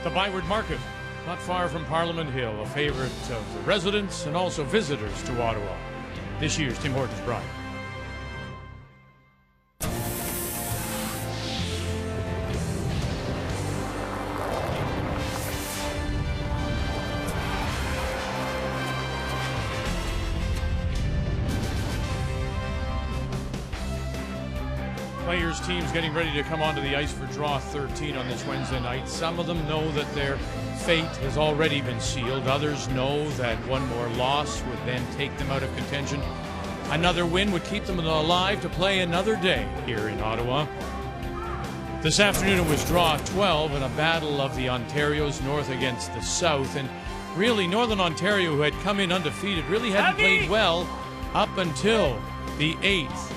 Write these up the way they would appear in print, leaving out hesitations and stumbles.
The Byward Market, not far from Parliament Hill, a favorite of the residents and also visitors to Ottawa. This year's Tim Hortons Brier. Players, teams getting ready to come onto the ice for draw 13 on this Wednesday night. Some of them know that their fate has already been sealed. Others know that one more loss would then take them out of contention. Another win would keep them alive to play another day here in Ottawa. This afternoon it was draw 12 in a battle of the Ontarios north against the south. And really Northern Ontario, who had come in undefeated, really hadn't played well up until the 8th.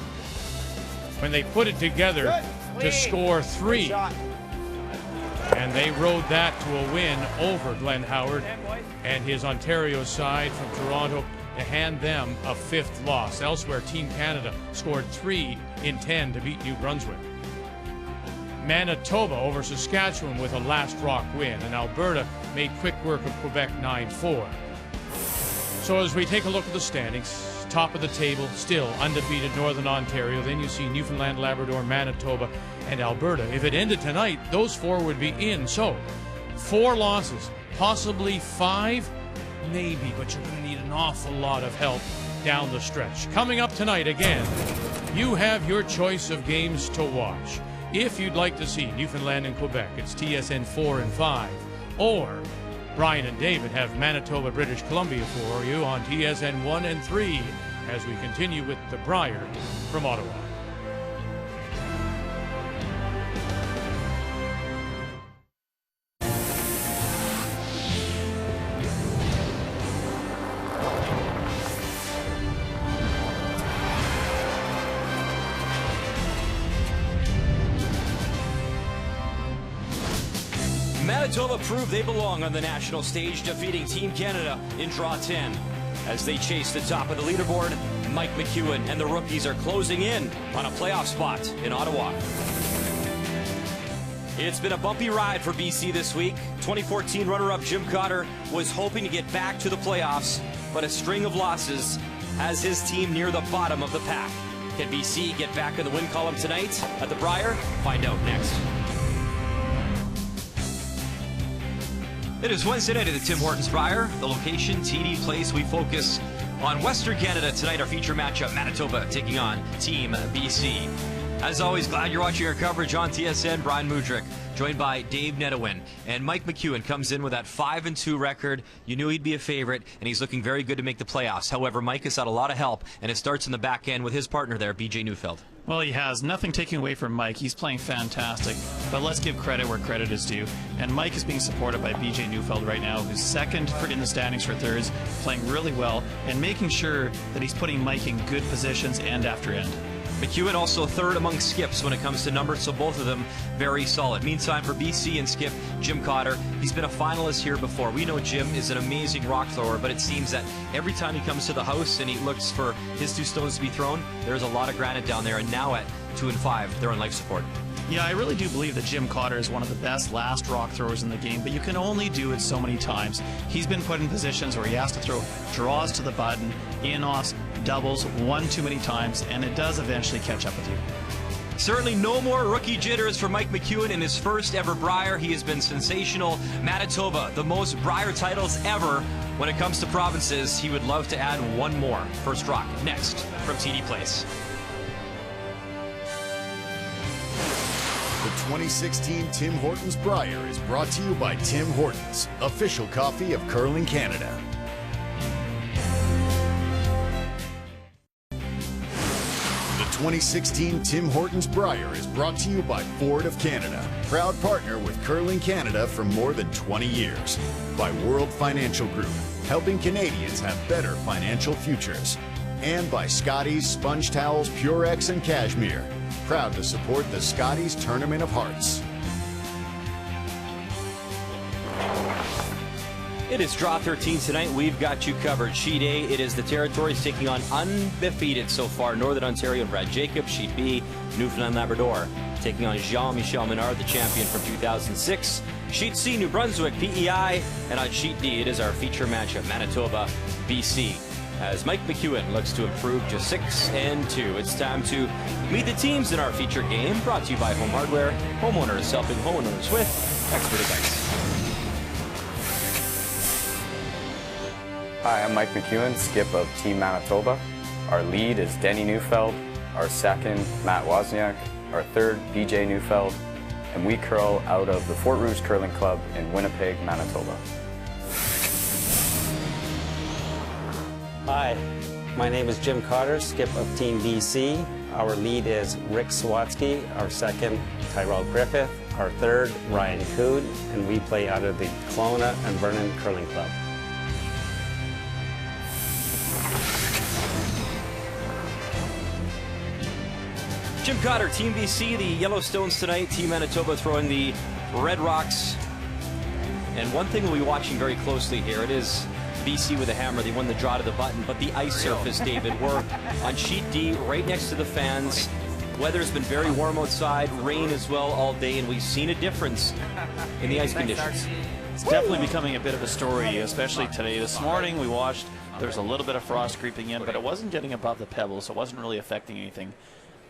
When they put it together to score 3. And they rode that to a win over Glenn Howard and his Ontario side from Toronto to hand them a 5th loss. Elsewhere, Team Canada scored 3 in 10 to beat New Brunswick. Manitoba over Saskatchewan with a last rock win, and Alberta made quick work of Quebec 9-4. So as we take a look at the standings, top of the table, still undefeated Northern Ontario. Then you see Newfoundland, Labrador, Manitoba, and Alberta. If it ended tonight, those 4 would be in. So 4 losses, possibly 5, maybe, but you're going to need an awful lot of help down the stretch. Coming up tonight again, you have your choice of games to watch. If you'd like to see Newfoundland and Quebec, it's TSN 4 and 5, or Brian and David have Manitoba, British Columbia for you on TSN 1 and 3 as we continue with the Brier from Ottawa. Manitoba proved they belong on the national stage, defeating Team Canada in draw 10. As they chase the top of the leaderboard, Mike McEwen and the rookies are closing in on a playoff spot in Ottawa. It's been a bumpy ride for BC this week. 2014 runner-up Jim Cotter was hoping to get back to the playoffs, but a string of losses has his team near the bottom of the pack. Can BC get back in the win column tonight at the Brier? Find out next. It is Wednesday night at the Tim Hortons Brier. The location, TD Place. We focus on Western Canada tonight. Our feature matchup, Manitoba taking on Team BC. As always, glad you're watching our coverage on TSN. Brian Mudryk, joined by Dave Netawin. And Mike McEwen comes in with that 5-2 record. You knew he'd be a favorite, and he's looking very good to make the playoffs. However, Mike has had a lot of help, and it starts in the back end with his partner there, BJ Neufeld. Well, he has. Nothing taking away from Mike. He's playing fantastic. But let's give credit where credit is due. And Mike is being supported by BJ Neufeld right now, who's second in the standings for thirds, playing really well, and making sure that he's putting Mike in good positions end after end. McEwen also third among skips when it comes to numbers, so both of them very solid. Meantime, for BC and skip, Jim Cotter, he's been a finalist here before. We know Jim is an amazing rock thrower, but it seems that every time he comes to the house and he looks for his 2 stones to be thrown, there's a lot of granite down there, and now at 2 and 5, they're on life support. Yeah, I really do believe that Jim Cotter is one of the best last rock throwers in the game, but you can only do it so many times. He's been put in positions where he has to throw draws to the button, in-offs, doubles one too many times, and it does eventually catch up with you. Certainly no more rookie jitters for Mike McEwen in his first ever Brier. He has been sensational. Manitoba, the most Brier titles ever. When it comes to provinces, he would love to add one more. First rock next from TD Place. The 2016 Tim Hortons Brier is brought to you by Tim Hortons, official coffee of Curling Canada. The 2016 Tim Hortons Brier is brought to you by Ford of Canada, proud partner with Curling Canada for more than 20 years. By World Financial Group, helping Canadians have better financial futures. And by Scotties Sponge Towels, Purex, and Cashmere. Proud to support the Scotties Tournament of Hearts. It is draw 13 tonight. We've got you covered. Sheet A, it is the Territories taking on undefeated so far Northern Ontario and Brad Jacobs. Sheet B, Newfoundland Labrador taking on Jean-Michel Menard, the champion from 2006. Sheet C, New Brunswick, PEI. And on Sheet D, it is our feature matchup, Manitoba, BC. As Mike McEwen looks to improve to 6-2. It's time to meet the teams in our feature game, brought to you by Home Hardware, homeowners helping homeowners with expert advice. Hi, I'm Mike McEwen, skip of Team Manitoba. Our lead is Denny Neufeld, our second, Matt Wozniak, our third, BJ Neufeld, and we curl out of the Fort Rouge Curling Club in Winnipeg, Manitoba. Hi, my name is Jim Cotter, skip of Team BC. Our lead is Rick Swatsky, our second, Tyrell Griffith, our third, Ryan Coon, and we play out of the Kelowna and Vernon Curling Club. Jim Cotter, Team BC, the Yellowstones tonight. Team Manitoba throwing the Red Rocks. And one thing we'll be watching very closely here, it is BC with a hammer. They won the draw to the button, but the ice surface, David, we're on Sheet D, right next to the fans. Weather's been very warm outside, rain as well all day, and we've seen a difference in the ice conditions. It's definitely becoming a bit of a story, especially today. This morning we watched, there was a little bit of frost creeping in, but it wasn't getting above the pebbles, so it wasn't really affecting anything.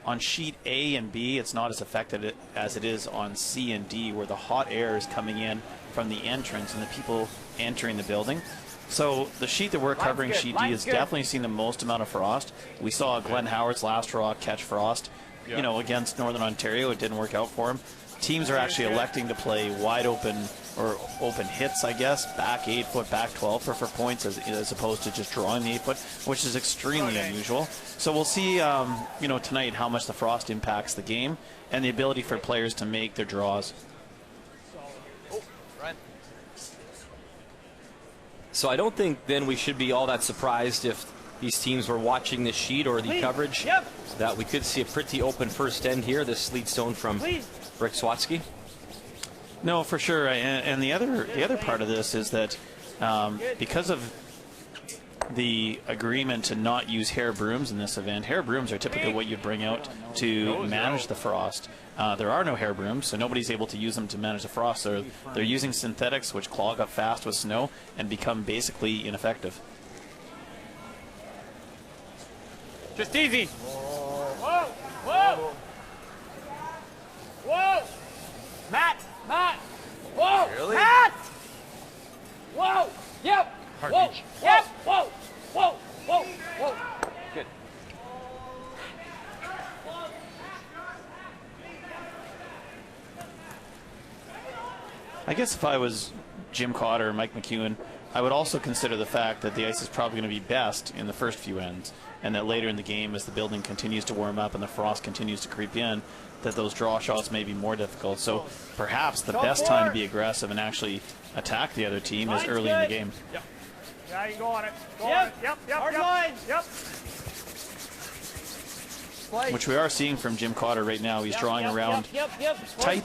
On Sheet A and B, it's not as affected as it is on C and D, where the hot air is coming in from the entrance and the people entering the building. So the sheet that we're covering, Sheet D, has definitely seen the most amount of frost. We saw Glenn Howard's last draw catch frost, you know, against Northern Ontario. It didn't work out for him. Teams are actually electing to play wide open or open hits, I guess, back 8 foot, back 12 for points as opposed to just drawing the 8 foot, which is extremely unusual. So we'll see, you know, tonight how much the frost impacts the game and the ability for players to make their draws. So I don't think then we should be all that surprised if these teams were watching the sheet or the coverage, that we could see a pretty open first end here. This sleet stone from Rick Swatsky. No, for sure. And the other part of this is that because of the agreement to not use hair brooms in this event, hair brooms are typically what you'd bring out to manage the frost. There are no hair brooms, so nobody's able to use them to manage the frost. So they're using synthetics, which clog up fast with snow and become basically ineffective. Just easy. Whoa! Whoa! Whoa! Matt! Matt! Whoa! Really? Matt! Whoa! Yep! Whoa! Yep! Whoa! Whoa! Whoa! Whoa! Good. I guess if I was Jim Cotter or Mike McEwen, I would also consider the fact that the ice is probably going to be best in the first few ends, and that later in the game, as the building continues to warm up and the frost continues to creep in, that those draw shots may be more difficult. So perhaps the best time to be aggressive and actually attack the other team is early in the game. Yep. Yeah, you go on it. Go on it. Yep, yep, hard line. Yep. Which we are seeing from Jim Cotter right now. He's drawing around tight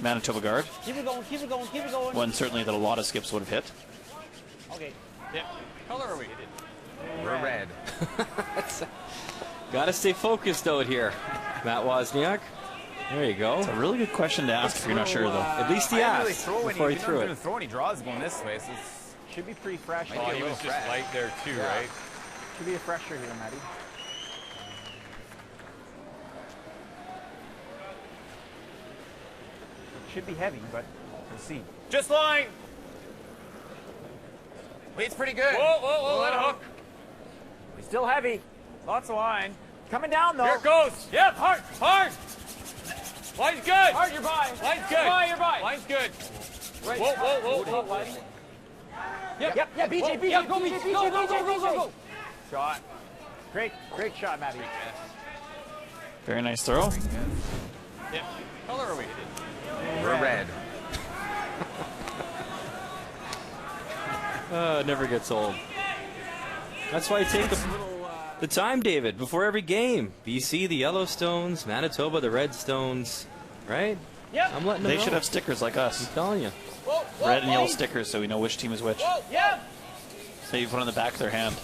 Manitoba guard. Keep it going, keep it going, keep it going. One certainly that a lot of skips would have hit. Okay. Yep. Color are we? We're red. Got to stay focused out here, Matt Wozniak. There you go. It's a really good question to ask if you're not sure, though. At least he asked before he threw it. I didn't throw any draws going this way, so it should be pretty fresh. Oh, he was just light there too, right? Should be a fresher here, Matty. Should be heavy, but we'll see. Just line. Lead's pretty good. Whoa, whoa, whoa, let it hook. He's still heavy. Lots of line. Coming down, though. Here it goes. Yep, hard, hard. Line's good. Hard, you're by. Line's good. You're by. Line's good. Right. Whoa, whoa, whoa, whoa. Yep, BJ, BJ, Yep, go, BJ, go, BJ, go, BJ, go, go, BJ. go. Shot. Great shot, Matty. Very nice throw. Yep. Color are we? We're red. It never gets old. That's why I take the time, David, before every game. BC, the Yellowstones, Manitoba, the Redstones, right? Yep. I'm letting them They know. should have stickers like us. I'm telling you. Whoa, whoa, Red and yellow whoa. stickers so we know which team is which. Whoa, yep. So you put on the back of their hand.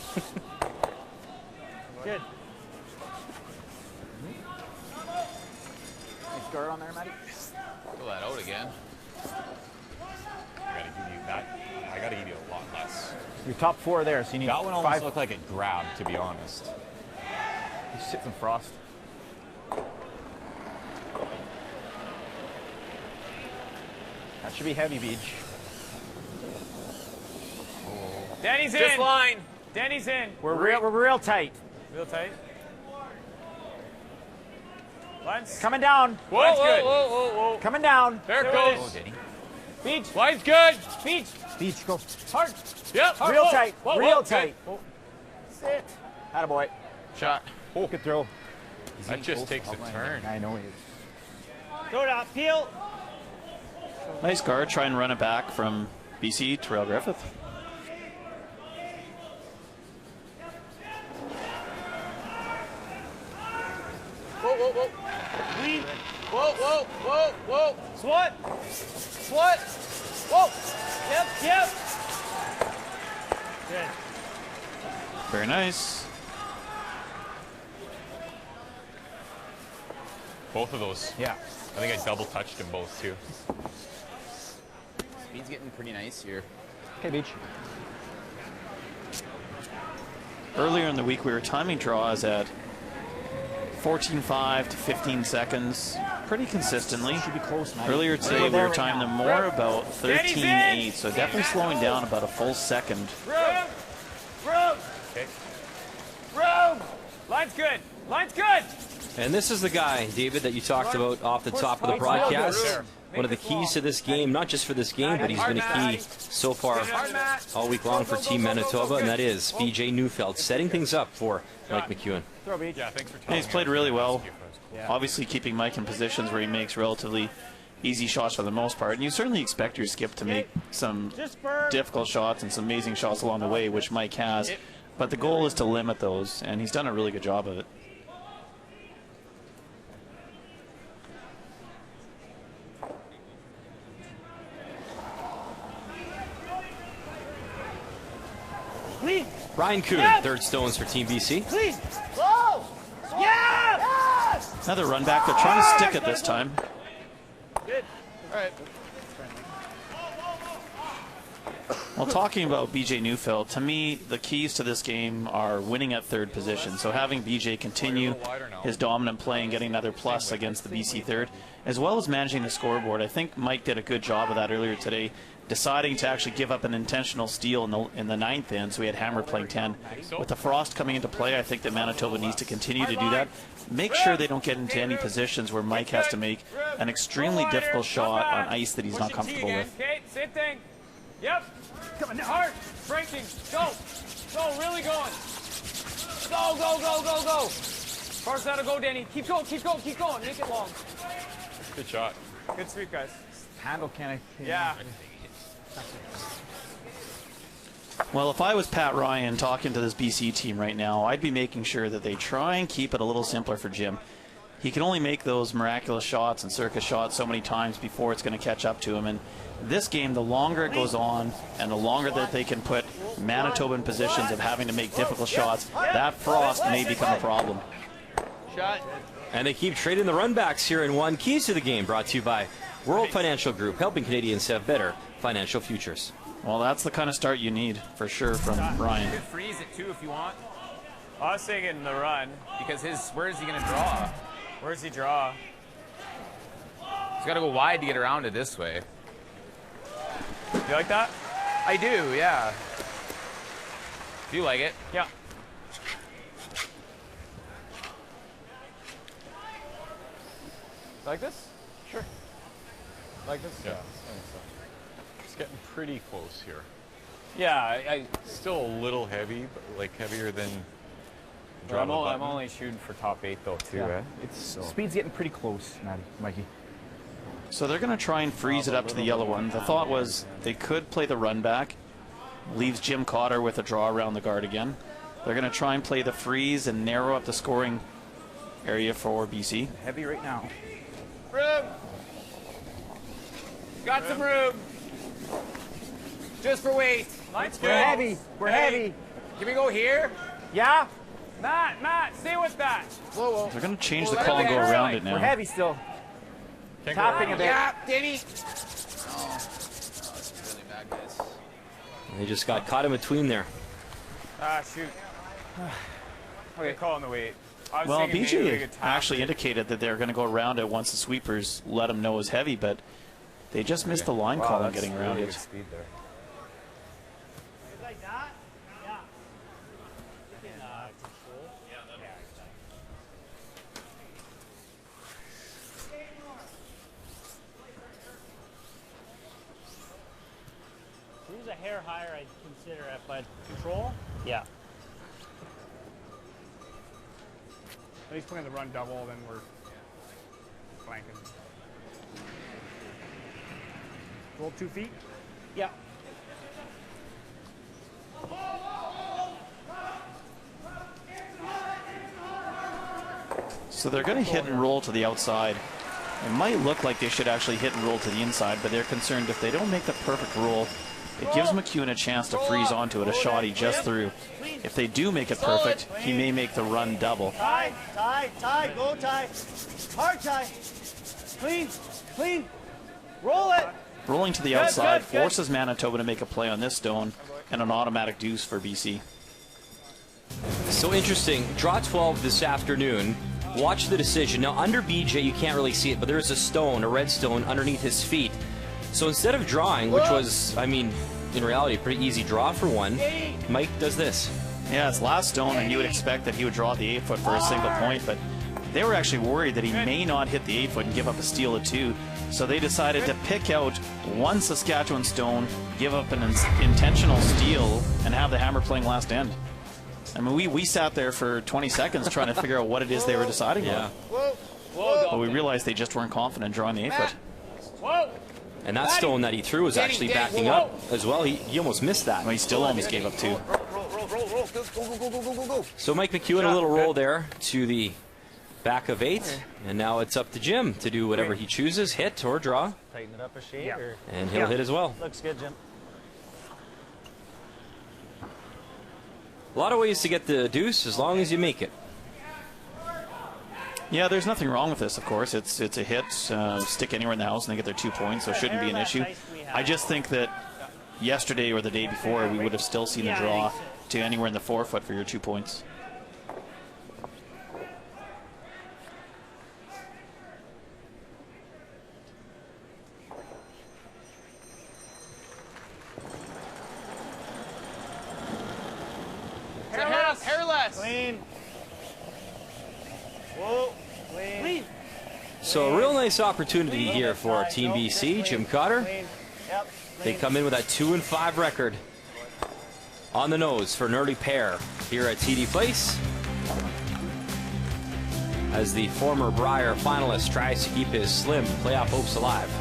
Good. guard on there, Matty? Pull that out again. I gotta give you that. I gotta give you a lot less. Your top 4 there, so you need That one almost 5. looked like it grabbed, to be honest. You sit some frost. That should be heavy, Beach. Danny's in. Just line. Danny's in. We're real tight. Real tight. Line's coming down. Whoa, Line's whoa, good. whoa, whoa, whoa. Coming down. There it There goes. Danny. Beach. Line's good. Beach. Beach, go. Hard. Yep. Hard. Real Whoa. tight. Whoa, Real whoa, tight. good. Sit. Attaboy. Shot. Oh, good throw. That just takes a turn. I know he is. Throw it out. Peel. Nice guard. Try and run it back from BC, Terrell Griffith. Whoa, whoa, whoa. Lead. Whoa, whoa, whoa, whoa. Swat. Swat. Whoa. Yep, yep. Good. Very nice. Both of those. Yeah. I think I double touched them both too. Speed's getting pretty nice here. Okay, Beach. Earlier in the week, we were timing draws at 14.5 to 15 seconds, pretty consistently. Should be close, man. Earlier today, we were timing them more about 13.8, so definitely slowing down about a full second. Room. Room. Okay. Room. Line's good. Line's good. And this is the guy, David, that you talked about off the top of the broadcast. One of the keys to this game, not just for this game, but he's been a key so far all week long for Team Manitoba, and that is BJ Neufeld, setting things up for Mike McEwen. Throw, Beach. Yeah, thanks for And he's played really well, obviously keeping Mike in positions where he makes relatively easy shots for the most part. And you certainly expect your skip to make some difficult shots and some amazing shots along the way, which Mike has. But the goal is to limit those, and he's done a really good job of it. Ryan Kuhn, third stones for Team BC. Whoa. Yeah. Another run back. They're trying to stick it this time. Good. All right. Well, talking about BJ Neufeld, to me, the keys to this game are winning at third position. So having BJ continue his dominant play and getting another plus against the BC third, as well as managing the scoreboard. I think Mike did a good job of that earlier today, deciding to actually give up an intentional steal in the ninth end, so we had Hammer playing 10. With the frost coming into play, I think that Manitoba needs to continue to do that. Make sure they don't get into any positions where Mike has to make an extremely difficult shot on ice that he's not comfortable with. Okay, same thing. Yep. Coming hard. Breaking. Go. Go. Really going. Go, go, go, go, go. First gotta go, Danny. Keep going, keep going, keep going. Make it long. Good shot. Good sweep, guys. Handle, can I? Yeah. Well, if I was Pat Ryan talking to this BC team right now, I'd be making sure that they try and keep it a little simpler for Jim. He can only make those miraculous shots and circus shots so many times before it's going to catch up to him. And this game, the longer it goes on and the longer that they can put Manitoba in positions of having to make difficult shots, that frost may become a problem. Shot. And they keep trading the runbacks here in one. Keys to the game brought to you by World Financial Group, helping Canadians have better financial futures. Well, that's the kind of start you need, for sure, from Ryan. You could freeze it too if you want, I was thinking the run. because where is he going to draw? Where's he draw? He's got to go wide to get around it this way. You like that? I do, yeah. Do you like it? Yeah. Like this? Sure. Like this? Yeah. It's getting pretty close here. Yeah, I Still a little heavy, but like heavier than. I'm only shooting for top 8 though too. Yeah. Speed's getting pretty close, Mikey. So they're going to try and freeze it up to the yellow one. The thought was they could play the run back, leaves Jim Cotter with a draw around the guard again. They're going to try and play the freeze and narrow up the scoring area for BC. Heavy right now. Room. Got some room. Just for weight. Line's good. We're heavy. We're heavy. Can we go here? Yeah. Matt, stay with that. Whoa, whoa. They're going to change the call and go around it We're now. heavy still. Tapping a bit. Yeah, Denny. They just got caught in between there. Ah, shoot. Okay, calling the weight. I was Well, thinking maybe we BJ could tap actually it. indicated that they're going to go around it once the sweepers let them know it was heavy, but they just missed the line call on getting around it. Speed there. If it was a hair higher, I'd consider it, but control? Yeah. At least putting the run double, then we're flanking. Roll 2 feet. Yeah. So they're going to hit and roll to the outside. It might look like they should actually hit and roll to the inside, but they're concerned if they don't make the perfect roll, it gives McEwen a chance to freeze onto it, a shot he just threw. If they do make it perfect, he may make the run double. Tie, go tie. Hard tie. Clean, clean. Roll it. Rolling to the outside forces Manitoba to make a play on this stone and an automatic deuce for BC. So interesting. Draw 12 this afternoon. Watch the decision. Now, under BJ, you can't really see it, but there is a stone, a red stone, underneath his feet. So instead of drawing, which was, I mean, in reality, a pretty easy draw for one, Mike does this. Yeah, it's last stone, and you would expect that he would draw the 8-foot for a single point, but they were actually worried that he may not hit the 8-foot and give up a steal of 2. So they decided to pick out one Saskatchewan stone, give up an intentional steal, and have the hammer playing last end. I mean, we sat there for 20 seconds trying to figure out what it is they were deciding on. But we realized they just weren't confident drawing the 8-foot. And that stone that he threw was actually backing up as well. He almost missed that. Well, he still almost gave up 2. Go. So Mike McEwen, a little roll there to the back of 8. And now it's up to Jim to do whatever he chooses, hit or draw. Tighten it up a shade. Or? And he'll hit as well. Looks good, Jim. A lot of ways to get the deuce as long as you make it. Yeah, there's nothing wrong with this, of course. It's a hit, stick anywhere in the house, and they get their 2 points, so it shouldn't be an issue. I just think that yesterday or the day before, we would have still seen a draw to anywhere in the 4-foot for your 2 points. Hairless. Clean. Whoa. Clean. So a real nice opportunity here for Team BC. Jim Cotter. Yep. They come in with a 2-5 record on the nose for an early pair here at TD Place, as the former Brier finalist tries to keep his slim playoff hopes alive.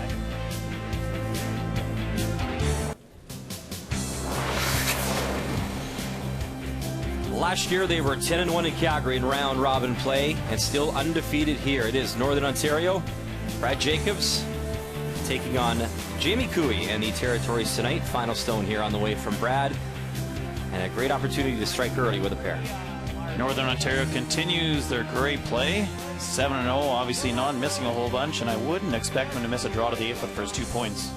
Last year they were 10-1 in Calgary in round robin play and still undefeated here. It is Northern Ontario. Brad Jacobs taking on Jamie Cooey and the Territories tonight. Final stone here on the way from Brad, and a great opportunity to strike early with a pair. Northern Ontario continues their great play. 7-0, obviously not missing a whole bunch, and I wouldn't expect them to miss a draw to the 8-foot for his 2 points.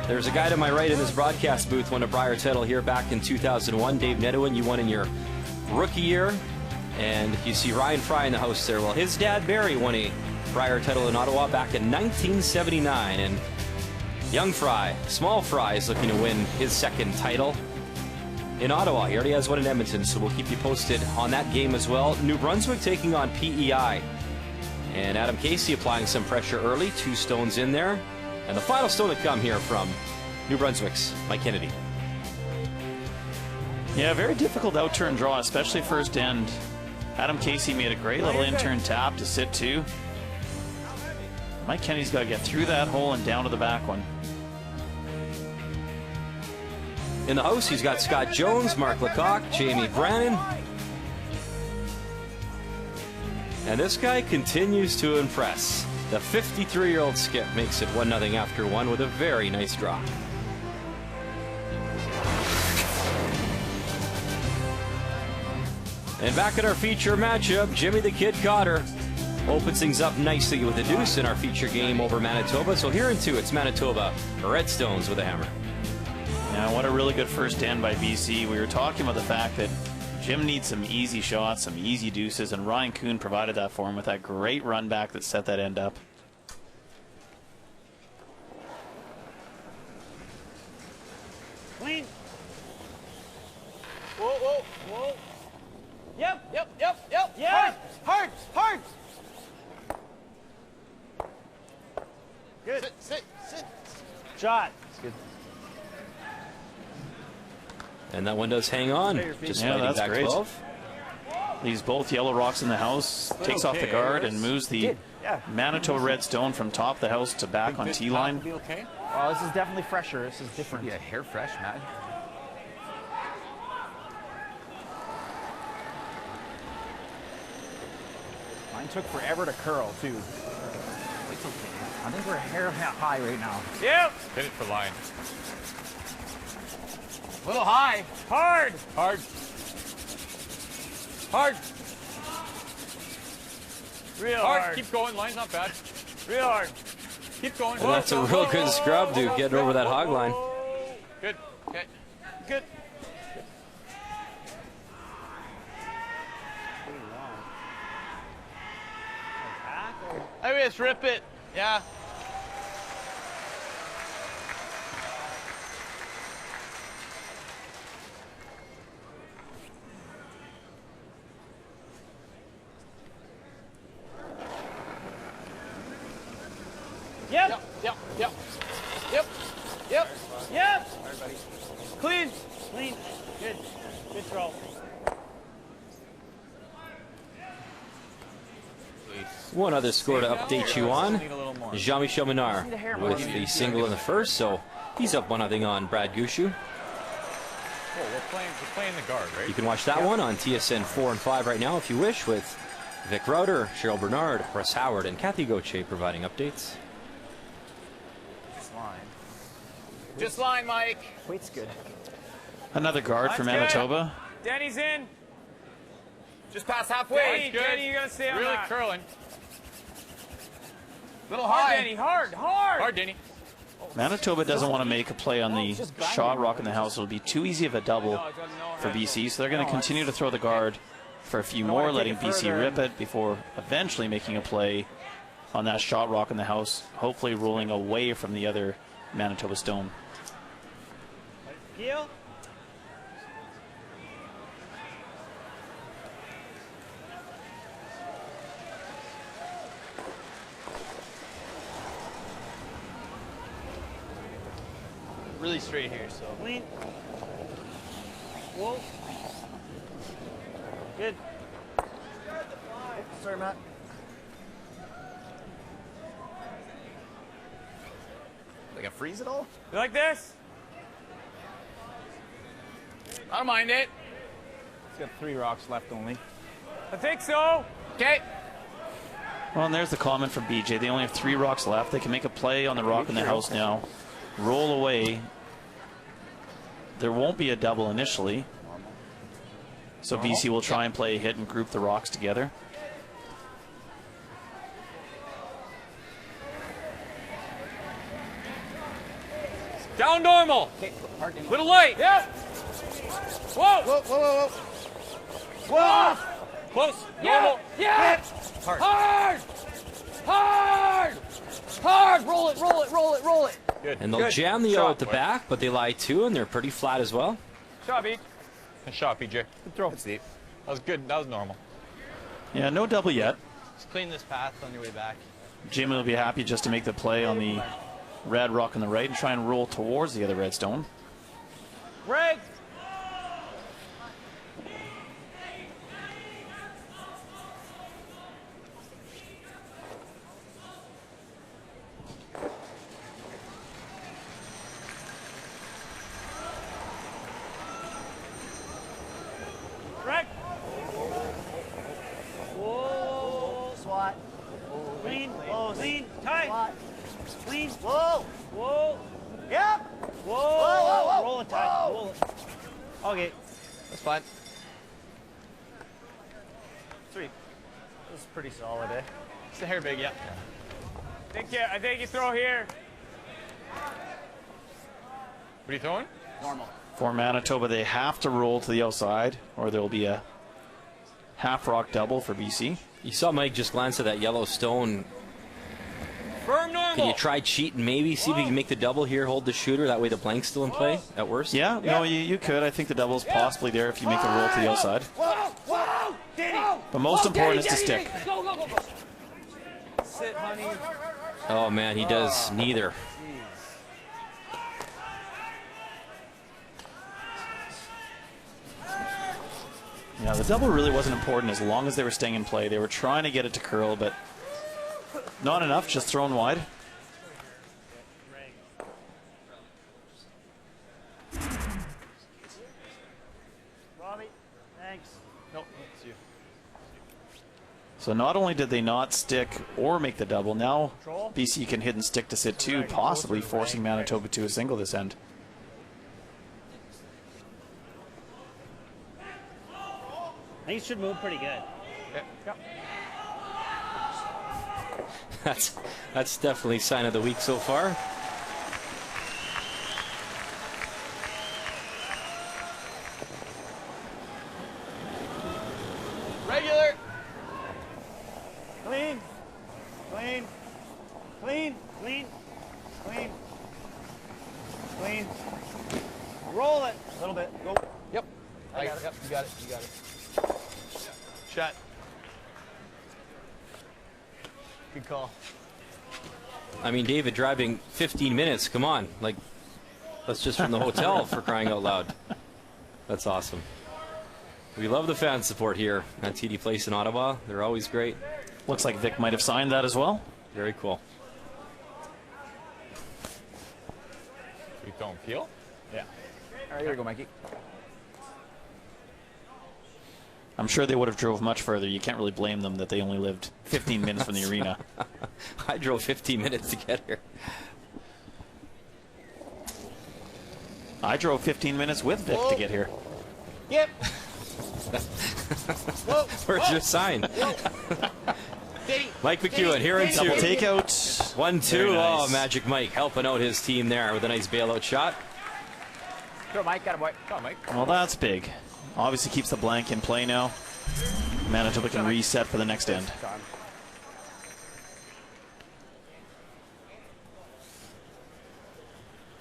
There's a guy to my right in this broadcast booth, won a Brier title here back in 2001. Dave McEwen, you won in your rookie year. And you see Ryan Fry in the house there. Well, his dad, Barry, won a Brier title in Ottawa back in 1979. And young Fry, small Fry, is looking to win his second title in Ottawa. He already has one in Edmonton, so we'll keep you posted on that game as well. New Brunswick taking on PEI. And Adam Casey applying some pressure early. 2 stones in there. And the final stone to come here from New Brunswick's Mike Kennedy. Yeah, very difficult outturn draw, especially first end. Adam Casey made a great little in-turn tap to sit 2. Mike Kennedy's got to get through that hole and down to the back one. In the house, he's got Scott Jones, Mark Lecoq, Jamie Brannon. And this guy continues to impress. The 53-year-old Skip makes it 1-0 after 1 with a very nice draw. And back at our feature matchup, Jimmy the Kid Cotter opens things up nicely with a deuce in our feature game over Manitoba. So here in two, it's Manitoba Redstones with a hammer. Now, what a really good first end by BC. We were talking about the fact that Jim needs some easy shots, some easy deuces, and Ryan Kuhn provided that for him with that great run back that set that end up. Clean. Whoa, whoa, whoa. Yep, yep, yep, yep. Yeah. Hard, hard. Good. Sit. Shot. And that one does hang on. Just yeah, that's back great. 12. Leaves both yellow rocks in the house, takes off the guard, and moves the Manitoba Redstone from top of the house to back on T-line. Okay. Well, this is definitely fresher. This is different. Yeah, hair fresh, Matt. Mine took forever to curl, too. It's okay. I think we're hair high right now. Yep. Hit it for line. A little high. Hard. Hard. Hard. Real hard. Hard. Keep going. Line's not bad. Real hard. Keep going. And that's a real good scrub, dude, getting over that hog line. Good. Okay. Good. I just rip it. Yeah. Yep. Yep. Clean. Clean. Good. Good throw. One other score to update you on. Jean-Michel Menard with the single in the first, so he's up 1-0 on Brad Gushu. Well, we're playing the guard, right? You can watch that one on TSN 4 and 5 right now if you wish, with Vic Rauter, Cheryl Bernard, Russ Howard, and Kathy Gauthier providing updates. Just line, Mike. Weight's good. Another guard for Manitoba. Danny's in. Just pass halfway. Good. Danny, you gotta stay on Really that. curling. Little hard, Danny. Hard. Hard, Danny. Manitoba doesn't want to make a play on the shot rock in the house. It'll be too easy of a double for BC, so they're going to continue to throw the guard for a few more, letting BC rip it before eventually making a play on that shot rock in the house, hopefully rolling away from the other Manitoba stone. Heel. Really straight here, so. Clean. Whoa. Good. Sorry, Matt. Like a freeze at all? You like this? I don't mind it. It's got 3 rocks left only. I think so. Okay. Well, and there's the comment from BJ. They only have 3 rocks left. They can make a play on the rock in the house now. Roll away. There won't be a double initially. So BC will try and play a hit and group the rocks together. Down normal. Okay, hard in. Little light. Yep. Whoa. Whoa, whoa, whoa, whoa. Whoa. Close. Normal. Yeah. Hard. Hard. Hard. Hard. Roll it, roll it, roll it, roll it. Good. And they'll jam the yellow at the back, but they lie too, and they're pretty flat as well. Shot, beat. Nice shot, PJ. Good throw. That's deep. That was good. That was normal. Yeah, no double yet. Just clean this path on your way back. Jim will be happy just to make the play on the red rock on the right and try and roll towards the other redstone. Red. Correct. Whoa. Swat. Clean. Clean. Tight. Clean. Whoa. Whoa. Yep. Whoa. Whoa, whoa, whoa. Roll it tight. Whoa. Roll it. Okay. That's fine. 3. pretty solid, eh? It's the hair big, yeah. I think you throw here. What are you throwing? Normal. For Manitoba, they have to roll to the outside, or there will be a half-rock double for BC. You saw Mike just glance at that yellow stone. Firm normal. Can you try cheat and maybe see if you can make the double here, hold the shooter, that way the blank's still in play at worst? Yeah, no, you could. I think the double's possibly there if you make the roll to the outside. Whoa! Danny! But most important is to stick. Go, go, go, go. Sit, honey. Oh man, he does neither. Yeah, the double really wasn't important as long as they were staying in play. They were trying to get it to curl, but not enough, just thrown wide. Robbie, thanks. Nope, it's you. So not only did they not stick or make the double, now BC can hit and stick to sit too, possibly forcing Manitoba to a single this end. I think it should move pretty good. Yep. That's definitely sign of the week so far. Regular. Clean. Clean. Clean. Clean. Clean. Clean. Roll it. A little bit. Go. Yep. Yep, you got it. You got it. Shot. Good call. I mean, David, driving 15 minutes, come on. Like, that's just from the hotel for crying out loud. That's awesome. We love the fan support here at TD Place in Ottawa. They're always great. Looks like Vic might have signed that as well. Very cool. You throwing peel? Yeah. All right, here we go, Mikey. I'm sure they would have drove much further. You can't really blame them that they only lived 15 minutes from the arena. I drove 15 minutes to get here. I drove 15 minutes with Vic to get here. Yep. Where's your sign? Mike McEwen here in Double two. takeout. 1-2. Very nice. Oh, Magic Mike helping out his team there with a nice bailout shot. Go, Mike. Got a boy. Come on, Mike. Well, that's big. Obviously keeps the blank in play now. Manitoba can reset for the next end.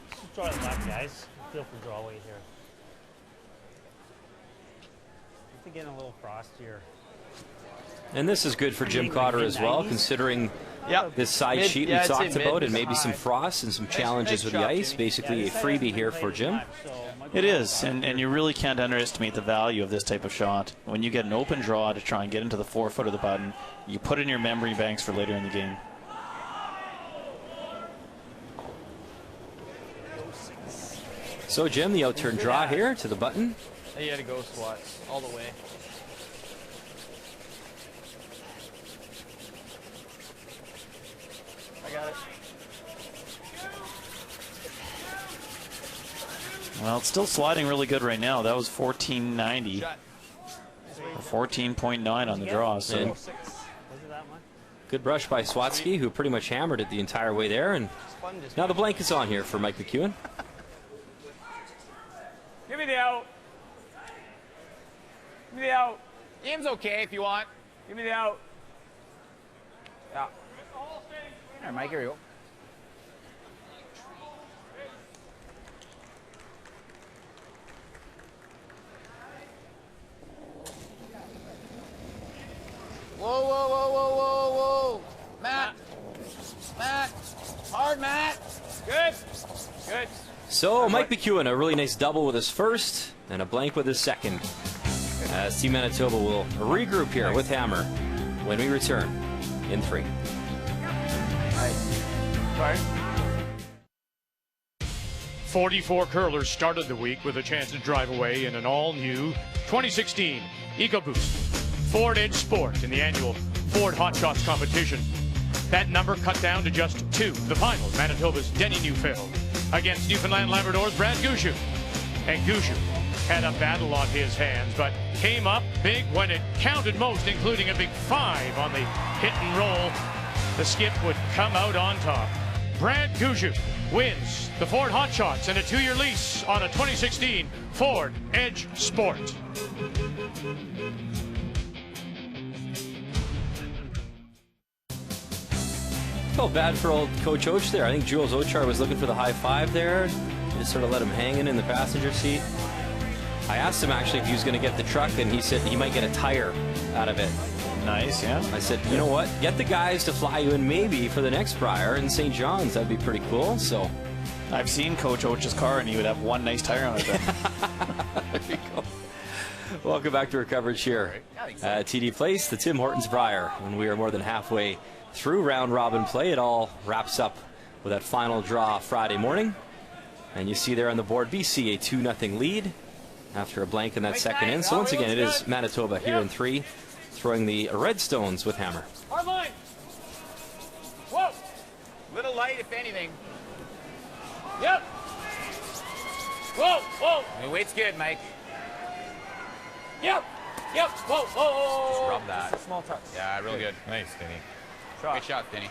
Just draw it left, guys. Feel free to draw away here. I think getting a little frost here. And this is good for Jim Cotter as well, considering this side sheet we talked about and maybe some frost and some challenges with the ice. Basically a freebie here for Jim. It is, and you really can't underestimate the value of this type of shot. When you get an open draw to try and get into the forefoot of the button, you put it in your memory banks for later in the game. So Jim, the out-turn draw here to the button. You had to go swats all the way. I got it. Well, it's still sliding really good right now. That was 1490. Or 14.9 on the draw. So. Good brush by Swatsky, who pretty much hammered it the entire way there. And now the blank is on here for Mike McEwen. Give me the out. Give me the out. Game's okay if you want. Give me the out. Yeah. All right, Mike, here we go. Whoa, whoa, whoa, whoa, whoa, whoa. Matt. Matt. Hard, Matt. Good. Good. So Mike McEwen, a really nice double with his first and a blank with his second. As Team Manitoba will regroup here with Hammer when we return in 3. Sorry. 44 curlers started the week with a chance to drive away in an all-new 2016 EcoBoost Ford Edge Sport in the annual Ford Hot Shots competition. That number cut down to just 2. The final, Manitoba's Denny Neufeld against Newfoundland Labrador's Brad Gushue. And Gushue had a battle on his hands, but came up big when it counted most, including a big 5 on the hit and roll. The skip would come out on top. Brad Gushue wins the Ford Hot Shots and a 2-year lease on a 2016 Ford Edge Sport. Felt bad for old Coach Oach there. I think Jules Ochar was looking for the high five there. Just sort of let him hanging in the passenger seat. I asked him actually if he was going to get the truck, and he said he might get a tire out of it. Nice, yeah. I said, you know what? Get the guys to fly you in maybe for the next Brier in St. John's. That'd be pretty cool. So, I've seen Coach Oach's car, and he would have one nice tire on it. There you go. Welcome back to our coverage here at TD Place, the Tim Hortons Brier. When we are more than halfway through round robin play, it all wraps up with that final draw Friday morning. And you see there on the board, BC a 2-0 lead after a blank in that second in. So once again, it is Manitoba here in 3, throwing the Redstones with hammer. Hard line. Whoa. Little light, if anything. Yep. Whoa, whoa. Your weight's good, Mike. Yep. Yep. Whoa, whoa, whoa. Just rub that. Small touch. Yeah, real good. Nice, Denny. Good shot, Denny.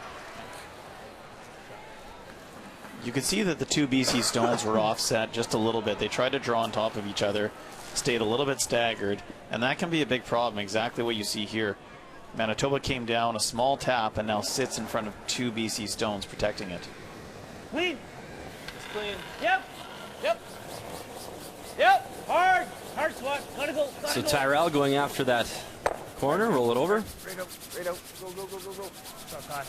You could see that the two BC Stones were offset just a little bit. They tried to draw on top of each other, stayed a little bit staggered, and that can be a big problem, exactly what you see here. Manitoba came down, a small tap, and now sits in front of two BC Stones protecting it. Clean. It's clean. Yep. Yep. Yep. Hard. Hard swat. Gotta go. Gotta So go. Tyrell going after that corner, roll it over. Right out. Right out. Go, go, go, go, go. Shot time.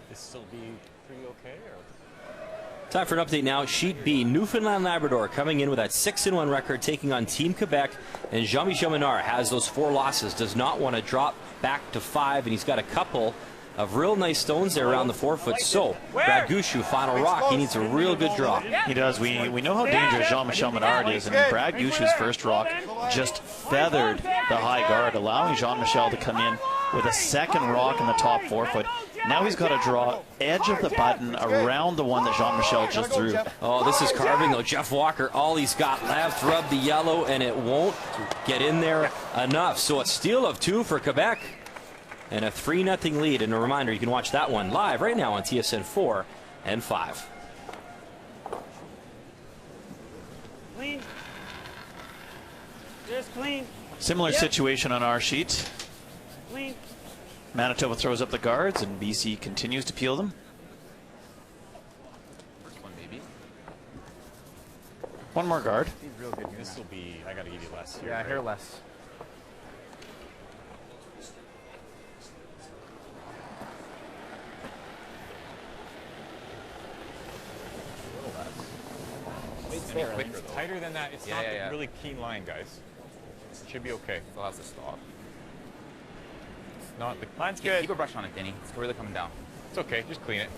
This still be pretty okay, or? Time for an update now. Sheet B, Newfoundland Labrador coming in with that 6-1 record, taking on Team Quebec. And Jean-Michel Menard has those 4 losses, does not want to drop back to 5, and he's got a couple of real nice stones there around the 4-foot. So, Brad Gushue, final rock. He needs a real good draw. He does. We know how dangerous Jean-Michel Menard is, and Brad Gushue's first rock just feathered the high guard, allowing Jean-Michel to come in with a second rock in the top 4-foot. Now he's got to draw edge of the button around the one that Jean-Michel just threw. Oh, this is carving, though. Jeff Walker, all he's got left, rub the yellow, and it won't get in there enough. So a steal of 2 for Quebec and a 3-0 lead. And a reminder, you can watch that one live right now on TSN 4 and 5. Clean. Just clean. Similar situation on our sheet. Clean. Manitoba throws up the guards, and BC continues to peel them. First one, baby. One more guard. He's real good. This will be, I got to give you less here. Yeah, right? hair less. It's tighter than that. It's not a really keen line, guys. It should be okay. Still has to stop. It's not the... Line's good. Keep a brush on it, Denny. It's really coming down. It's okay. Just clean it.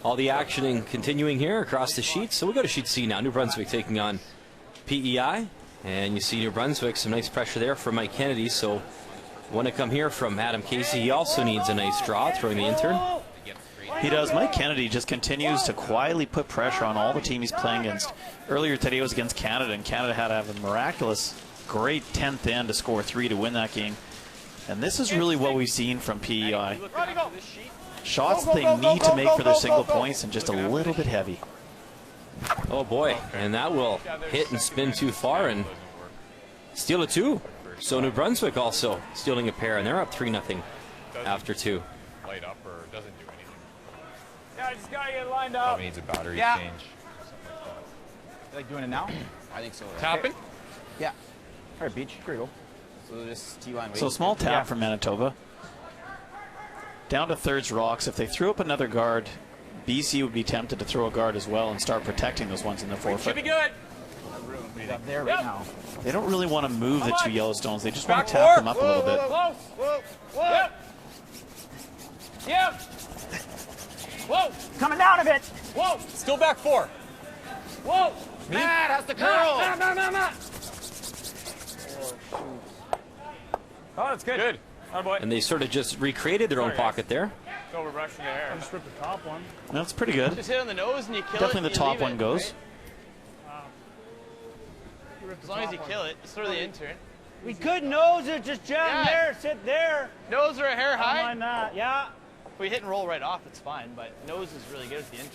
All the actioning continuing here across the sheet. So we go to sheet C now. New Brunswick taking on PEI. And you see New Brunswick, some nice pressure there from Mike Kennedy. So want to come here from Adam Casey. He also needs a nice draw, throwing the intern. He does. Mike Kennedy just continues to quietly put pressure on all the team he's playing against. Earlier today was against Canada, and Canada had to have a miraculous, great 10th end to score 3 to win that game. And this is really what we've seen from PEI. Shots they need to make for their single points and just a little bit heavy. Oh boy, and that will hit and spin too far and steal a 2. So New Brunswick also stealing a pair, and they're up 3-0 after 2. Light up or doesn't do anything. Yeah, I just gotta get lined up. Probably needs a battery change. Something like that. You like doing it now? I think so. Tapping? Yeah. All right, Beach. Here you go. So just T-line. So small tap from Manitoba. Down to thirds rocks. If they threw up another guard, BC would be tempted to throw a guard as well and start protecting those ones in the 4-foot. Should be good. Up there right now. They don't really want to move the 2 Yellowstones. They just want to tap them up a little bit. Close. Whoa. Whoa. Yep. Whoa. Coming down a bit. Whoa. Still back 4. Whoa. Matt has to curl. Matt. Oh, that's good. Good. And they sort of just recreated their own pocket there. Go, we're brushing the hair. Just rip the top one. That's pretty good. Just hit on the nose and you kill it. Definitely the top one goes. Right? As long as you kill it, just throw the intern. We could nose it, just jam there, sit there. Nose or a hair high? Don't mind that, yeah. If we hit and roll right off, it's fine, but nose is really good at the intern.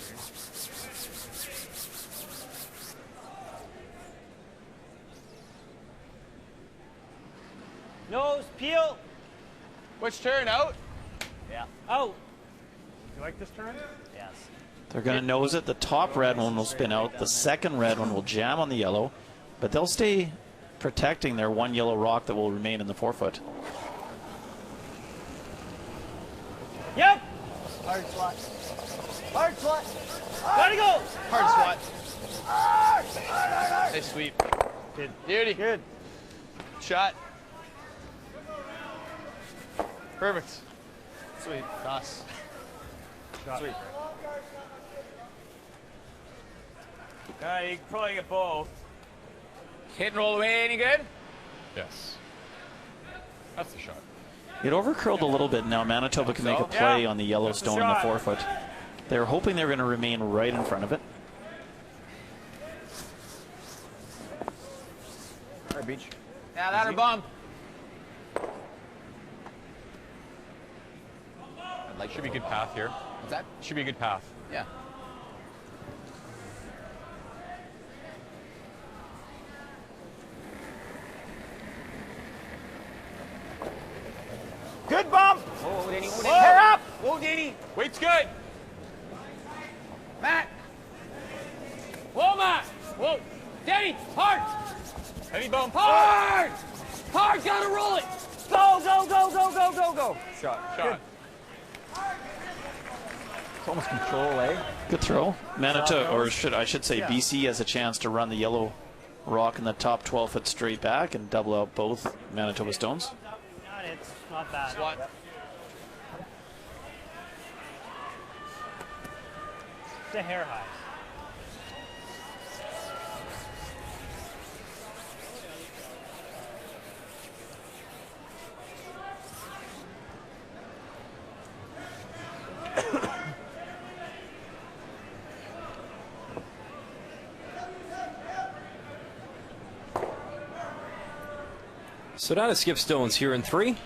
Nose, peel. Which turn? Out? Yeah. Out. You like this turn? Yes. They're going to nose it. The top red one will spin out. The second red one will jam on the yellow, but they'll stay protecting their one yellow rock that will remain in the forefoot. Yep. Hard swat. Hard swat. Gotta go. Hard swat. Nice sweep. Good. Beauty. Good. Shot. Perfect. Sweet. Toss. Shot. Sweet. You can probably get both. Hit and roll away, any good? Yes. That's the shot. It overcurled a little bit. Now Manitoba can make a play on the yellow stone in the forefoot. They were hoping they were going to remain right in front of it. All right, Beach. Yeah, that or bump. Like, should be a good path here. What's that? Should be a good path. Yeah. Good bump. Whoa, Danny. Whoa, Danny. Hair up. Whoa, Danny. Weight's good. Matt. Whoa, Matt. Whoa. Danny, hard. Heavy bump. Hard. Hard, gotta roll it. Go, go, go, go, go, go, go. Shot. It's almost control, eh? Good throw. Manitoba, or I should say BC, has a chance to run the yellow rock in the top 12-foot straight back and double out both Manitoba stones. It's not bad. Swat. The hair high. So now to skip stones here in 3.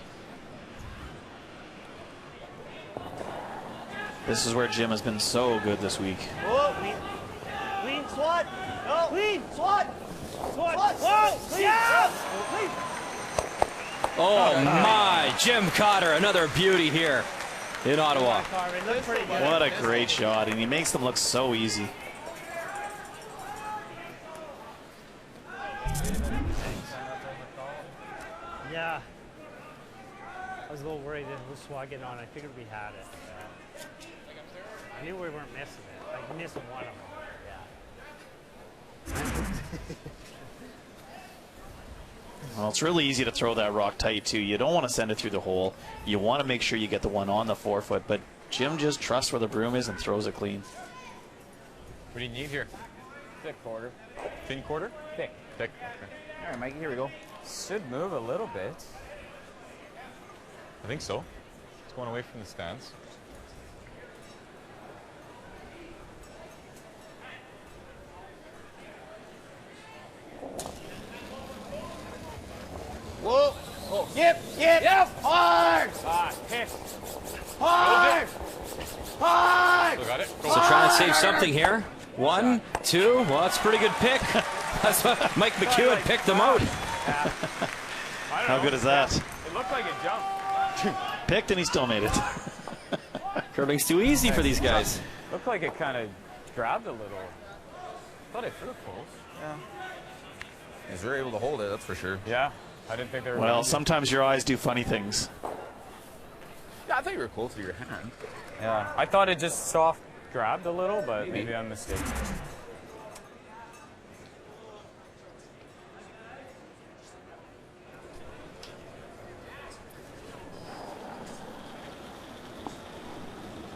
This is where Jim has been so good this week. Whoa, clean, swat. No, clean, swat. Swat. Whoa, clean. Yeah. Clean. Oh my, Jim Cotter, another beauty here in Ottawa. What a great shot, and he makes them look so easy. Yeah. I was a little worried that it was swat getting on. I figured we had it. I knew we weren't missing it. Like missing one of them. Yeah. Well, it's really easy to throw that rock tight, too. You don't want to send it through the hole. You want to make sure you get the one on the forefoot, but Jim just trusts where the broom is and throws it clean. What do you need here? Thick quarter. Thin quarter? Thick. Thick. Okay. All right, Mikey, here we go. Should move a little bit. I think so. It's going away from the stands. Whoa. Oh. Yep. Hard. Hit. Hard. Hard. Still got it. Go. So trying to save something here. 1, 2. Well, that's a pretty good pick. That's what Mike McEwen picked them out. How good is that? It looked like it jumped. Picked and he still made it. Curling's too easy for these guys. Looked like it kind of grabbed a little. Thought it threw close. Yeah. He's very able to hold it, that's for sure. Yeah. I didn't think they were. Well, sometimes your eyes do funny things. Yeah, I thought you were close to your hand. Yeah. I thought it just soft grabbed a little, but maybe I'm mistaken.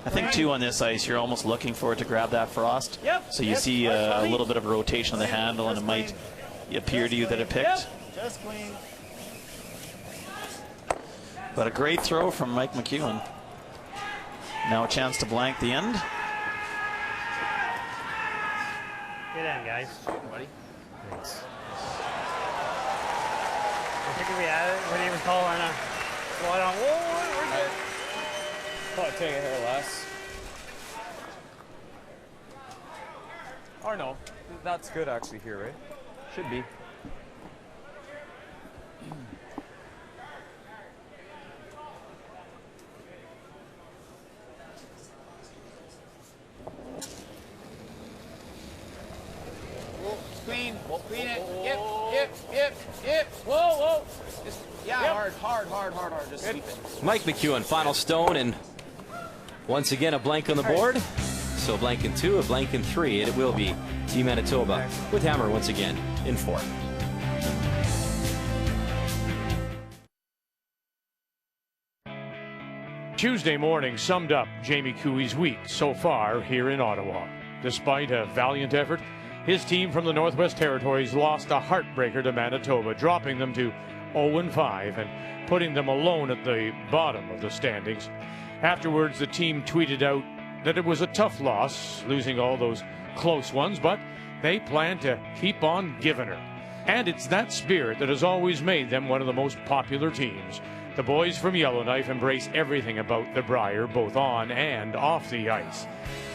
I think, too, on this ice, you're almost looking for it to grab that frost. Yep. So you see a little bit of rotation of the handle, and it might appear to you that it picked. Just clean. But a great throw from Mike McEwen. Now a chance to blank the end. Good end, guys. Buddy. Thanks. I figured we had it. What do you recall on a slide on? Whoa, we're good. Probably take a hair less. Or no, that's good actually here, right? Should be. Queen it. Yep. Whoa. Just, yeah, yep. hard. Just sweep it. Mike McEwen, final stone, and once again a blank on the board. So a blank in 2, a blank in 3, and it will be Team Manitoba with Hammer once again in 4. Tuesday morning summed up Jamie Cooey's week so far here in Ottawa. Despite a valiant effort, his team from the Northwest Territories lost a heartbreaker to Manitoba, dropping them to 0-5 and putting them alone at the bottom of the standings. Afterwards, the team tweeted out that it was a tough loss, losing all those close ones, but they plan to keep on giving her. And it's that spirit that has always made them one of the most popular teams. The boys from Yellowknife embrace everything about the Brier, both on and off the ice.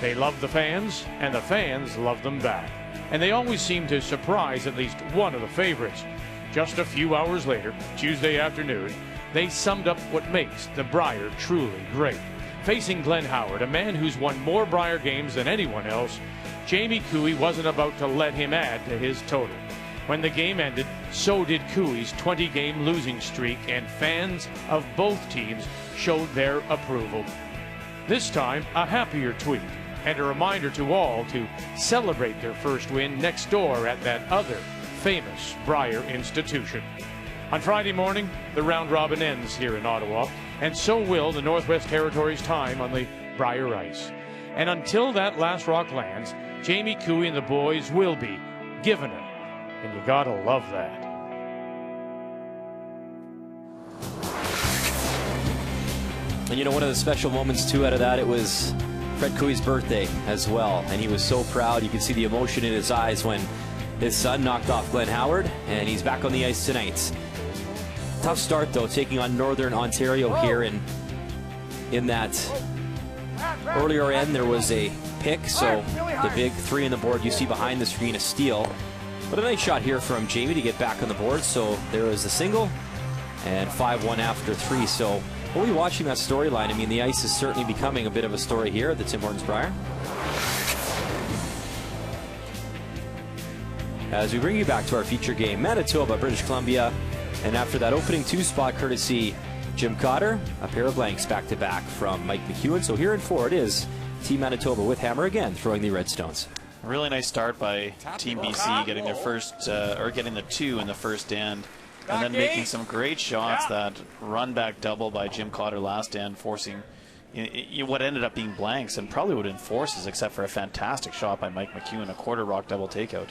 They love the fans, and the fans love them back. And they always seem to surprise at least one of the favorites. Just a few hours later, Tuesday afternoon, they summed up what makes the Brier truly great. Facing Glenn Howard, a man who's won more Brier games than anyone else, Jamie Cooey wasn't about to let him add to his total. When the game ended, so did Cooey's 20-game losing streak, and fans of both teams showed their approval. This time, a happier tweet, and a reminder to all to celebrate their first win next door at that other famous Brier institution. On Friday morning, the round robin ends here in Ottawa, and so will the Northwest Territories' time on the Brier ice. And until that last rock lands, Jamie Cooey and the boys will be giving it. And you gotta love that. And you know, one of the special moments too out of that, it was Fred Cooey's birthday as well. And he was so proud. You could see the emotion in his eyes when his son knocked off Glenn Howard, and he's back on the ice tonight. Tough start though, taking on Northern Ontario here, and in that earlier end there was a pick, so the big 3 on the board you see behind the screen, a steal. But a nice shot here from Jamie to get back on the board. So there was the single, and 5-1 after 3. So we'll be watching that storyline. I mean, the ice is certainly becoming a bit of a story here at the Tim Hortons Brier. As we bring you back to our feature game, Manitoba, British Columbia. And after that opening 2 spot courtesy Jim Cotter, a pair of blanks back-to-back from Mike McEwen. So here in 4 it is Team Manitoba with Hammer again throwing the Redstones. A really nice start by Team BC, getting their first, or getting the 2 in the first end, and then making some great shots. That run back double by Jim Cotter last end, forcing what ended up being blanks and probably would enforce this, except for a fantastic shot by Mike McEwen, a quarter rock double takeout.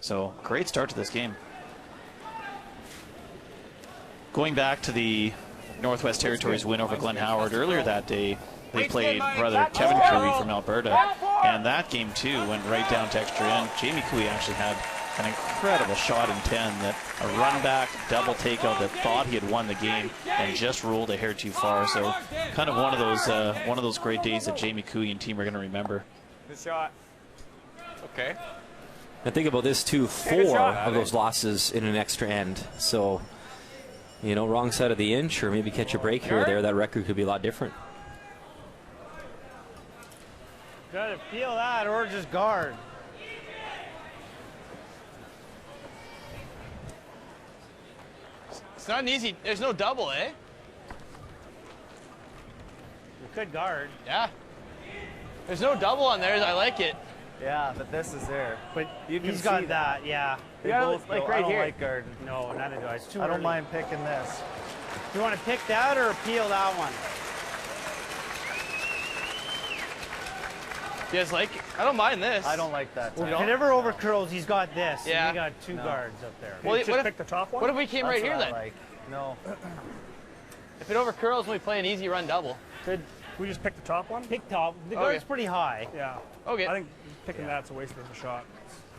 So great start to this game. Going back to the Northwest Territories win over Glenn Howard earlier that day, they played brother Kevin Cooey from Alberta, and that game too went right down to extra end. Jamie Cooey actually had an incredible shot in 10, that a run back double takeout that thought he had won the game and just rolled a hair too far. So kind of one of those great days that Jamie Cooey and team are going to remember. Good shot. Okay. And think about this too, 4 of those losses in an extra end. So, you know, wrong side of the inch, or maybe catch a break here or there, that record could be a lot different. Gotta peel that or just guard. It's not an easy, there's no double, eh? You could guard. Yeah. There's no double on there, I like it. Yeah, but this is there. But you can he's got see that, yeah. They both like go, right I don't here. like guarding. No, neither do I. It's too I don't early. mind picking this. You want to pick that or peel that one? You guys like it? I don't mind this. I don't like that. Well, if it ever over curls, he's got this. Yeah. And he got 2 guards up there. Well, Just pick the top one? What if we came right here then? Like. No. If it over curls, we play an easy run double. Could we just pick the top one? Pick top. The guard's pretty high. Yeah. Okay. I think picking that's a waste of a shot.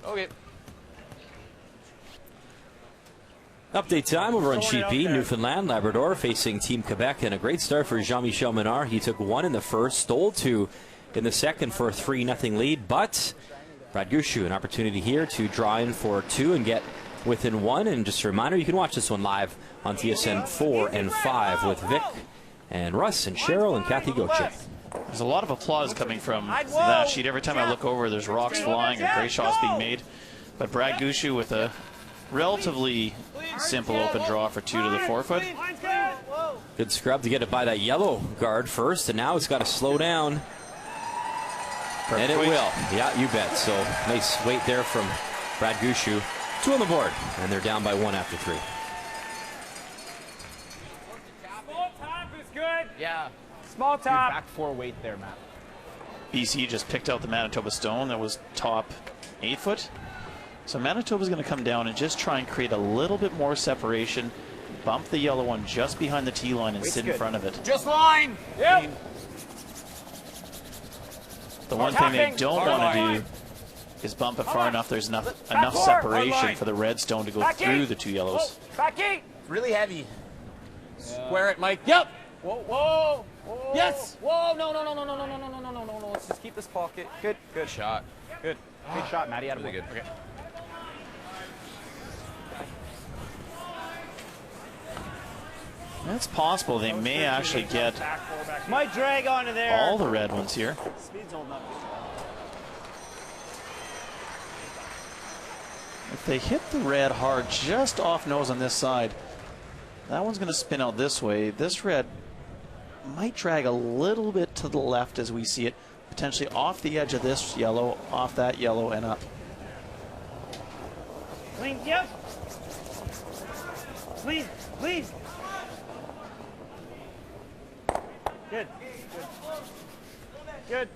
Okay. Update time over on Sheet B. Newfoundland, Labrador facing Team Quebec, and a great start for Jean-Michel Menard. He took 1 in the first, stole 2 in the second for a 3-0 lead, but Brad Gushu, an opportunity here to draw in for 2 and get within 1. And just a reminder, you can watch this one live on TSN 4 and 5 with Vic and Russ and Cheryl and Kathy Goche. There's a lot of applause coming from that sheet. Every time I look over, there's rocks flying or great shots being made. But Brad Gushu with a relatively simple open draw for 2 to the 4-foot. Good scrub to get it by that yellow guard first, and now it's got to slow down. Perfect. And it will. Yeah, you bet. So nice weight there from Brad Gushu. 2 on the board, and they're down by 1 after 3. Small top is good. Yeah. Small top. Back 4 weight there, Matt. BC just picked out the Manitoba stone that was top 8-foot. So Manitoba's going to come down and just try and create a little bit more separation, bump the yellow one just behind the tee line and sit in front of it. Just line. Yep. The one thing they don't want to do is bump it far enough. There's enough separation for the red stone to go through the 2 yellows. Back 8. It's really heavy. Square it, Mike. Yep. Whoa, whoa, whoa. Yes. Whoa, no. Let's just keep this pocket. Good. Good shot. Good. Good shot, Matty. Really good. Okay. It's possible they may actually get Might drag onto there. all the red ones here. Speed's holding up. If they hit the red hard just off nose on this side, that one's going to spin out this way. This red might drag a little bit to the left as we see it, potentially off the edge of this yellow, off that yellow, and up. Clean, yep. Please, please. Good. Good.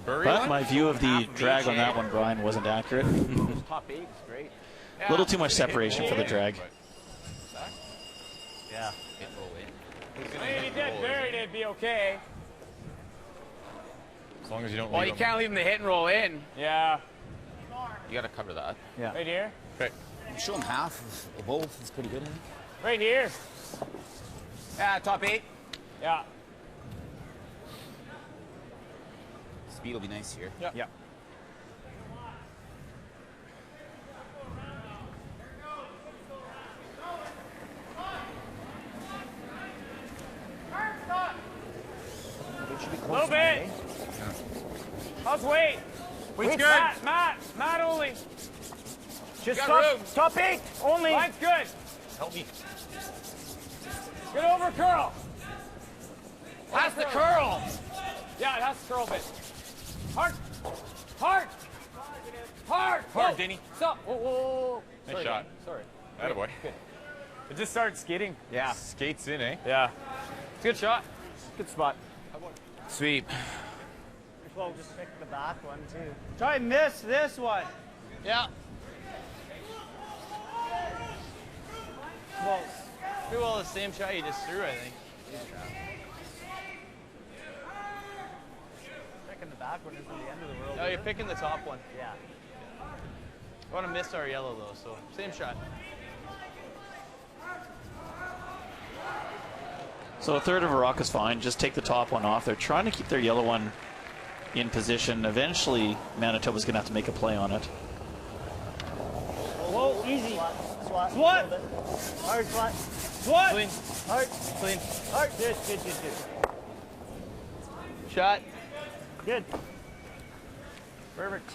But my view of the drag on that one, Brian, wasn't accurate. Top 8 is great. A little too much separation for the drag. Yeah. If he did buried, it'd be okay. As long as you don't Well, leave you them. can't leave him to hit and roll in. Yeah. You got to cover that. Yeah. Right here. Okay. Show him half of both. It's pretty good. Right here. Yeah, top 8. Yeah. Speed will be nice here. Yeah. Yeah. A little bit. How's weight? Weight's good. Matt only. Just top 8 only. Line's good. Help me. Get over curl. Has the curl. Yeah, it has to curl a bit. Hard. Hard. Hard. Hard, Denny. Stop. Whoa, whoa, whoa. Nice Sorry, shot. Danny. Sorry. Attaboy. Good. It just started skating. Yeah. Skates in, eh? Yeah. It's a good shot. Good spot. Sweep. Well, just pick the back one too. Try and miss this one. Yeah. Close. Pretty well the same shot you just threw, I think. Picking the back one isn't the end of the world. No, you're picking the top one. Yeah. I want to miss our yellow though, so same shot. So a third of a rock is fine. Just take the top one off. They're trying to keep their yellow one in position. Eventually, Manitoba's going to have to make a play on it. Whoa, easy. Swat. Hard swat. Swat. Clean. Hard. Clean. Hard. Good. Shot. Good. Perfect.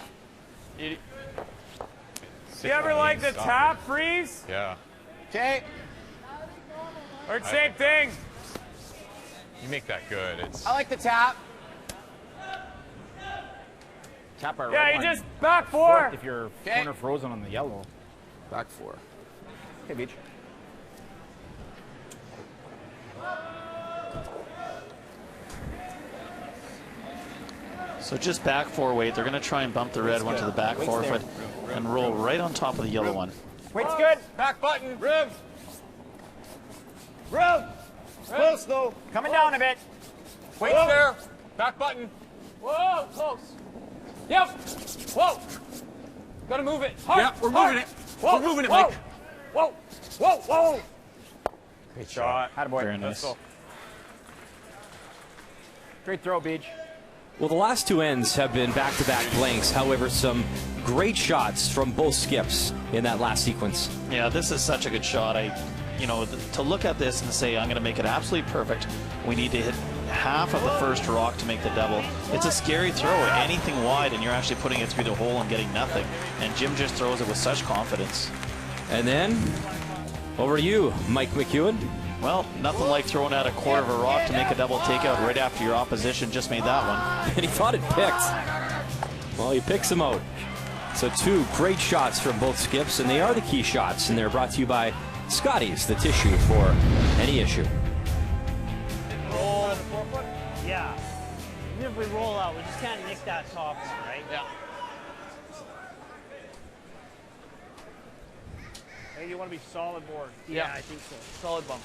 You ever like the tap freeze? Yeah. Okay. Or same thing. You make that good. It's. I like the tap. Tap our Yeah, red you one. just back 4. If you're corner frozen on the yellow. Back 4. Okay, Beach. So just back 4 weight. They're going to try and bump the red one to the back forefoot and roll right on top of the yellow one. Weight's good. Back button. Rim. Close though. Coming down a bit. Weight's there. Back button. Whoa, close. Yep. Whoa. Gotta move it. Hard. Yeah, we're hard. moving it. Whoa. We're moving it, Whoa. Mike. Whoa. Whoa. Whoa. Great shot. Attaboy. Very nice. Let's go. Great throw, Beach. Well, the last 2 ends have been back-to-back blanks. However, some great shots from both skips in that last sequence. Yeah, this is such a good shot. To look at this and say, I'm going to make it absolutely perfect, we need to hit half of the first rock to make the double. It's a scary throw. Anything wide, and you're actually putting it through the hole and getting nothing. And Jim just throws it with such confidence. And then, over to you, Mike McEwen. Well, nothing like throwing out a quarter of a rock to make a double takeout right after your opposition just made that one. And he thought it picked. Well, he picks him out. So 2 great shots from both skips, and they are the key shots, and they're brought to you by Scotty's, the tissue for any issue. Roll. Yeah. Even if we roll out, we just can't nick that top one, right? Yeah. Hey, you want to be solid board. Yeah, I think so. Solid bump.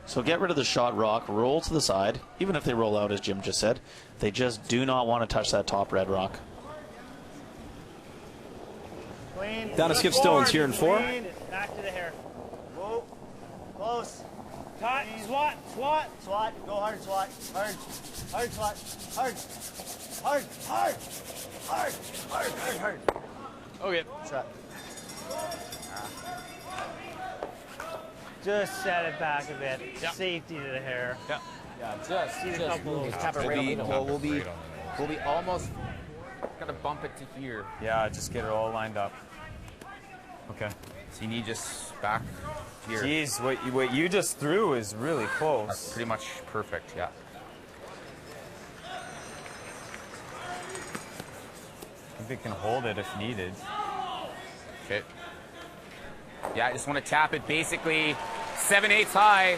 So get rid of the shot rock, roll to the side. Even if they roll out, as Jim just said, they just do not want to touch that top red rock. Clean. Down to Skip Stones here in 4. Back to the hair. Whoa. Close. Tight. Swat. Swat. Swat. Go hard, swat. Hard. Hard, swat. Hard. Hard. Hard. Hard. Hard. Hard. Hard. Okay. Shot. Just set it back a bit. Yeah. Safety to the hair. Yeah. Yeah, just See a couple of those. tap it right on the hole. We'll be almost gonna bump it to here. Yeah, just get it all lined up. Okay. So you need just back here. Jeez, what you just threw is really close. That's pretty much perfect. Yeah. I think it can hold it if needed. Okay. Yeah, I just want to tap it basically 7/8 high.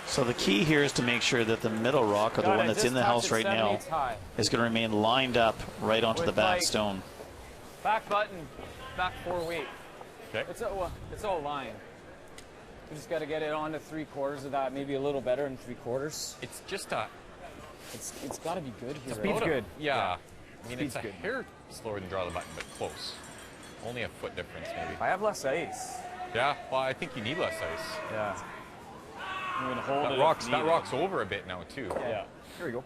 So the key here is to make sure that the middle rock, or the one that's in the house right now, is going to remain lined up right onto the back stone. Back button. Back 4 weight. Okay. It's all line. We just got to get it on to 3/4 of that, maybe a little better than 3/4. It's just a. It's got to be good here. Speed's good. Yeah. I mean, Speed's it's a good. hair slower than draw the button, but close. Only a foot difference, maybe. I have less ice. Yeah. Well, I think you need less ice. Yeah. I'm gonna hold it. That rock's over a bit now too. Yeah. Here we go.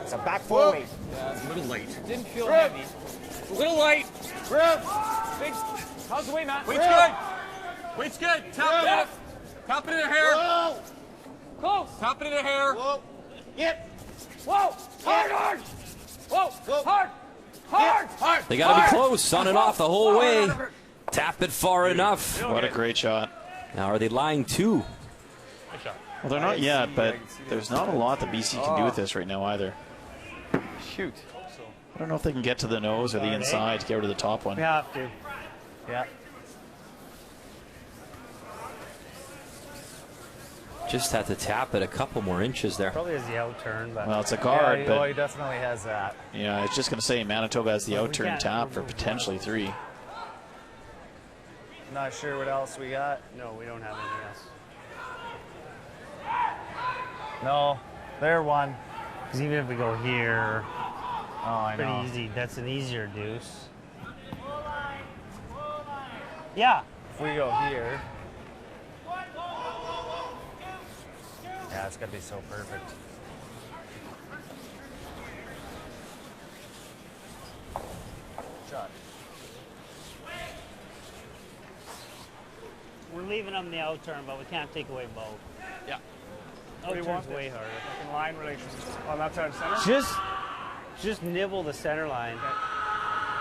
It's a back 4 weight. Yeah, it's a little late. Didn't feel heavy. A little light. Grip. Big. How's the weight, Matt? Weight's good. Weight's good. Tap it. Tap it in the hair. Whoa. Close. Tap it in the hair. Whoa. Yep. Whoa. Hard, hard. Whoa. Whoa. Hard. Hard. Hard. They got to be close on and off the whole way. Tap it far enough. What a great shot. Now, are they lying 2? Good shot. Well, they're not yet, but there's not a lot that BC can do with this right now either. Shoot. I don't know if they can get to the nose or the inside to get rid of the top one. We have to. Yeah. Just had to tap it a couple more inches there. Probably has the out turn, but Well, it's a guard, yeah, but he definitely has that. yeah, it's just going to say Manitoba has the Well, we out turn can't tap for remove potentially 3. Not sure what else we got. no, we don't have anything else. No, they're one. Because even if we go here, Oh, I pretty know. easy. That's an easier deuce. Yeah. If we go here. Yeah, it's got to be so perfect. Shot. We're leaving them the out turn, but we can't take away both. Yeah. Out do you turn's want way harder. Fucking line relations on that side of center. Just nibble the center line.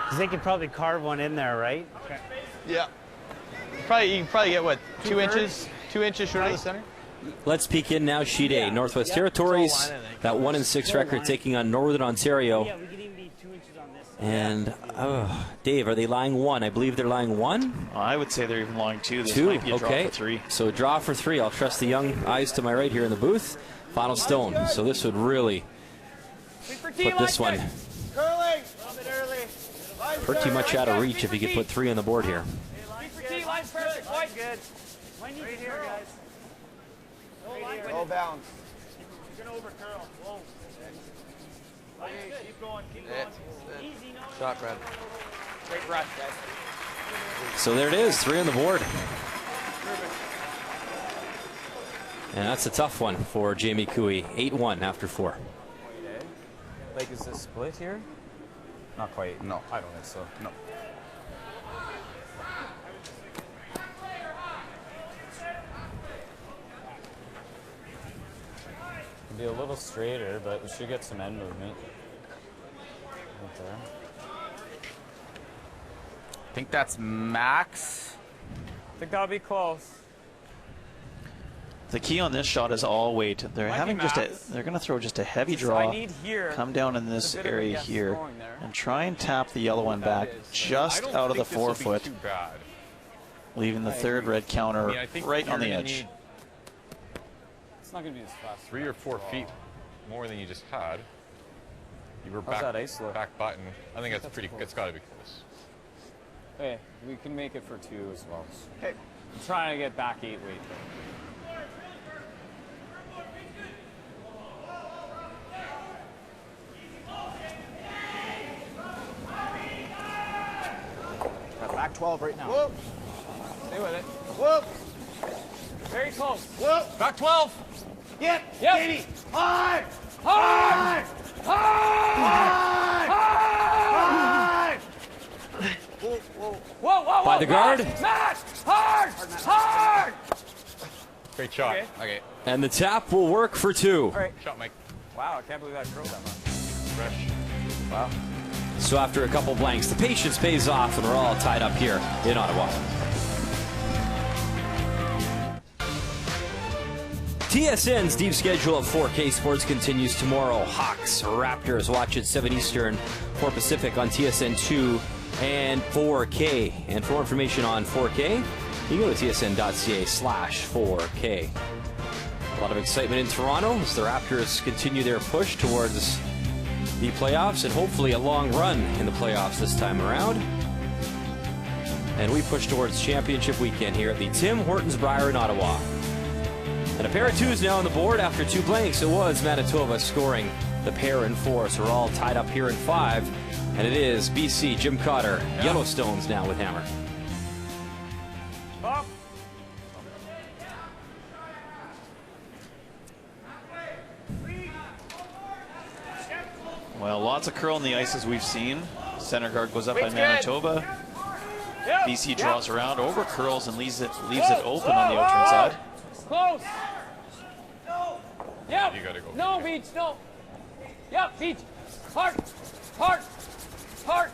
Because they could probably carve one in there, right? Okay. Yeah. You can probably get what, 2 inches? 2 inches short of the center? let's peek in now. Sheet A, Northwest Territories, that 1-6 record taking on Northern Ontario. Yeah, we could even be 2 inches on this. And Dave, are they lying 1? I believe they're lying 1. I would say they're even lying 2. This 2, might be a draw okay. for 3. So draw for 3. I'll trust the young eyes to my right here in the booth. Final stone. So this would really put this one Curling. A little bit early. pretty much out of reach if you could put 3 on the board here. Line's perfect. Line's good. Right here, guys. No bounce. You're going to over curl. Whoa. Keep going. Keep going. Easy, no. Shot, Brad. Great rush, guys. So there it is, 3 on the board. And that's a tough one for Jamie Cooey. 8-1 after 4. Like, is this split here? Not quite. No, I don't think so. No. Be a little straighter, but we should get some end movement. Right there. I think that's max. I think that'll be close. The key on this shot is all weight. They're having just a. They're going to throw just a heavy draw. I need here. Come down in this area here and try and tap the yellow one back just out of the 4-foot, leaving the third red counter right on the edge. It's not going to be as fast. 3 or 4 feet more than you just had. You were How's back, that ice look? back button. I think that's pretty. It's got to be close. Hey, we can make it for 2 as well. Okay. I'm trying to get back 8 weight. Back 12 right now. Whoop. Stay with it. Whoop. Very close. Whoop. Back 12. Yep. Yep. Baby. Hard. Hard. Hard. Hard. Whoa, whoa. Whoa, whoa, whoa. By the guard. Matt. Hard. Hard. Great shot. Okay. And the tap will work for 2. All right. Shot, Mike. Wow, I can't believe that curled that much. Fresh. Wow. So after a couple blanks, the patience pays off, and we're all tied up here in Ottawa. TSN's deep schedule of 4K sports continues tomorrow. Hawks, Raptors, watch at 7 Eastern, 4 Pacific on TSN 2 and 4K. And for information on 4K, you go to tsn.ca/4K. A lot of excitement in Toronto as the Raptors continue their push towards the playoffs and hopefully a long run in the playoffs this time around. And we push towards championship weekend here at the Tim Hortons Brier in Ottawa. And a pair of 2s now on the board after 2 blanks. It was Manitoba scoring the pair in 4, so we're all tied up here in 5. And it is BC, Jim Cotter, Yellowstones now with hammer. Up. Well, lots of curl on the ice as we've seen. Center guard goes up by Wait's Manitoba. Yep. BC draws around, over curls, and leaves it open Whoa, on the outside side. Close. Yep. You gotta go. No, Beach, no. Yep, Beach. Hard. Hard. Hard.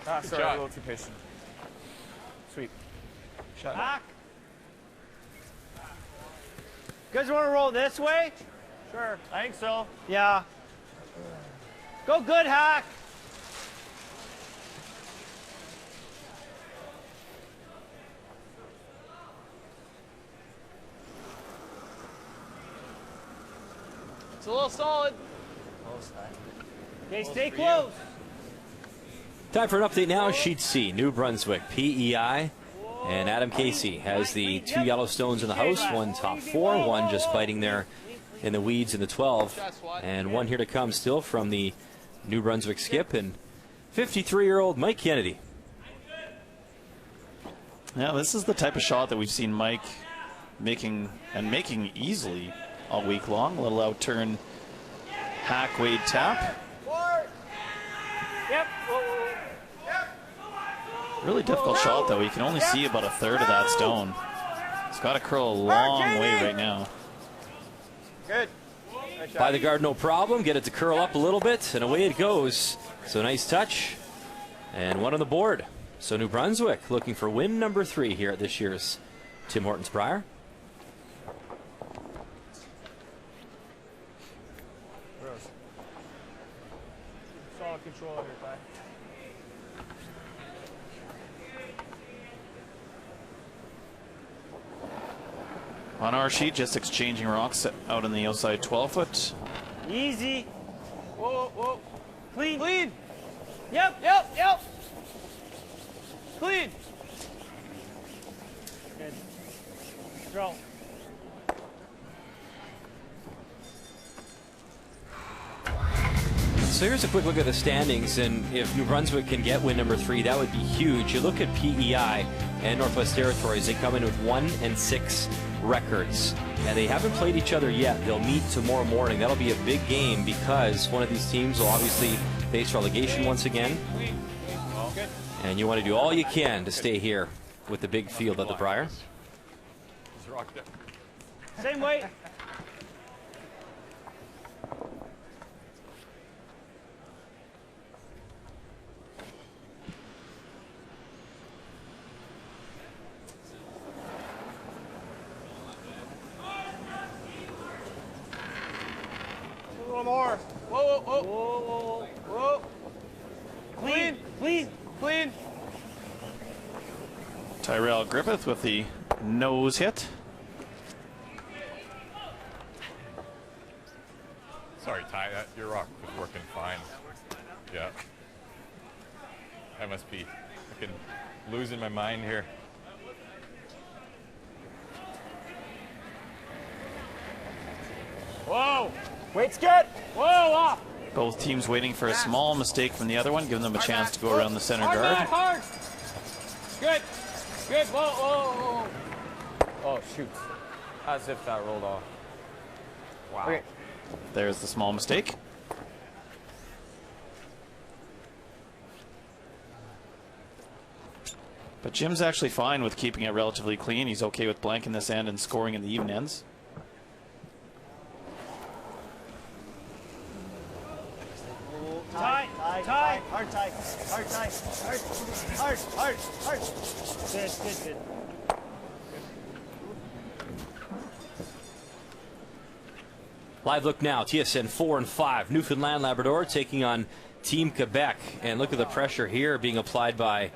Ah, sorry, shot. a little too patient. Sweet. Shot. Back. You guys want to roll this way? Sure. I think so. Yeah. Go good, Hack. It's a little solid. Okay, stay close. Time for an update now. Sheet C, New Brunswick, PEI. And Adam Casey has the 2 Yellowstones in the house. 1 top 4, 1 just fighting there in the weeds in the 12. And 1 here to come still from the New Brunswick skip and 53-year-old Mike Kennedy. Yeah, this is the type of shot that we've seen Mike making easily all week long. A little out turn, hack, Wade tap. Yep. Really difficult shot, though. You can only see about a third of that stone. It's got to curl a long way right now. Good. By the guard, no problem. Get it to curl up a little bit, and away it goes. So nice touch. And 1 on the board. So New Brunswick looking for win number 3 here at this year's Tim Hortons Brier. got control of your Ty. On our sheet, just exchanging rocks out on the outside 12-foot. Easy. Whoa, whoa. Clean. Clean. Yep. Yep, yep. Clean. Good. Throw. So here's a quick look at the standings, and if New Brunswick can get win number 3, that would be huge. You look at PEI and Northwest Territories, they come in with 1-6 records. And they haven't played each other yet. They'll meet tomorrow morning. That'll be a big game because one of these teams will obviously face relegation once again. And you want to do all you can to stay here with the big field at the Brier. Same weight. A little more. Whoa, whoa, whoa. Whoa. Clean. Clean. Clean. Tyrell Griffith with the nose hit. Sorry, Ty, your rock was working fine. Yeah. I must be fucking losing my mind here. Whoa. Weight's good. Whoa, off. Both teams waiting for a small mistake from the other one, giving them a chance to go around the center Hard, guard. Matt, hard. Good. Good. Whoa, whoa, whoa. Oh, shoot. As if that rolled off. Wow. Okay. There's the small mistake. But Jim's actually fine with keeping it relatively clean. He's okay with blanking this end and scoring in the even ends. Tie. Tie. Hard tie. Hard tie. Hard. Good. Live look now, TSN 4 and 5. Newfoundland Labrador taking on Team Quebec. And look at the pressure here being applied by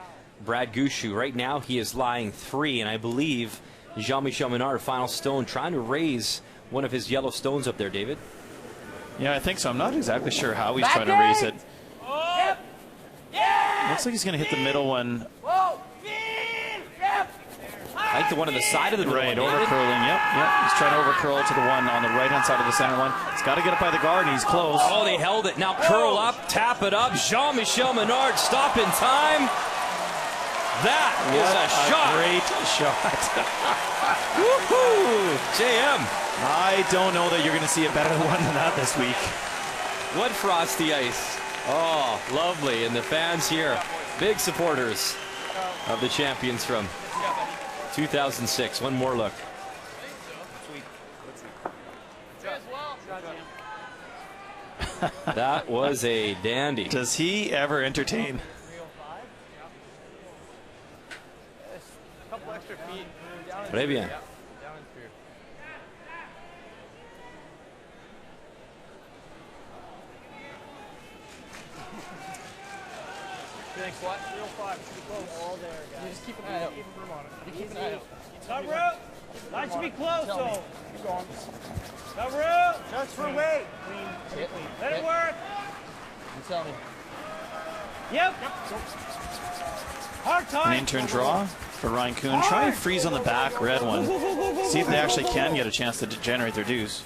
Brad Gouchou. Right now he is lying 3, and I believe Jean-Michel Menard, final stone, trying to raise one of his yellow stones up there, David. Yeah, I think so. I'm not exactly sure how he's trying to raise it. Oh. Yep. Yeah. Looks like he's going to hit the middle one. Whoa. Yep. I think the one on the side of the middle Right, one, over David. curling, yep. He's trying to over curl to the one on the right-hand side of the center one. He's got to get up by the guard, and he's close. Oh, they held it. Now curl up, tap it up. Jean-Michel Menard, stop in time. That is a shot. Great shot. Woohoo! JM. I don't know that you're going to see a better one than that this week. What frosty ice. Oh, lovely. And the fans here, big supporters of the champions from 2006. One more look. That was a dandy. Does he ever entertain? Couple extra feet. Très bien. Thanks, what? Real 5. Should be close. All there, guys. You just keep an eye out. Keep room on it. You keep an eye out. Cover out. That should be close, Tell though. me. Keep going. Cover out. Just for weight. Clean. Let it work. You tell me. Yep. Hard An time. intern draw for Ryan Kuhn. Try and freeze on the back red one. See if they actually can get a chance to generate their deuce.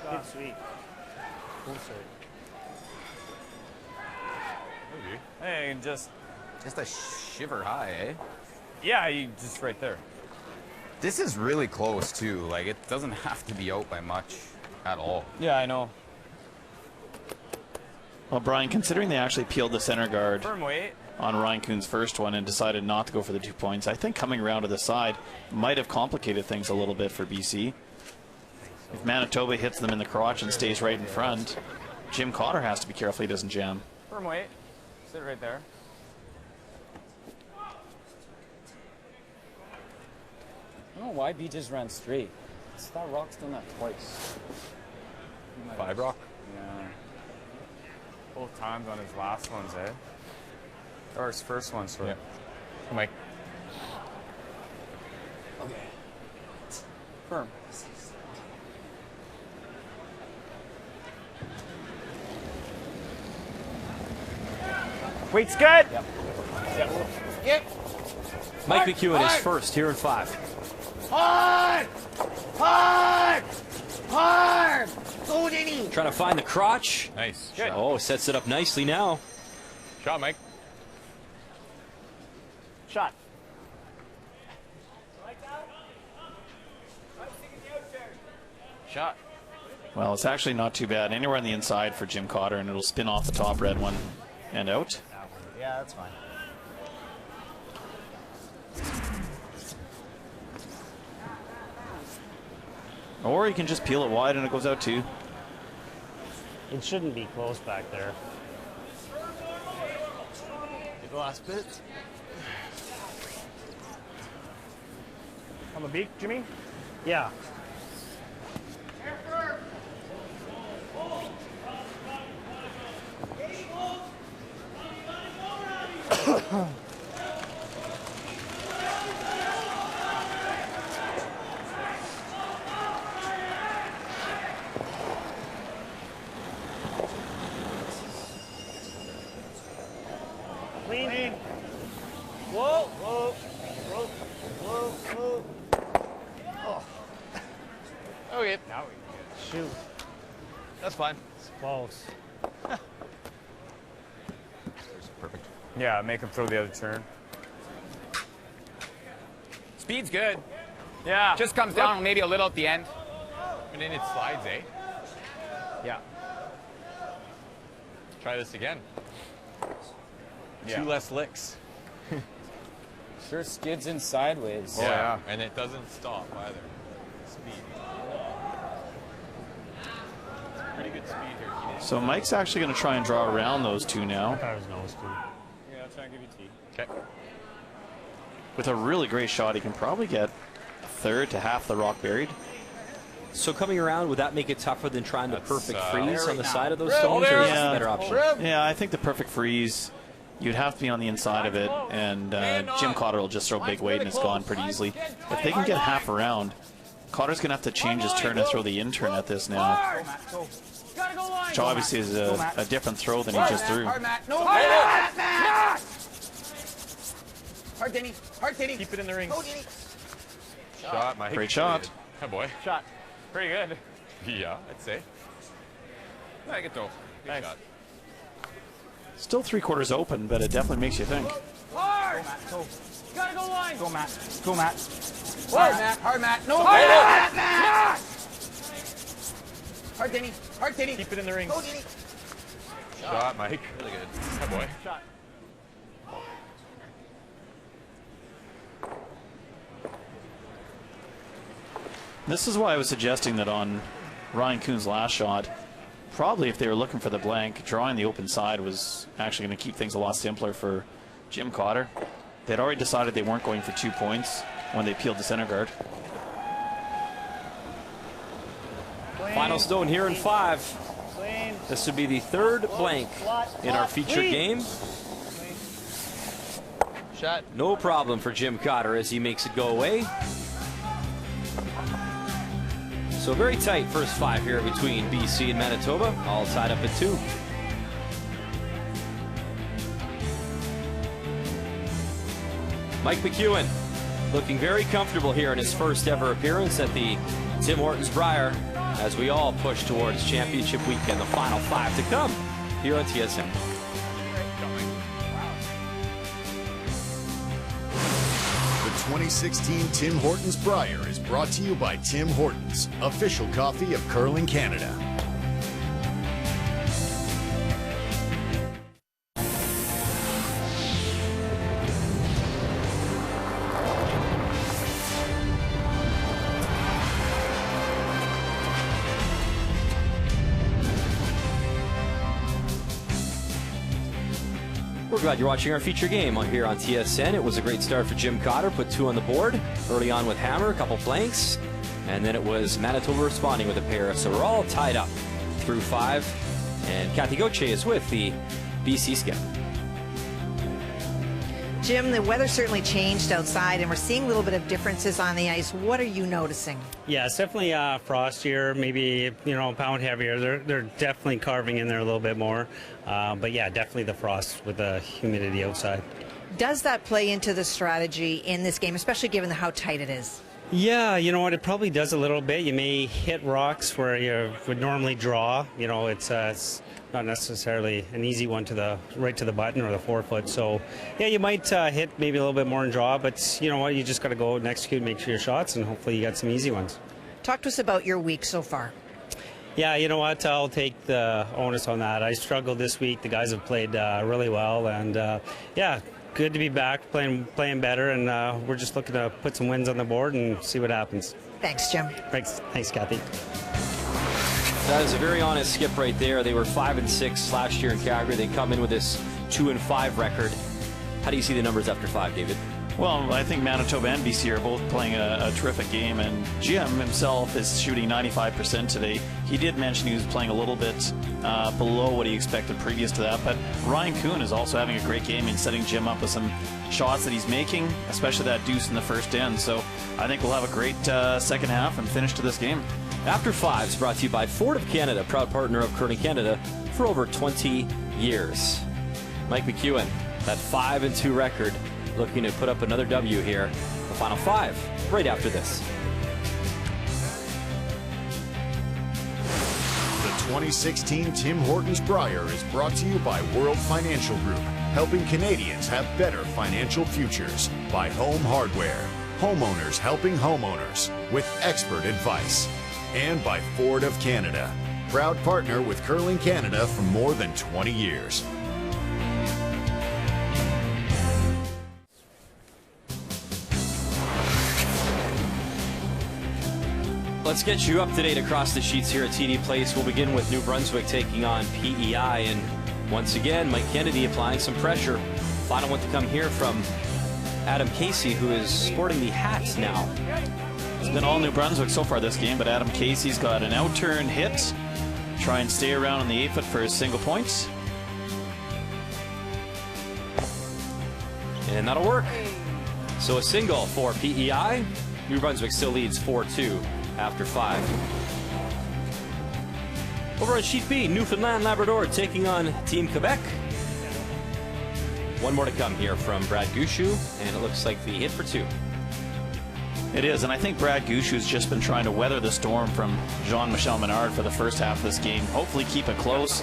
Good sweep. Hey, just Just a shiver high, eh? yeah, you just right there. This is really close, too. Like, it doesn't have to be out by much at all. Yeah, I know. Well, Brian, considering they actually peeled the center guard Firm weight. on Ryan Kuhn's first one and decided not to go for the 2 points, I think coming around to the side might have complicated things a little bit for BC. If Manitoba hits them in the crotch and stays right in front, Jim Cotter has to be careful he doesn't jam. Firm weight. Sit right there. I don't know why B just ran straight. That rock's done that twice. 5 rock? Yeah. Both times on his last ones, eh? Or his first one, sorry. Yeah. Mike. Okay. Firm. Weight's good. Yep. Yep. Mike McEwen is first here in 5. Hard! Hard! Hard! Go, Denny! Trying to find the crotch. Nice. Good. Oh, sets it up nicely now. Shot, Mike. Shot. Shot. Well, it's actually not too bad. Anywhere on the inside for Jim Cotter, and it'll spin off the top red one and out. Yeah, that's fine. Or you can just peel it wide and it goes out too. It shouldn't be close back there. The last bit. On the beak, Jimmy? Yeah. Clean. Whoa, whoa, whoa, whoa, whoa. Oh. Okay. Now we Shoot. That's fine. It's close. Perfect. Yeah, make him throw the other turn. Speed's good. Yeah. Just comes down maybe a little at the end. And then it slides, eh? Yeah. Try this again. Yeah. 2 less licks. Sure skids in sideways. Oh, yeah. And it doesn't stop either. Speed. Pretty good speed here. So Mike's actually going to try and draw around those two now. I was nose too. Yeah, I'll try and give you tea. Okay. With a really great shot, he can probably get a third to half the rock buried. So coming around, would that make it tougher than trying the That's, perfect freeze on the now. side of those Rib, stones, or is yeah. this a better option? Yeah, I think the perfect freeze, you'd have to be on the inside of it, and Jim Cotter will just throw big weight and it's gone pretty easily. If they can get half around, Cotter's going to have to change his turn and throw the in turn at this now, Gotta go line. which obviously is a different throw than he just threw. Hard, Matt. No, hard, Matt. Hard, Denny. Hard, Denny. Keep it in the ring. Go, Denny. Shot, Mike. Great shot. Hi, boy. Shot. Pretty good. Yeah, I'd say. I get though. Good Nice. shot. Still 3/4 open, but it definitely makes you think. Hard. Go. Gotta go line. Go, Matt. Go, Matt. Hard, Matt. Hard, Matt. No, hard, Matt. Hard, Denny. Hard, Denny. Keep it in the ring. Go, Denny. Shot, Mike. Really good. Hi, boy. Shot. This is why I was suggesting that on Ryan Kuhn's last shot, probably if they were looking for the blank, drawing the open side was actually going to keep things a lot simpler for Jim Cotter. They'd already decided they weren't going for 2 points when they peeled the center guard. Final stone here in 5. Clean. This would be the 3rd blank in our feature game. Shot. No problem for Jim Cotter as he makes it go away. So very tight first 5 here between BC and Manitoba, all tied up at 2. Mike McEwen looking very comfortable here in his first ever appearance at the Tim Hortons Brier as we all push towards championship weekend, the final 5 to come here on TSN. The 2016 Tim Hortons Brier is brought to you by Tim Hortons, official coffee of Curling Canada. We're glad you're watching our feature game here on TSN. It was a great start for Jim Cotter, put 2 on the board early on with hammer, a couple blanks, and then it was Manitoba responding with a pair. So we're all tied up through 5. And Kathy Gauthier is with the BC skip. Jim, the weather certainly changed outside, and we're seeing a little bit of differences on the ice. What are you noticing? Yeah, it's definitely frostier, maybe, you know, a pound heavier. They're definitely carving in there a little bit more. But yeah, definitely the frost with the humidity outside. Does that play into the strategy in this game, especially given how tight it is? Yeah, you know what, it probably does a little bit. You may hit rocks where you would normally draw. You know, it's not necessarily an easy one to right to the button or the forefoot. So, yeah, you might hit maybe a little bit more and draw, but you know what, you just got to go and execute, make sure your shots, and hopefully you got some easy ones. Talk to us about your week so far. Yeah, you know what, I'll take the onus on that. I struggled this week. The guys have played really well, and yeah, good to be back, playing better, and we're just looking to put some wins on the board and see what happens. Thanks, Jim. Thanks, Kathy. That is a very honest skip right there. They were 5-6 last year in Calgary. They come in with this 2-5 record. How do you see the numbers after 5, David? Well, I think Manitoba and BC are both playing a terrific game, and Jim himself is shooting 95% today. He did mention he was playing a little bit below what he expected previous to that, but Ryan Kuhn is also having a great game and setting Jim up with some shots that he's making, especially that deuce in the first end. So I think we'll have a great second half and finish to this game. After 5 is brought to you by Ford of Canada, proud partner of Curling Canada for over 20 years. Mike McEwen, that 5-2 record, looking to put up another W here. The final 5 right after this. The 2016 Tim Hortons Brier is brought to you by World Financial Group, helping Canadians have better financial futures. By Home Hardware, homeowners helping homeowners with expert advice. And by Ford of Canada, proud partner with Curling Canada for more than 20 years. Let's get you up to date across the sheets here at TD Place. We'll begin with New Brunswick taking on PEI, and once again, Mike Kennedy applying some pressure. Final one to come here from Adam Casey, who is sporting the hat now. It's been all New Brunswick so far this game, but Adam Casey's got an out-turn hit. Try and stay around on the 8-foot for his single points. And that'll work. So a single for PEI. New Brunswick still leads 4-2 after 5. Over on Sheet B, Newfoundland Labrador taking on Team Quebec. One more to come here from Brad Gushu, and it looks like the hit for 2. It is, and I think Brad Gushu's just been trying to weather the storm from Jean-Michel Menard for the first half of this game. Hopefully keep it close,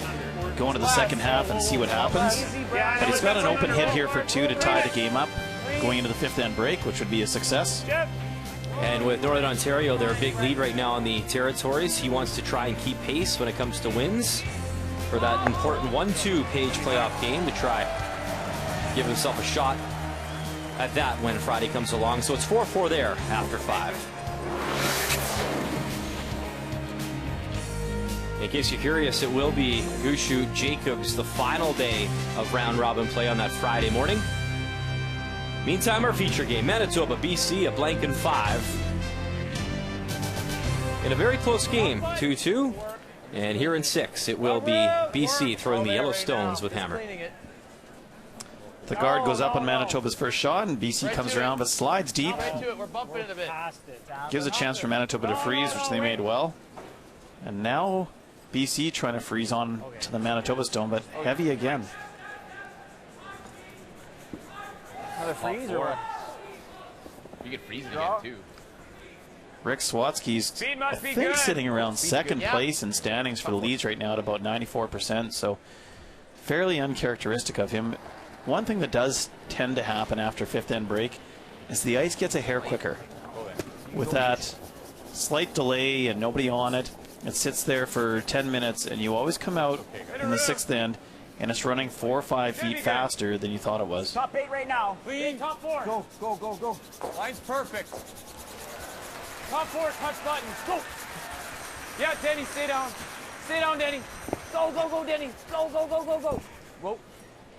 go into the second half and see what happens. But he's got an open hit here for 2 to tie the game up, going into the 5th end break, which would be a success. And with Northern Ontario, their big lead right now on the territories. He wants to try and keep pace when it comes to wins for that important 1-2 page playoff game to try give himself a shot at that when Friday comes along. So it's 4-4 there after 5. In case you're curious, it will be Gushu Jacobs the final day of round robin play on that Friday morning. Meantime, our feature game, Manitoba BC, a blank in 5. In a very close game, 2-2. And here in 6, it will be BC throwing the yellow stones with hammer. The guard goes up on Manitoba's first shot, and BC comes around but slides deep. Gives a chance for Manitoba to freeze, which they made well. And now BC trying to freeze on to the Manitoba stone, but heavy again. Another freeze or what? You could freeze it again too. Rick Swatsky's, I think, sitting around second place in standings for the leads right now at about 94%, so fairly uncharacteristic of him. One thing that does tend to happen after 5th end break is the ice gets a hair quicker. With that slight delay and nobody on it, it sits there for 10 minutes, and you always come out in the 6th end, and it's running 4 or 5 feet faster than you thought it was. Top 8 right now. Clean, top 4. Go, go, go, go. Line's perfect. Top 4, touch buttons. Go. Yeah, Denny, stay down. Stay down, Denny. Go, go, go, Denny. Go, go, go, go, go. Whoa.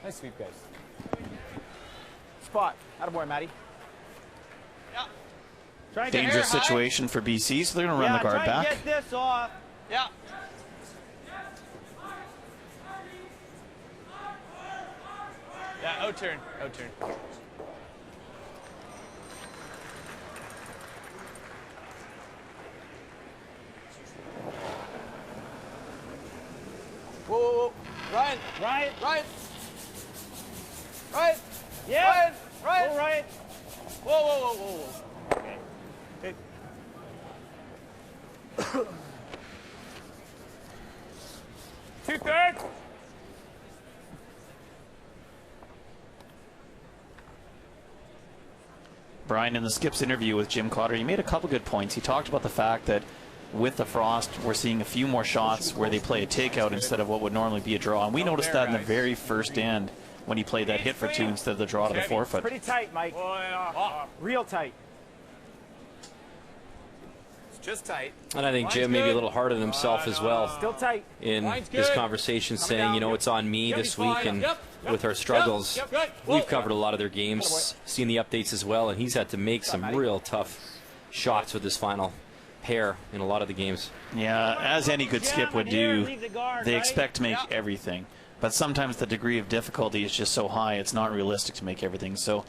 Nice sweep, guys. Spot. Attaboy, Matty. Yeah. Dangerous situation for BC, so they're going to run the guard back. Get this off. Yeah. out turn. Whoa. Ryan. Yeah. Ryan. Go right. Whoa. Okay. Hey. 2/3. Brian, in the Skips interview with Jim Cotter, he made a couple good points. He talked about the fact that with the frost, we're seeing a few more shots where they play a takeout instead of what would normally be a draw. And we noticed that in the very first end when he played that hit for two instead of the draw to the forefoot. Pretty tight, Mike. Real tight. It's just tight. And I think Jim may be a little hard on himself as well. Still tight. In this conversation, saying, you know, it's on me this week, and with our struggles, we've covered a lot of their games, seen the updates as well, and he's had to make some real tough shots with this final pair in a lot of the games. Yeah, as any good skip would do, they expect to make everything. But sometimes the degree of difficulty is just so high, it's not realistic to make everything. So,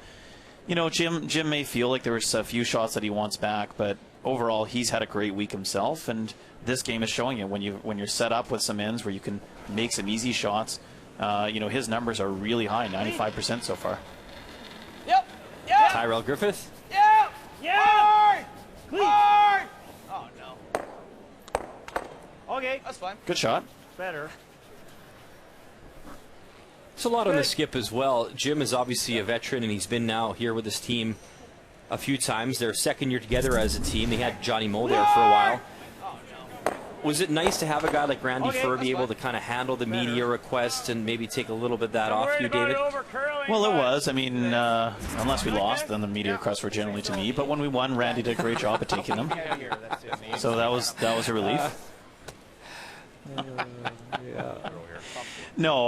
you know, Jim may feel like there was a few shots that he wants back, but overall he's had a great week himself, and this game is showing it. When you're set up with some ends where you can make some easy shots, you know, his numbers are really high, 95% so far. Yep. Tyrell Griffith. Yeah. Hard. Oh no. Okay. That's fine. Good shot. Better. It's a lot on the skip as well. Jim is obviously a veteran, and he's been now here with his team a few times. Their second year together as a team. They had Johnny Moe there for a while. Was it nice to have a guy like Randy Furby able to kind of handle the media requests and maybe take a little bit of that off you, David? Well, it was. I mean, unless we lost, then the media requests were generally to me. But when we won, Randy did a great job at taking them. So that was a relief. No,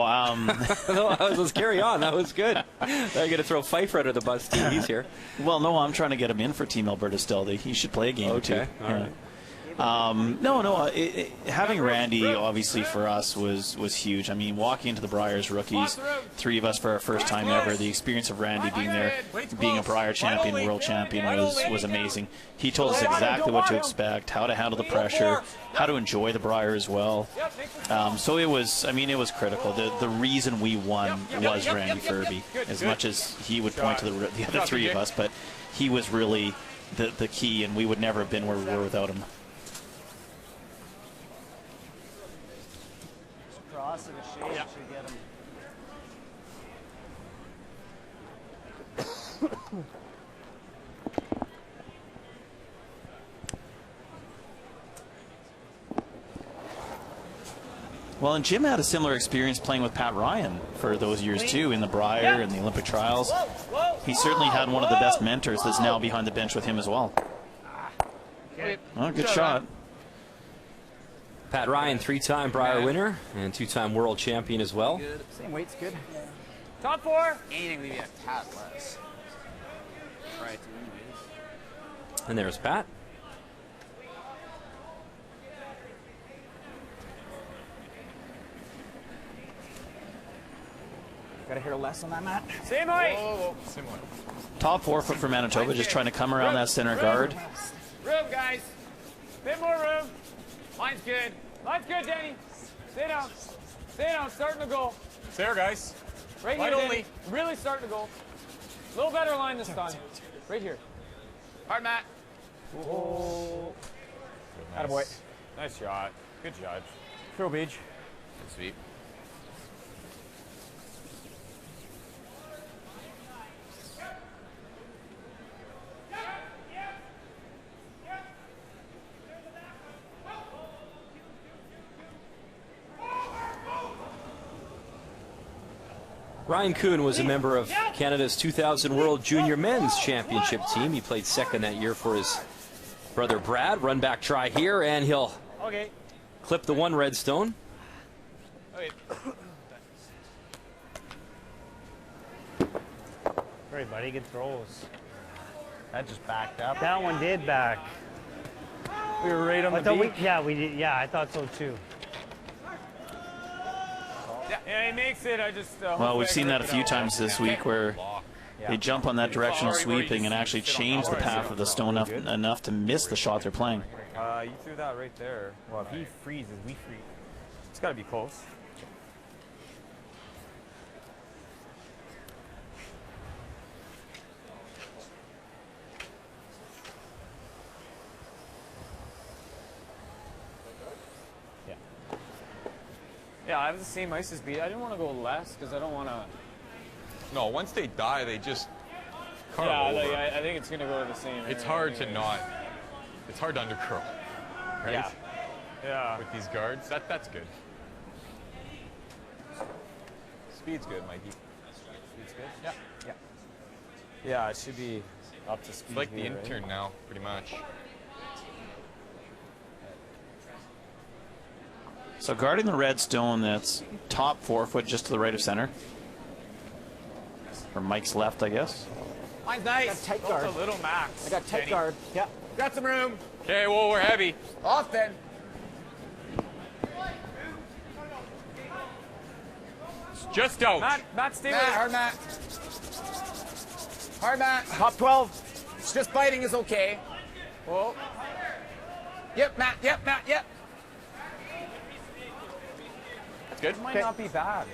let's carry on. That was good. I'm going to throw Pfeiffer under the bus, too. He's here. Well, no, I'm trying to get him in for Team Alberta still. He should play a game or two. Okay, all right. Having Randy obviously for us was huge. I mean, walking into the Briers rookies, three of us for our first time ever, the experience of Randy being there, being a Brier champion, world champion was amazing. He told us exactly what to expect, how to handle the pressure, how to enjoy the Brier as well. So it was critical. The reason we won was Randy Furby, as much as he would point to the other three of us, but he was really the key, and we would never have been where we were without him. Cross and a shade should get him. Well, and Jim had a similar experience playing with Pat Ryan for those years too, in the Brier and the Olympic trials. He certainly had one of the best mentors that's now behind the bench with him as well. Oh, good shot. Pat Ryan, three-time Brier winner and two-time world champion as well. Same weight's good. Top four. Anything leaving a tad less. Right. And there's Pat. Got to hear less on that, Matt. Same height. Same one. Top 4 foot for Manitoba, just trying to come around that center guard. Room, guys. Bit more room. Line's good. Line's good, Danny. Stay down. Stay down. Starting to go. It's there, guys. Right Line here, only. Danny. Really starting to go. A little better line this time. Right here. Hard, Matt. Oh. Attaboy. Nice shot. Good judge. Throw beach. Good sweep. Ryan Kuhn was a member of Canada's 2000 World Junior Men's Championship team. He played second that year for his brother Brad. Run back try here, and he'll clip the one redstone. Okay. Great, buddy. Good throws. That just backed up. That one did back. We were right on the beat. Yeah, we did. Yeah, I thought so too. Yeah, Yeah, he makes it. I just. Well, we've seen that a few times this week where they jump on that directional sweeping and actually change the path of the stone enough to miss the shot they're playing. You threw that right there. Well, if he freezes, we freeze. It's got to be close. Yeah, I have the same ice as Beat. I didn't want to go less because I don't want to. No, once they die, they just carve Yeah, over. like, I think it's going to go the same. It's hard to not. It's hard to undercurl, right? Yeah. Yeah. With these guards, that's good. Speed's good, Mikey. Speed's good? Yeah. Yeah. Yeah, it should be up to speed. It's like the here, right? intern now, pretty much. So guarding the red stone, that's top 4 foot just to the right of center. Or Mike's left, I guess. Mine's nice. Got tight guard. A little max. I got tight Denny. guard. Yeah. Got some room. Okay, well, we're heavy. Off then. It's just out. Matt, stay Matt, with hard Matt. Hard Matt. Top 12. It's just biting is okay. Whoa. Yep, Matt. Yep, Matt. Yep. That's good. It might not be bad.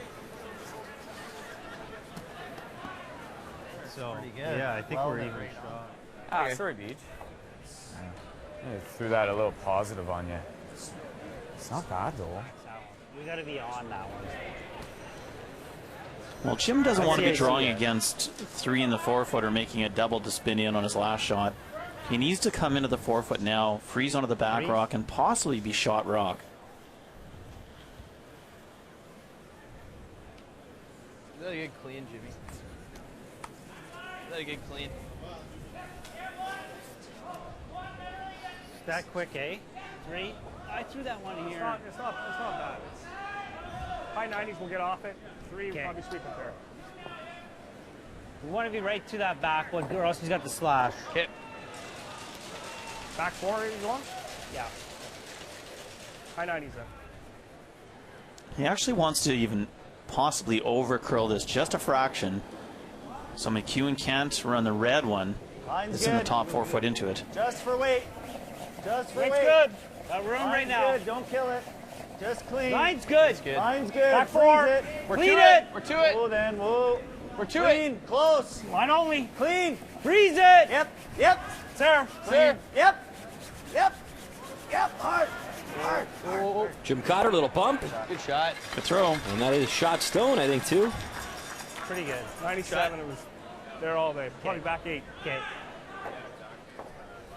So, yeah, I think we're even shot. Ah, Okay. sorry, Beach. I threw that a little positive on you. It's not bad though. We got to be on that one. Well, Jim doesn't want to be see, drawing yeah. against 3 in the 4 foot or making a double to spin in on his last shot. He needs to come into the 4 foot now, freeze onto the back rock, and possibly be shot rock. Let it get clean, Jimmy. Let it get clean. That quick, eh? 3. I threw that one here. It's not bad. High 90s will get off it. 3 will probably sweep it there. We want to be right to that back one, or else he's got the slash. Okay. Back 4 you want? Yeah. High 90s then. He actually wants to even possibly over curl this just a fraction. So McEwen can't run the red one. Line's It's in the good. top 4 foot into it. Just for weight. Just for Line's weight. good. Got room Line's right now. good. Don't kill it. Just clean. Line's good. Line's good. Back Freeze 4. it. Clean it. We're to it. Whoa then. Whoa. We're to Clean. it. Close. Line only. Clean. Freeze it. Yep. Yep. Sir. Clean. Yep. Yep. Yep. Hard. Hard. Hard. Jim Cotter, little bump. Good shot. Good throw. And that is shot stone, I think, too. Pretty good. 97, it was there all day. Probably back 8. Okay.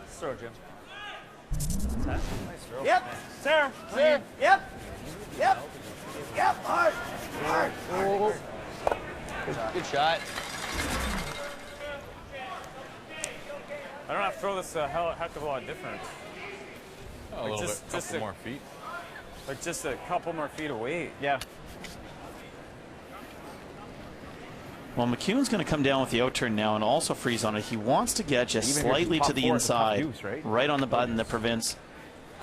Let's throw, Jim. Nice throw. Yep. Sir. Clean. Yep. Yep. Yep. Hard. Hard. Oh. Good shot. I don't have to throw this a heck of a lot different. A little bit, couple more feet. Like just a couple more feet away. Yeah. Well, McEwen's going to come down with the out turn now and also freeze on it. He wants to get just Even slightly here's to the top 4, it's a tough inside, deuce, right? on the button that prevents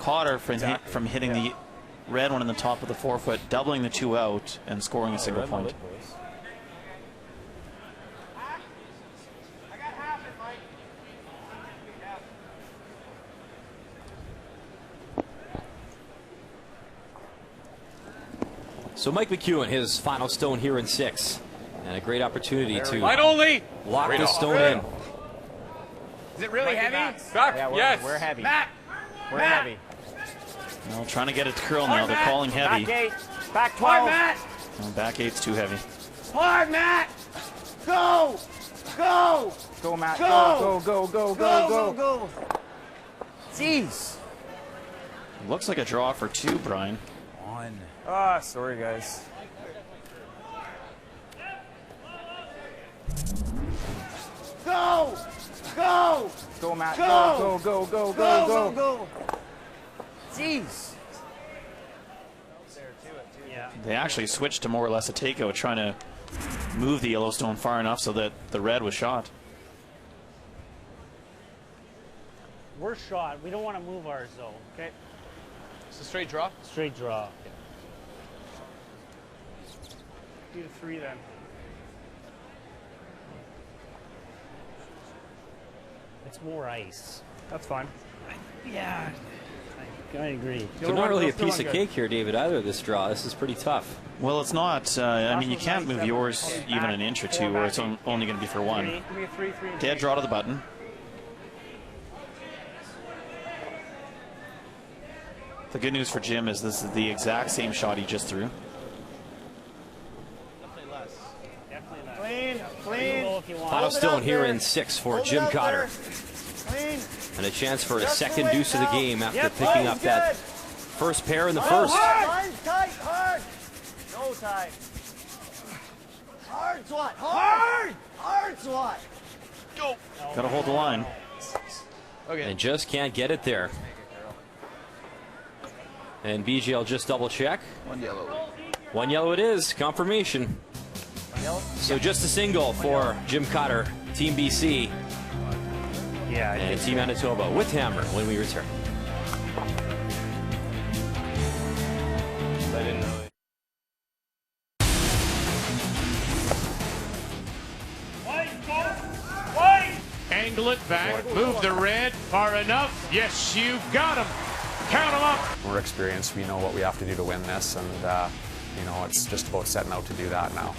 Cotter from hitting the red one in the top of the 4 foot, doubling the 2 out and scoring a single point. So Mike McEwen, his final stone here in 6. And a great opportunity to Line only. lock Right this off. stone in. Is it really heavy? Back. Yeah, Yes. We're heavy. Matt. We're Matt. heavy. Well, trying to get it to curl now. They're Matt. calling heavy. Back 8. Back 12. Hard Matt. Well, back 8's too heavy. Hard Matt. Go. Go. Go, Matt. Go. Go, go, go, go, Go. go. Go. Jeez. Looks like a draw for 2, Brian. Ah, sorry, guys. Go. Go. Go, Matt. Go. Go, go, go, go, go, Go. Jeez. Yeah. They actually switched to more or less a takeout, trying to move the Yellowstone far enough so that the red was shot. We're shot. We don't want to move ours, though. Okay. It's a straight draw. Straight draw. Need a 3 then. It's more ice. That's fine. Yeah, I agree. So not really a piece of cake here, David, either, this draw. This is pretty tough. Well, it's not. I mean, you can't move yours even an inch or two, or it's only going to be for one. Give me a 3, 3, and Dead draw to the button. The good news for Jim is this is the exact same shot he just threw. Clean, clean. Final stone here in 6 for Jim Cotter. And a chance for a second deuce of the game after picking up that first pair in the first. Line's tight, hard. No tight. Hard swat, hard. Hard swat. Go. Got to hold the line. And just can't get it there. And BJ will just double check. 1 yellow. 1 yellow it is. Confirmation. So just a single for Jim Cotter, Team BC. Yeah. And Team Manitoba with Hammer when we return. I didn't know. Angle it back, move the red, far enough. Yes, you've got him. Count them up. We're experienced. We know what we have to do to win this, and you know, it's just about setting out to do that now.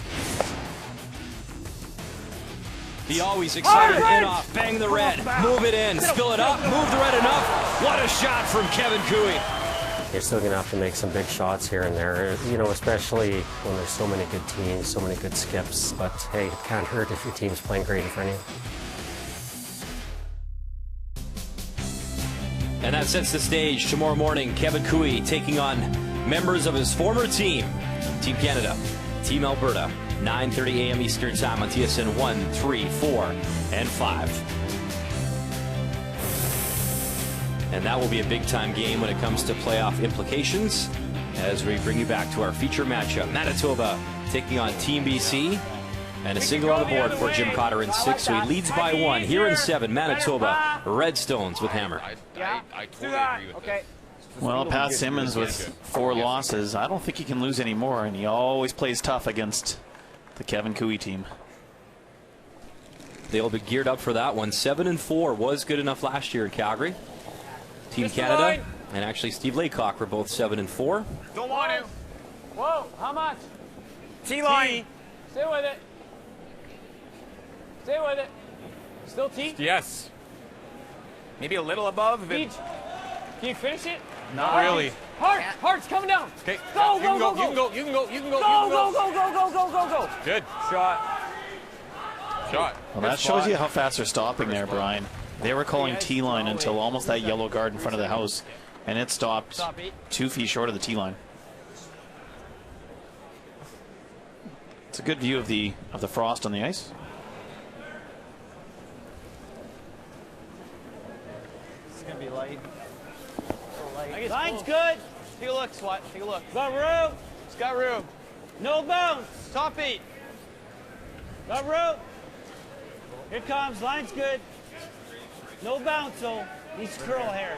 The always excited in off, bang the red, move it in, spill it up, move the red enough. What a shot from Kevin Cooey. You're still going to have to make some big shots here and there, you know, especially when there's so many good teams, so many good skips. But hey, it can't hurt if your team's playing great in front of you. And that sets the stage. Tomorrow morning, Kevin Cooey taking on members of his former team, Team Canada, Team Alberta, 9:30 a.m. Eastern Time on TSN 1, 3, 4, and 5. And that will be a big-time game when it comes to playoff implications as we bring you back to our feature matchup. Manitoba taking on Team BC. And a single on the board for Jim Cotter in 6, so he leads by 1. Here in 7, Manitoba, Redstones with Hammer. I totally agree with okay. Well, Pat Simmons with 4 losses. I don't think he can lose anymore, and he always plays tough against the Kevin Cooey team. They'll be geared up for that one. 7-4 was good enough last year in Calgary. Team Canada and actually Steve Laycock were both 7-4. Don't want to. Whoa, how much? T-line. Stay with it. Stay with it. Still T? Yes. Maybe a little above. Beach. Can you finish it? Not really. Heart's coming down. Okay. Go, You can go, go. You can go. You can go. You can go. Go. Good shot. Well, that shows you how fast they're stopping there, Brian. They were calling T-line until almost that yellow guard in front of the house, and it stopped 2 feet short of the T-line. It's a good view of the frost on the ice. It's gonna be light. Line's good. Take a look, Swat. Take a look. Got room. It's got room. No bounce. Top 8. Got room. Here comes. Line's good. No bounce though. Needs curl hair.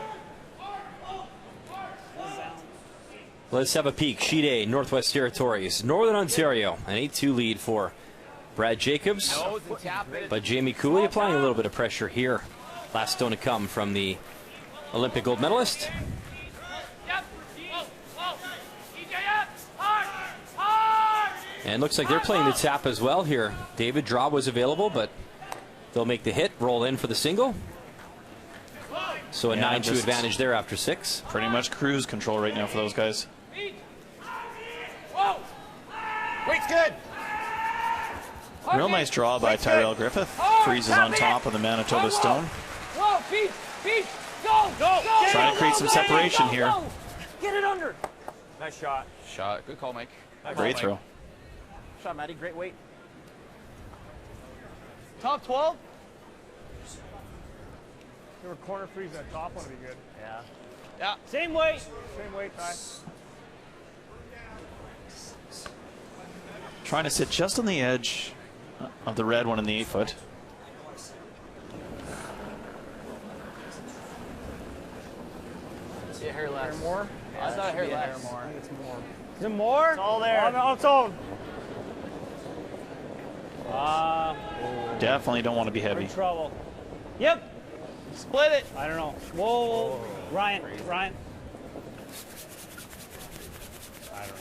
Let's have a peek. Sheet A, Northwest Territories, Northern Ontario, an 8-2 lead for Brad Jacobs. But Jamie Cooley applying a little bit of pressure here. Last stone to come from the Olympic gold medalist. And looks like they're playing the tap as well here. David, draw was available, but they'll make the hit, roll in for the single. So a 9-2 advantage there after 6. Pretty much cruise control right now for those guys. Weight's good. Real nice draw by Tyrell Griffith. Freezes on top of the Manitoba stone. Whoa, feet, go. Trying to create some separation here. Get it under. Nice shot. Good call, Mike. Great throw. Shot, Matty. Great weight. Top 12. They were corner freeze that top one would be good. Yeah. Same weight, Ty. Trying to sit just on the edge of the red one in the 8-foot. See a hair less. More? I thought a hair less. Is it more? It's all there. Oh, no, it's all. Definitely don't want to be We're heavy. in trouble. Yep. Split it. I don't know. Whoa. Ryan. Ryan. I don't know.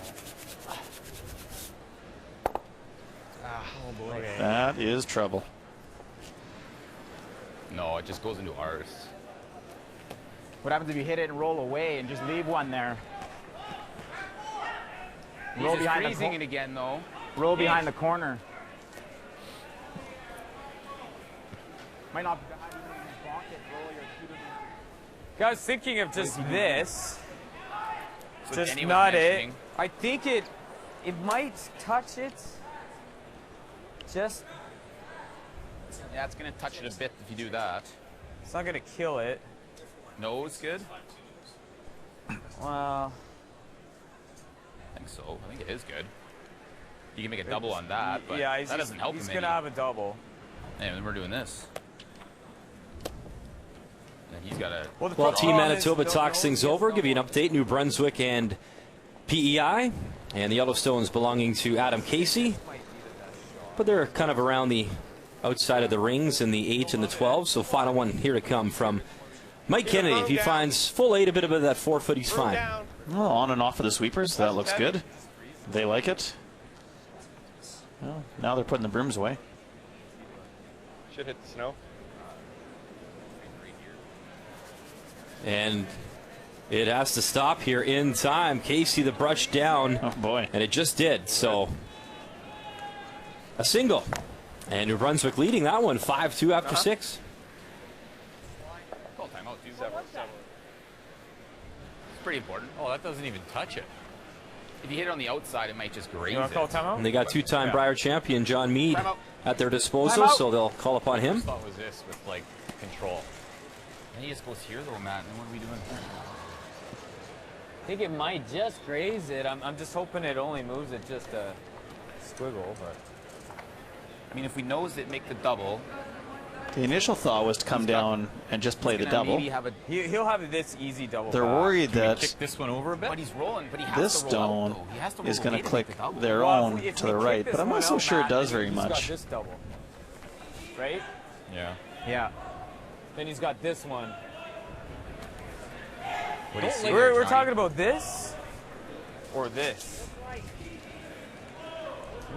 Oh boy. Okay. That is trouble. No, it just goes into ours. What happens if you hit it and roll away and just leave one there? Roll behind freezing it again, though. Roll behind the corner. Might not be behind you when you block it. Roll your shooter. I was thinking of just this. With Just anyone not mentioning. it. I think it might touch it. Just. Yeah, it's going to touch it a bit if you do that. It's not going to kill it. No, it's good. Well. I think so. I think it is good. You can make a double on that, but yeah, that doesn't help him He's any. going to have a double. And then we're doing this. And he's got a... Well, Team Manitoba talks things over. Give you an update. New Brunswick and PEI. And the Yellowstone's belonging to Adam Casey. But they're kind of around the outside of the rings in the 8 and the 12. So final one here to come from Mike Kennedy. If he finds full 8, a bit of that 4-foot, he's fine. Well, on and off of the sweepers. That looks good. They like it. Well, now they're putting the brooms away. Should hit the snow. And it has to stop here in time. Casey, the brush down. Oh, boy. And it just did. So a single. And New Brunswick leading that one 5-2 after 6. Call timeout. It's pretty important. Oh, that doesn't even touch it. If you hit it on the outside, it might just graze You want to call it. timeout? And they got two-time Brier champion John Meade at their disposal, so they'll call upon him. I thought was this with like control. And he just goes here though, Matt. And then what are we doing? I think it might just graze it. I'm just hoping it only moves it just a squiggle, but. I mean, if we nose it, make the double. The initial thought was to come down and just play the double. He'll have this easy double. They're back. worried that Kick this one over a bit. But he's rolling. But he has this to roll stone out, though. He has to roll is going away to make click the double. their Well, own if to we the kick right, this but I'm one not so out, sure it Matt, does then very he's much. got this double. Right? Yeah. Yeah. Then he's got this one. What do you see We're there, talking about this or this.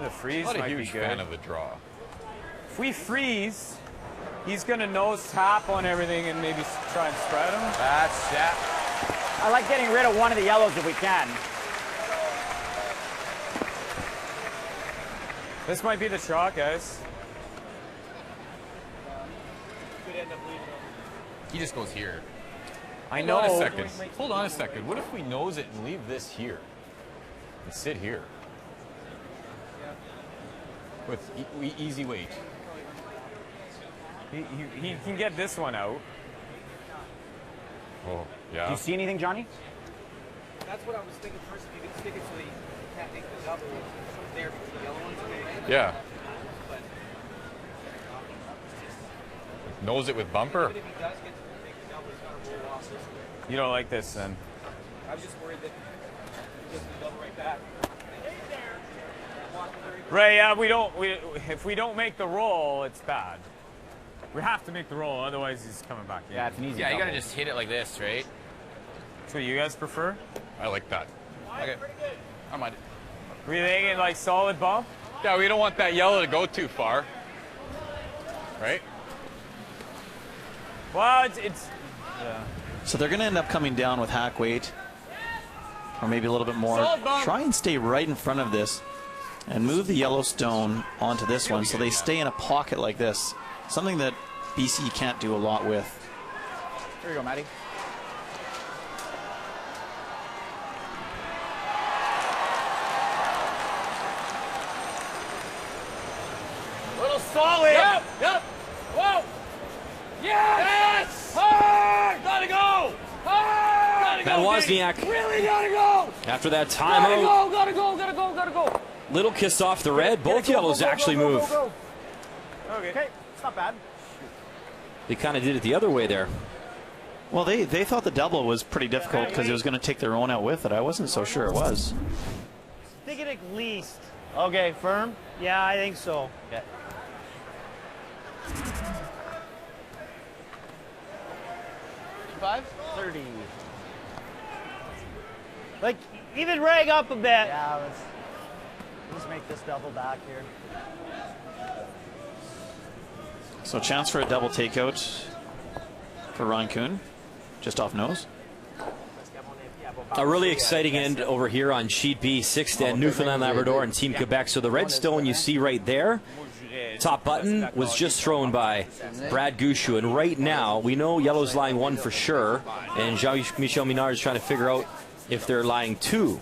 The freeze Not a might be huge good. fan of the draw. If we freeze, he's gonna nose tap on everything and maybe try and spread them. That's that. I like getting rid of one of the yellows if we can. This might be the shot, guys. He just goes here. I Hold know. on a second. Hold on a second. What if we nose it and leave this here and sit here with easy weight? He can get this one out. Oh, yeah. Do you see anything, Johnny? That's what I was thinking first. If you could stick it so that you can't make the double there because the yellow one's okay. Yeah. Nose it with bumper. Even if he does get to make the double, he's got to roll off this way. You don't like this then? I was just worried that he gets the double right back. Ray, yeah, if we don't make the roll, it's bad. We have to make the roll, otherwise he's coming back in. Yeah, it's an easy. Yeah, you gotta just hit it like this, right? That's what you guys prefer? I like that. Okay. I mind. We thinking like solid bump? Yeah, we don't want that yellow to go too far. Right? Well, it's yeah. So they're going to end up coming down with hack weight, or maybe a little bit more. Solid bump. Try and stay right in front of this and move the Yellowstone onto this one so they stay in a pocket like this. Something that BC can't do a lot with. Here we go, Matty. Little solid. Yep. Whoa. Yes. Hard. Gotta go. Hard. Matt Wozniak, Really gotta go. after that Gotta timeout, go. Gotta go. Gotta go. Gotta go. little kissed off the red. Both yellows actually move. Okay. It's not bad. They kind of did it the other way there. Well, they thought the double was pretty difficult because it was going to take their own out with it. I wasn't so sure it was. Stick it at least. Okay, firm. Yeah, I think so. Okay. 25? 30. Like, even rag up a bit. Yeah, let's make this double back here. So chance for a double takeout for Ryan Kuhn, just off nose. A really exciting end over here on Sheet B, 6th and Newfoundland Labrador and Team Quebec. So the red stone you see right there, top button, was just thrown by Brad Gushu. And right now, we know yellow's lying 1 for sure. And Jean-Michel Minard is trying to figure out if they're lying 2.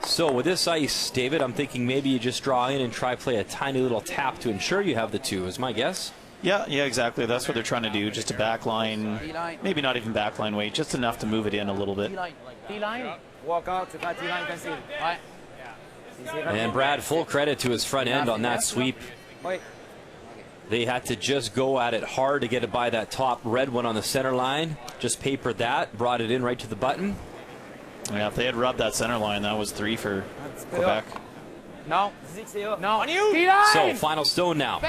So with this ice, David, I'm thinking maybe you just draw in and try play a tiny little tap to ensure you have the 2, is my guess. Yeah, exactly. That's what they're trying to do. Just a backline, maybe not even backline weight, just enough to move it in a little bit. T-line. Walk out to that T-line conceal. And Brad, full credit to his front end on that sweep. They had to just go at it hard to get it by that top red one on the center line. Just papered that, brought it in right to the button. Yeah, if they had rubbed that center line, that was 3 for Quebec. No. No. On you. So, final stone now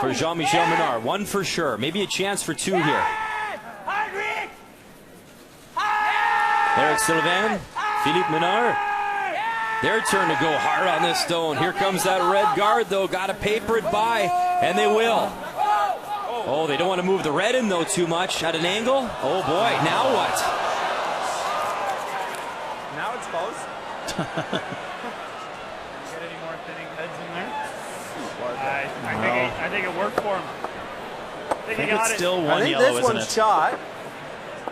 for Jean-Michel Minard. 1 for sure. Maybe a chance for 2 here. Eric Sylvain, Philippe Minard. Their turn to go hard on this stone. Here comes that red guard, though. Got to paper it by, and they will. Oh, they don't want to move the red in, though, too much at an angle. Oh, boy. Now what? Now it's close. I think it worked for him. I think it's still 1 yellow, isn't it? Shot.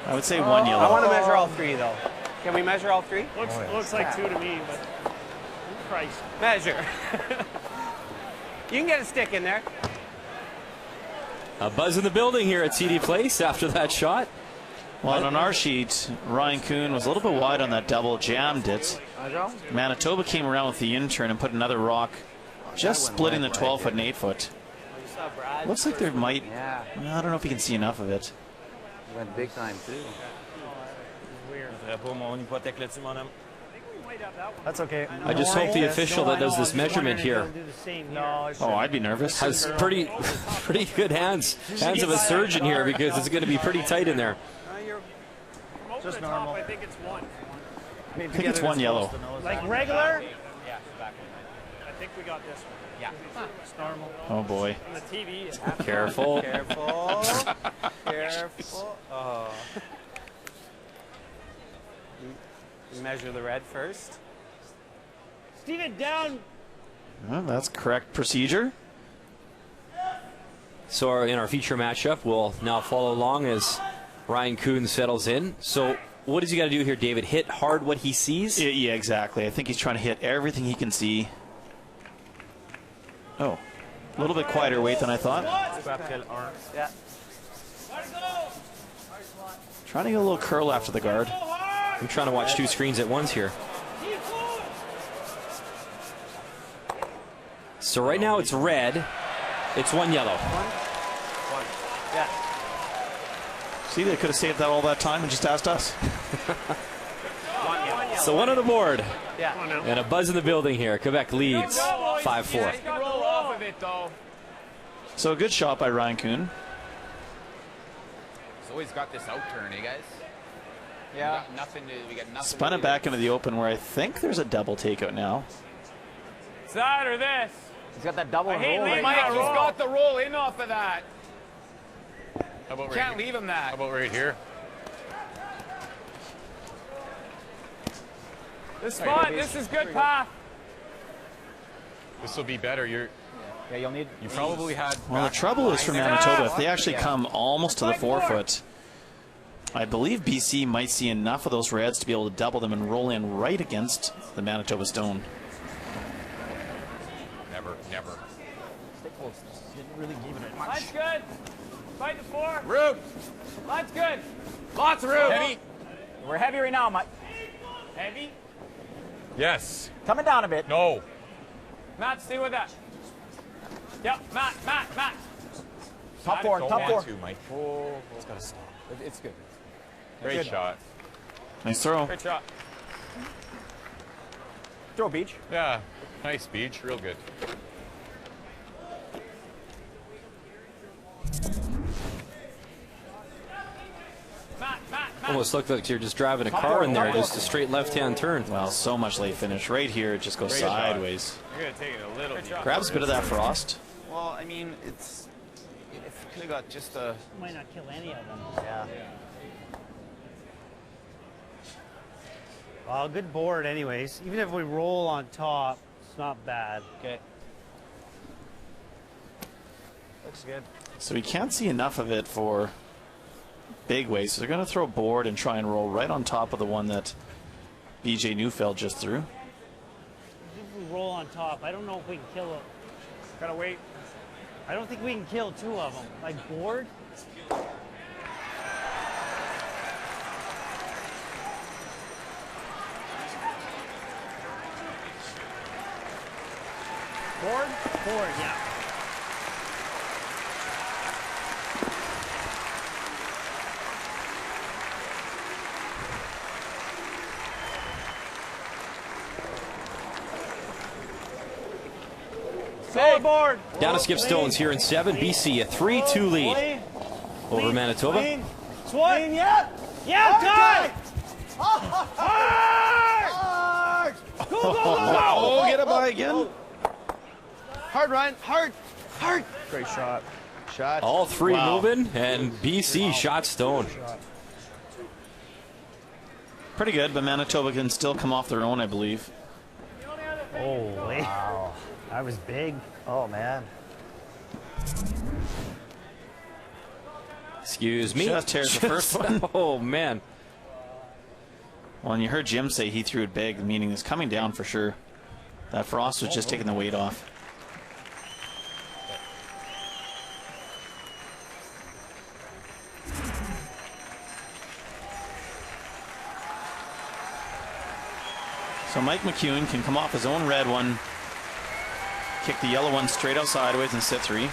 I would say 1 yellow. I want to measure all 3, though. Can we measure all 3? Looks like 2 to me, but Christ. Measure. You can get a stick in there. A buzz in the building here at TD Place after that shot. Well, and on our sheet, Ryan Kuhn was a little bit wide on that double, jammed it. Manitoba came around with the in-turn and put another rock, just splitting the 12-foot and 8-foot. Looks like there might, I don't know if you can see enough of it. Went big time, too. That's okay. I just hope the official that does this measurement here Oh, I'd be nervous. has pretty good hands of a surgeon here, because it's going to be pretty tight in there. Just normal. I think it's 1. I think it's 1 yellow. Like regular? Yeah, I think we got this one. Yeah. It's normal. Oh, boy. On the TV. Careful. Careful. Careful. Oh. Measure the red first. Steven, down. Well, that's correct procedure. So in our feature matchup, we'll now follow along as Ryan Kuhn settles in. So what does he got to do here, David? Hit hard what he sees? Yeah, exactly. I think he's trying to hit everything he can see. Oh, a little bit quieter weight than I thought. Yeah. Trying to get a little curl after the guard. I'm trying to watch 2 screens at once here. So right now it's red. It's 1 yellow. Yeah. See, they could have saved that all that time and just asked us. So 1 on the board. Yeah. And a buzz in the building here. Quebec leads 5-4. So a good shot by Ryan Kuhn. He's always got this out turn, eh, guys? Yeah. We got nothing. Spun it back into the open where I think there's a double takeout now. It's that or this. He's got that double roll. Mike, he's got the roll in off of that. How about Can't leave him that. How about right here? This spot, this is good path. This will be better. Yeah, you'll need. You probably had. Well, the trouble is for Manitoba, if they actually come almost to the 4-foot, I believe BC might see enough of those reds to be able to double them and roll in right against the Manitoba stone. Never. Stay close. Didn't really give it much. Line's good. Fight the 4. Root. Line's good. Lots of room. Heavy. We're heavy right now, Mike. Heavy. Yes. Coming down a bit. No. Matt, stay with that. Yep, Matt. Top 4, top 4. Mike. It's got to stop. It's good. Great shot. Nice throw. Great shot. Throw Beach. Yeah. Nice Beach. Real good. Almost looked like you're just driving a car in there, just a straight left-hand turn. Well, so much late finish. Right here, it just goes sideways. You're going to take it a little deeper. Grabs a bit of that frost. Well, I mean, it's... If you could have got just a... Might not kill any of them. Yeah. Well, good board anyways. Even if we roll on top, it's not bad. Okay. Looks good. So we can't see enough of it for big ways. So they're going to throw a board and try and roll right on top of the one that BJ Neufeld just threw. If we roll on top, I don't know if we can kill it. Gotta wait. I don't think we can kill two of them. Like board? Board? Board, yeah. Board. Down to Skip Stones here in 7. BC a 3-2 lead over Manitoba. Swing, yep. Yeah, time. Hard! Go, go, go, go. Oh, get it by again. Hard, Ryan. Hard. Hard. Great shot. Shot. All three moving, and BC shot Stone. Pretty good, but Manitoba can still come off their own, I believe. Holy. Wow. That was big. Oh, man. Excuse me. Just tears the first one. Oh, man. Well, and you heard Jim say he threw it big, meaning it's coming down for sure. That frost was just taking the weight off. So Mike McEwen can come off his own red one, kick the yellow one straight out sideways and sit 3.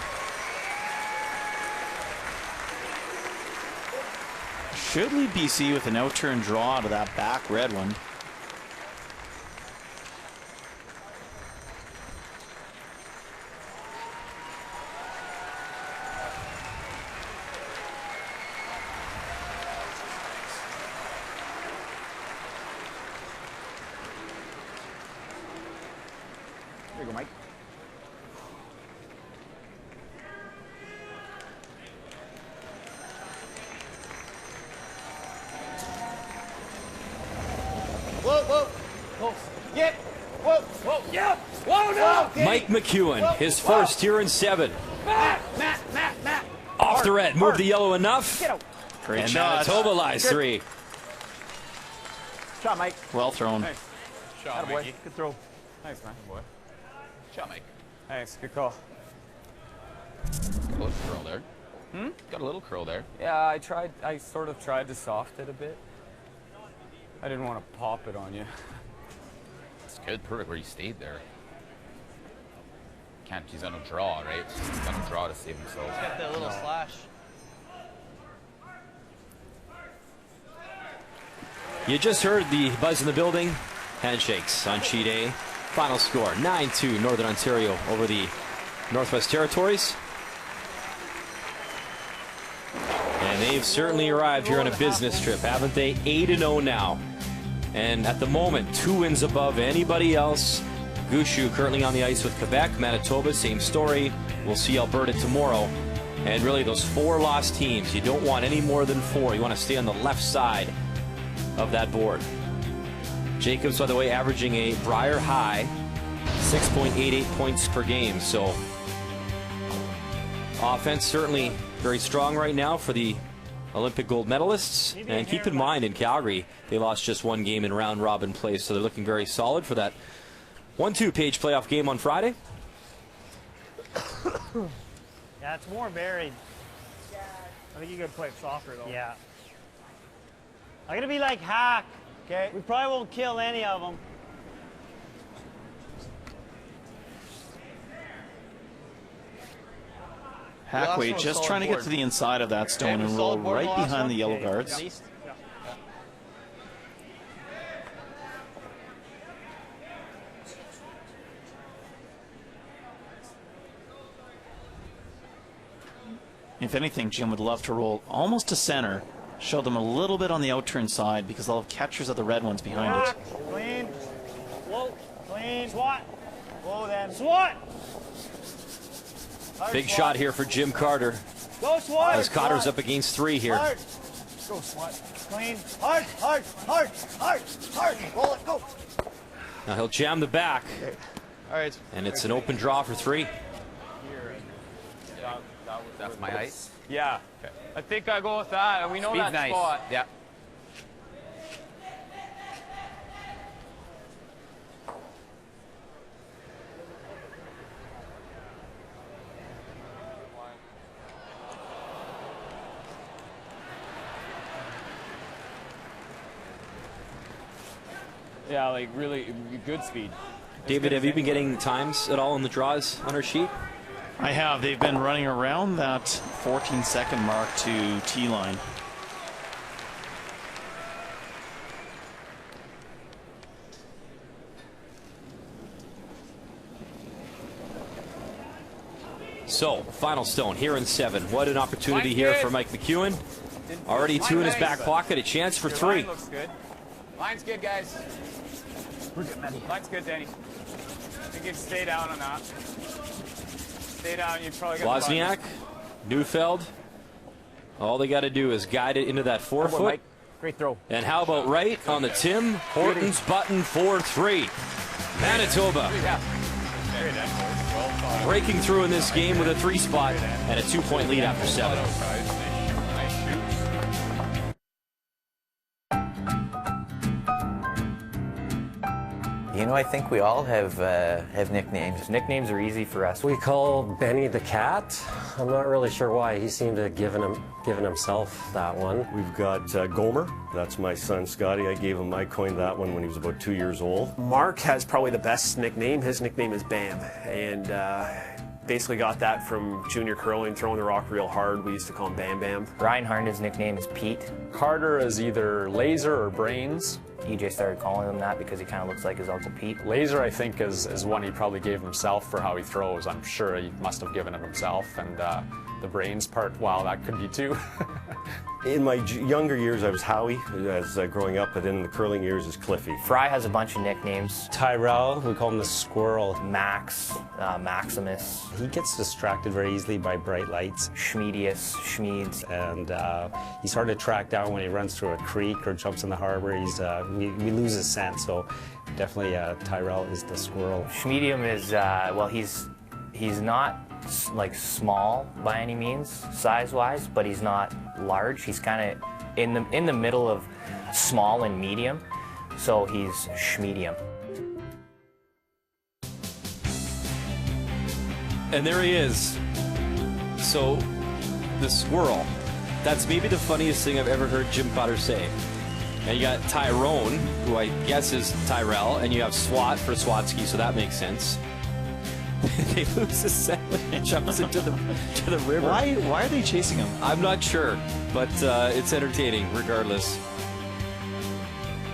Should lead BC with an out-turn draw out of that back red one. There you go, Mike. Whoa, whoa. Whoa. Yep. Whoa. Whoa. Yep. Whoa, no. Okay. Mike McEwen, his first here in 7. Matt. Off the red, move the yellow enough. Get out. Great And shot. Manitoba lies 3. Shot, Mike. Well thrown. Nice. Shot, Attaboy. Mikey. Good throw. Nice, man. Boy. Shot, Mike. Nice. Good call. Got a little curl there. Got a little curl there. Yeah, I sort of tried to soft it a bit. I didn't want to pop it on you. It's good. Perfect where you stayed there. Can't, he's on a draw, right? He's on a draw to save himself. Got that little slash. You just heard the buzz in the building. Handshakes on sheet A. Final score 9-2 Northern Ontario over the Northwest Territories. And they've certainly arrived here on a business trip, haven't they? 8-0 now. And at the moment, 2 wins above anybody else. Gushu currently on the ice with Quebec. Manitoba, same story. We'll see Alberta tomorrow. And really, those 4 lost teams, you don't want any more than 4. You want to stay on the left side of that board. Jacobs, by the way, averaging a Brier high 6.88 points per game. So offense certainly very strong right now for the Olympic gold medalists. And keep in mind, in Calgary, they lost just 1 game in round robin play, so they're looking very solid for that 1-2 page playoff game on Friday. Yeah, it's more varied. I think you could play it softer, though. Yeah. I'm going to be like Hack. Okay. We probably won't kill any of them. Hackway just trying to get to the inside of that stone and roll right behind the yellow guards. If anything, Jim would love to roll almost to center show them a little bit on the out-turn side because they'll have catchers of the red ones behind it. Clean. Whoa. Clean. SWAT. Whoa, then. SWAT. Big shot here for Jim Cotter. Go, SWAT. As Cotter's up against 3 here. Hard. Go, SWAT. Clean. Hard, hard, hard, hard, hard. Roll it, go. Now he'll jam the back. Okay. All right. And it's an open draw for 3. That's my ice. Yeah. Okay. I think I go with that, and we know Speed's that nice. spot. Yeah. Yeah, like really good speed. David, have you been getting times at all in the draws on our sheet? I have. They've been running around that 14-second mark to T-line. So, final stone here in 7. What an opportunity here for Mike McEwen. Already 2 in his back pocket, a chance for 3. Line looks good. Line's good, guys. We're good, Matty. Line's good, Danny. You can stay down on that. Stay down, you probably got the Wozniak, Neufeld. All they got to do is guide it into that 4-foot. Great throw. And how about right on the Tim Hortons button 4-3. Manitoba breaking through in this game with a 3 spot and a 2-point lead after 7. You know, I think we all have nicknames. Nicknames are easy for us. We call Benny the Cat. I'm not really sure why. He seemed to have given himself that one. We've got Gomer. That's my son, Scotty. I coined that one when he was about 2 years old. Mark has probably the best nickname. His nickname is Bam. And basically got that from junior curling, throwing the rock real hard. We used to call him Bam Bam. Ryan Harnden's nickname is Pete. Carter is either Laser or Brains. EJ started calling him that because he kind of looks like his Uncle Pete. Laser, I think, is one he probably gave himself for how he throws. I'm sure he must have given it himself. And the Brains part, wow, that could be too. In my younger years, I was Howie, as growing up, but in the curling years is Cliffy. Fry has a bunch of nicknames. Tyrell, we call him the Squirrel. Max, Maximus. He gets distracted very easily by bright lights. Schmedius, Schmeeds. And he's hard to track down when he runs through a creek or jumps in the harbor. We lose his scent, so definitely Tyrell is the Squirrel. Schmedium is, well, he's not like small by any means, size-wise, but he's not large. He's kind of in the middle of small and medium, so he's schmedium. And there he is. So, the Squirrel. That's maybe the funniest thing I've ever heard Jim Cotter say. And you got Tyrone, who I guess is Tyrell, and you have SWAT for Swatsky, so that makes sense. They lose the set when he jumps into the river. Why are they chasing him? I'm not sure, but it's entertaining regardless.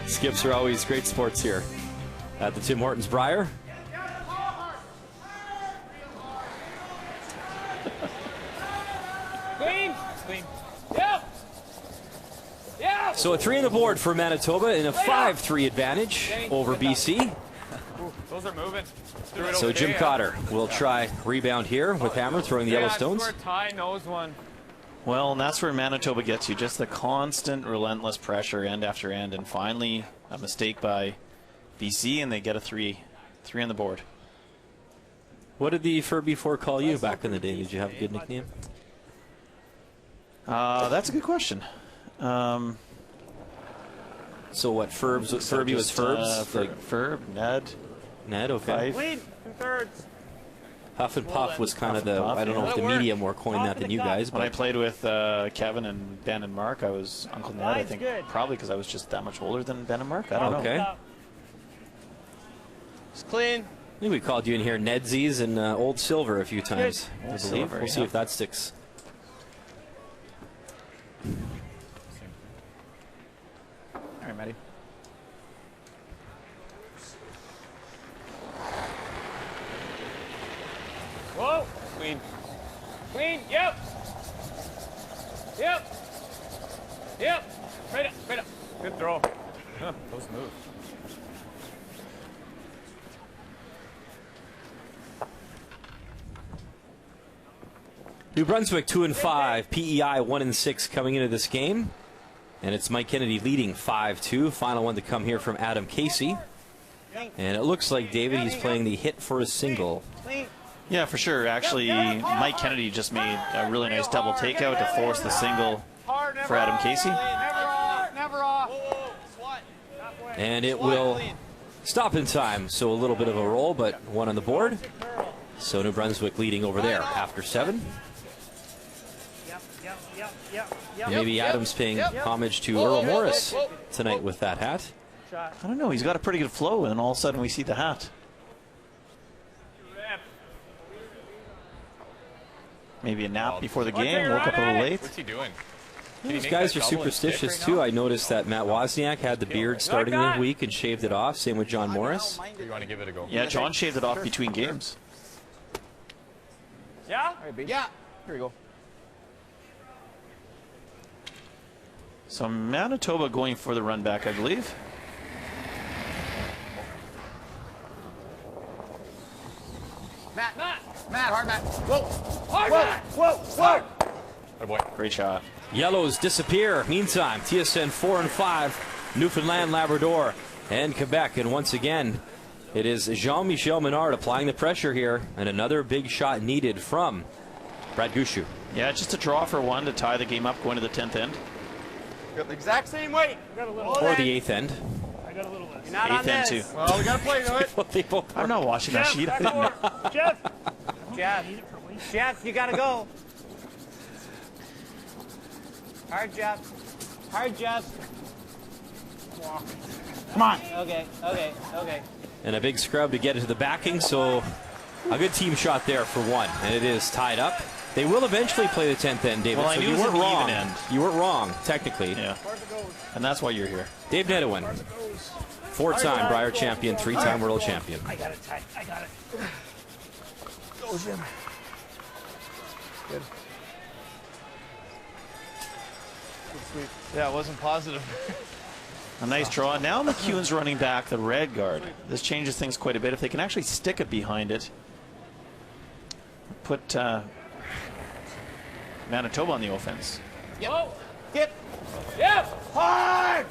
Skips are always great sports here at the Tim Hortons Brier. Clean. Clean. Yep. Yeah. So a 3 on the board for Manitoba and a 5-3 advantage over BC. Ooh, those are moving. So Jim Cotter will try rebound here with Hammer throwing the Yellowstones. That's where Ty knows one. Well, and that's where Manitoba gets you. Just the constant, relentless pressure end after end. And finally, a mistake by BC, and they get a 3 on the board. What did the Furby 4 call you back in the day? Did you have a good nickname? That's a good question. So what, Furby was Furbs? Like Furb, Ned. Ned, okay. Clean, 2/3. Huff and Puff was kind of the, I don't know if the media more coined that than you guys. When I played with Kevin and Ben and Mark, I was Uncle Ned, I think, probably because I was just that much older than Ben and Mark. I don't know. Okay. It's clean. I think we called you in here Nedsies and Old Silver a few times, I believe. Silver, We'll see if that sticks. All right, Matty. Whoa. Clean. Clean. Yep. Yep. Yep. Right up, right up. Good throw. Close move. New Brunswick 2-5, PEI 1-6 coming into this game. And it's Mike Kennedy leading 5-2. Final one to come here from Adam Casey. And it looks like, David, he's playing the hit for a single. Yeah, for sure. Actually, Mike Kennedy just made a really nice double takeout to force the single for Adam Casey. Never off. And it will stop in time. So a little bit of a roll, but one on the board. So New Brunswick leading over there after 7. Maybe Adams paying homage to Earl Morris tonight with that hat. I don't know. He's got a pretty good flow, and all of a sudden we see the hat. Maybe a nap before the game. Woke up a little late. What's he doing? These guys are superstitious too. I noticed that Matt Wozniak had the beard starting the week and shaved it off. Same with John Morris. You want to give it a go? Yeah, John shaved it off between games. Yeah? Yeah. Here we go. So Manitoba going for the run back, I believe. Matt, hard Matt. Whoa. Hard Whoa. Matt. Whoa. Whoa. Oh boy. Great shot. Yellows disappear. Meantime, TSN 4-5, Newfoundland, Labrador, and Quebec. And once again, it is Jean-Michel Menard applying the pressure here, and another big shot needed from Brad Gushu. Yeah, just a draw for one to tie the game up going to the 10th end. Got the exact same weight. Or the 8th end. I got a little less. You're not on 8th end this. too. Well, we got to play to it. I'm not watching that sheet. I didn't know. Jeff, you got to go. Hard, Jeff. Hard, Jeff. Come on. Okay. And a big scrub to get into the backing, so a good team shot there for one. And it is tied up. They will eventually play the 10th end, David. Well, I so knew you it was weren't an wrong. even end. You weren't wrong, technically. Yeah. And that's why you're here. Dave Nedewin, 4-time Brier champion, 3-time world champion. I got it tight. I got it. Go, Jim. Good. Sweet. Yeah, it wasn't positive. A nice draw. Now McEwen's running back the red guard. This changes things quite a bit. If they can actually stick it behind it, put Manitoba on the offense. Whoa. Get. Yep. Hard.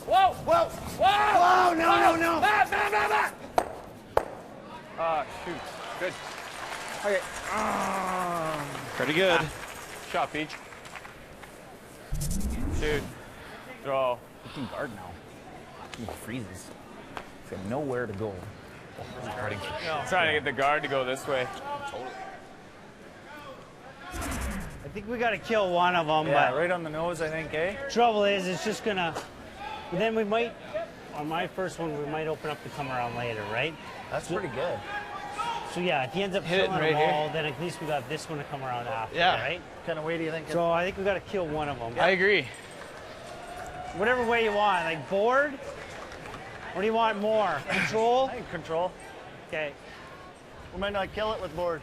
Whoa. Whoa. Whoa. No. Back. Ah, shoot. Good. Okay. Pretty good. Shot, Peach. Shoot. Draw. He can guard now. He freezes. He's got nowhere to go. Guarding. Trying to get the guard to go this way. Totally. I think we got to kill one of them. Yeah, but right on the nose, I think, eh? trouble is, it's just gonna. Then we might, on my first one, we might open up to come around later, right? That's pretty good. So yeah, if he ends up Hit it killing right them all, here. then at least we got this one to come around after, Yeah. right? What kind of way do you think? So I think we got to kill one of them. I agree. Whatever way you want, like board. Or do you want more? Control? I think control. Okay. We might not kill it with board.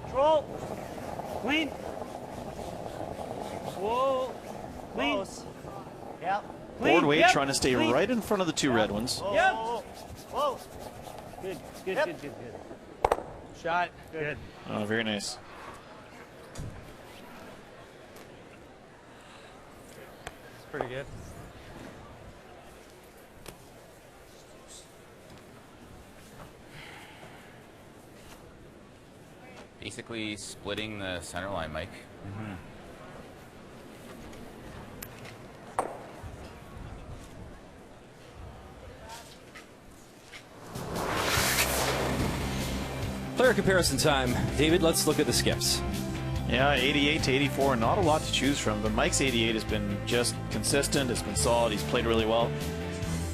Control. Clean. Whoa. Clean. Close. Yep. Board weight Yep. trying to stay Clean. right in front of the two red ones. Yep. Whoa. Good. Yep. Good. Shot. Good. Oh, very nice. It's pretty good. Basically splitting the center line, Mike. Player comparison time. David, let's look at the skips. Yeah, 88 to 84, not a lot to choose from, but Mike's 88 has been just consistent, it's been solid, he's played really well.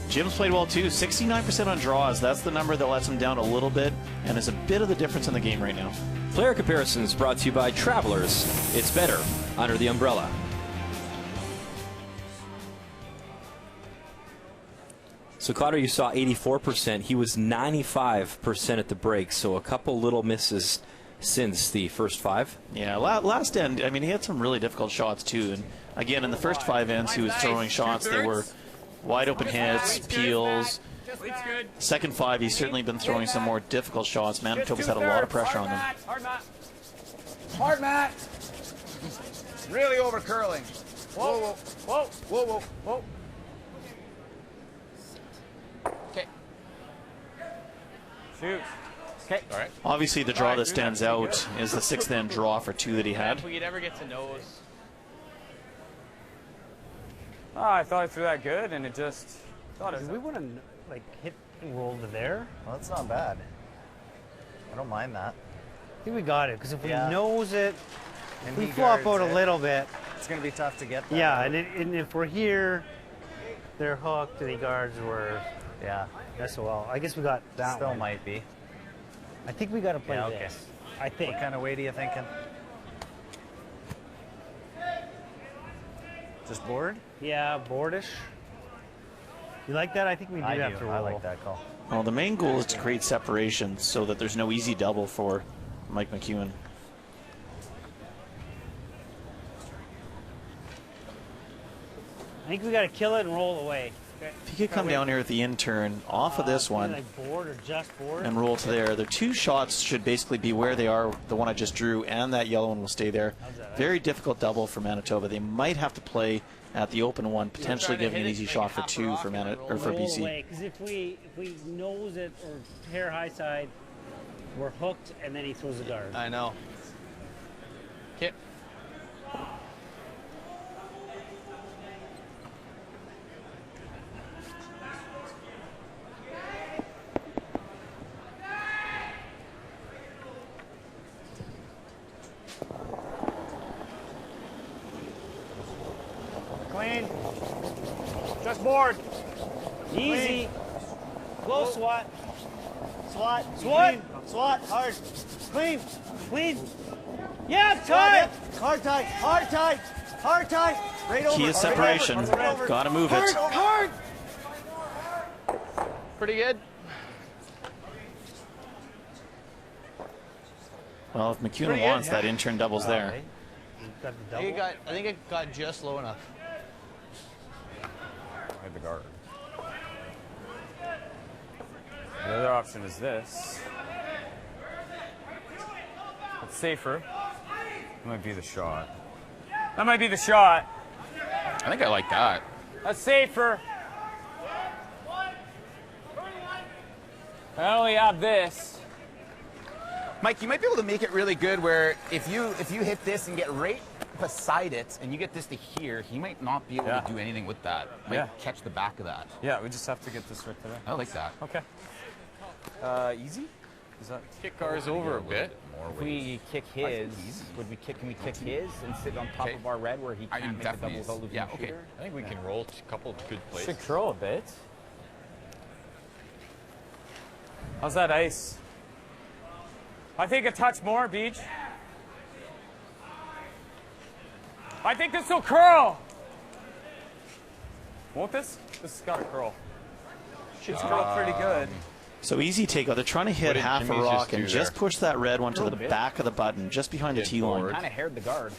Jim's played well too. 69% on draws. That's the number that lets him down a little bit and is a bit of the difference in the game right now. Player comparisons brought to you by Travelers. It's better under the umbrella. So Cotter, you saw 84%. He was 95% at the break, so a couple little misses since the first 5. Yeah, last end, I mean, he had some really difficult shots too. And again, in the first 5 ends, he was throwing shots that were wide open hits, peels. Second 5, he's certainly been throwing some more difficult shots. Manitoba's had a lot of pressure on them. Hard mat. Hard mat. Really over curling. Whoa, whoa, whoa, whoa, whoa, whoa. Okay. Shoot. Okay. All right. Obviously, the draw that stands out is the 6th end draw for 2 that he had. If we could ever get to nose. Oh, I thought I threw that good, and it just... Do we want to like hit and roll to there? Well, that's not bad. I don't mind that. I think we got it, because if we nose it, And we he flop guards out a it, little bit. It's going to be tough to get that. Yeah, and if we're here, they're hooked, and he guards, we're SOL. I guess we got that Still one. might be. I think we got to play Yeah, okay. this. I think. What kind of weight are you thinking? Just board? Yeah, boardish. You like that? I think we do have to roll. I like that call. Well, the main goal is to create separation so that there's no easy double for Mike McEwen. I think we got to kill it and roll away. If he could come down here at the in turn off of this one Like board or just board. and roll to there, the 2 shots should basically be where they are. The one I just drew and that yellow one will stay there. Very difficult double for Manitoba. They might have to play at the open one, potentially giving an easy shot for 2 for for BC. Because if we nose it or hair high side, we're hooked, and then he throws a guard. I know. Okay. Clean. Just board. Easy. Close swat. Swat. Swat. Clean. Swat. Hard. Clean. Clean. Yeah, tight. Hard tight. Hard tight. Hard tight. Right over. Key is separation. Got to move it. Hard. Pretty good. Well, if McEwen wants, that in-turn double's there. I think it got just low enough. I had the guard. The other option is this. It's safer. That might be the shot. That might be the shot. I think I like that. That's safer. I only have this. Mike, you might be able to make it really good where if you hit this and get right beside it and you get this to here, he might not be able to do anything with that. Might catch the back of that. Yeah, we just have to get this right there. I like that. Okay. Easy? Is that kick ours over a bit? If we kick his, can we kick his and sit on top of our red where he can't make the double without losing the shooter? I think we can roll a couple of good plays. should curl a bit. How's that ice? I think a touch more, Beach. I think this will curl. Won't this? This has got to curl. Should curl pretty good. So easy takeout. They're trying to hit half a rock and just push that red one to the back of the button, just behind the tee line. Kind of haired the guard.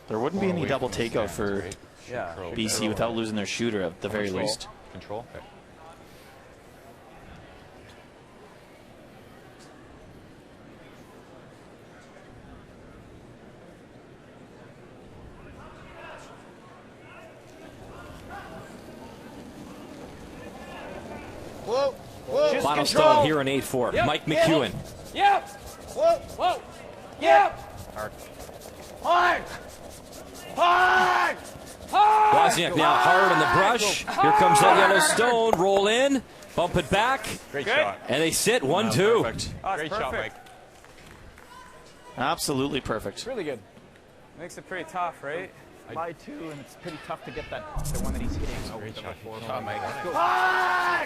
There wouldn't be any double takeout for Control. BC without losing their shooter at the very least. Control. Okay. Whoa, whoa. Final stone here in 8-4. Yep. Mike McEwen. Yep. Whoa, whoa. Yep. Hard. Hard. Hard. Hard. Wozniak now hard on the brush. Here comes that yellow stone. Roll in. Bump it back. Great shot. And they sit 1-2. Perfect. Oh, Great shot, Mike. Absolutely perfect. Really good. Makes it pretty tough, right? by 2, and it's pretty tough to get that the one that he's hitting over the 4 foot. Mike.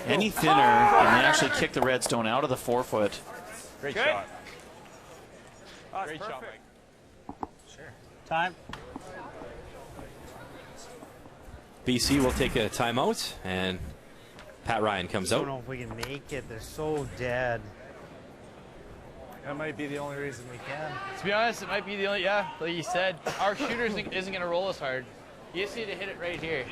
Any thinner, and they actually kick the red stone out of the 4 foot. Great shot. Great shot, Mike. Sure. Time. BC will take a timeout, and Pat Ryan comes I out. don't know if we can make it. They're so dead. That might be the only reason we can. To be honest, it might be the only, like you said, our shooter isn't going to roll us hard. You just need to hit it right here.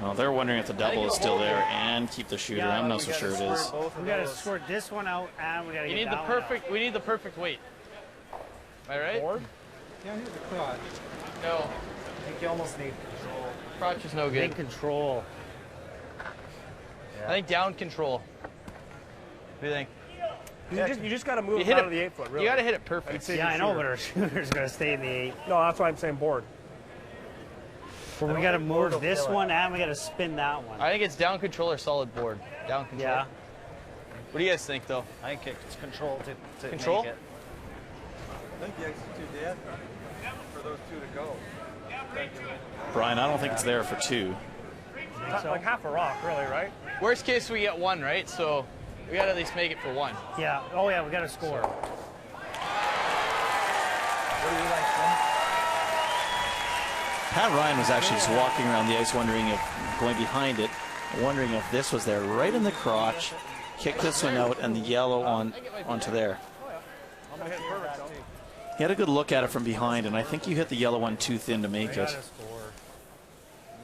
Well, they're wondering if the double is still there and keep the shooter. I'm not so sure it is. We got to squirt this one out, and we got to You get need the that perfect. We need the perfect weight. Am I right? Board? Yeah, here's the crotch. No. I think you almost need control. Crotch is no good. Big control. I think down control. What do you think? You just got to move You it hit out it- of the 8 foot, really. you gotta hit it perfect. I'd say Yeah, the I know, shooter. but our shooter's going to stay in the 8. No, that's why I'm saying board. But we got to move this one, and we got to spin that one. I think it's down control or solid board. Down control. Yeah. What do you guys think, though? I think it's control to Control? make it. I think the exit's too dead for those two to go. Brian, I don't think it's there for 2. Like half a rock, really, right? Worst case, we get 1, right? So we got to at least make it for 1. Yeah. Oh, yeah, we got to score. What do you like, Jim? Pat Ryan was actually just walking around the ice wondering if, going behind it, wondering if this was there right in the crotch, kick this one out, and the yellow onto there. I'm gonna hit perfect, though. He had a good look at it from behind, and I think you hit the yellow one too thin to make They it. gotta score.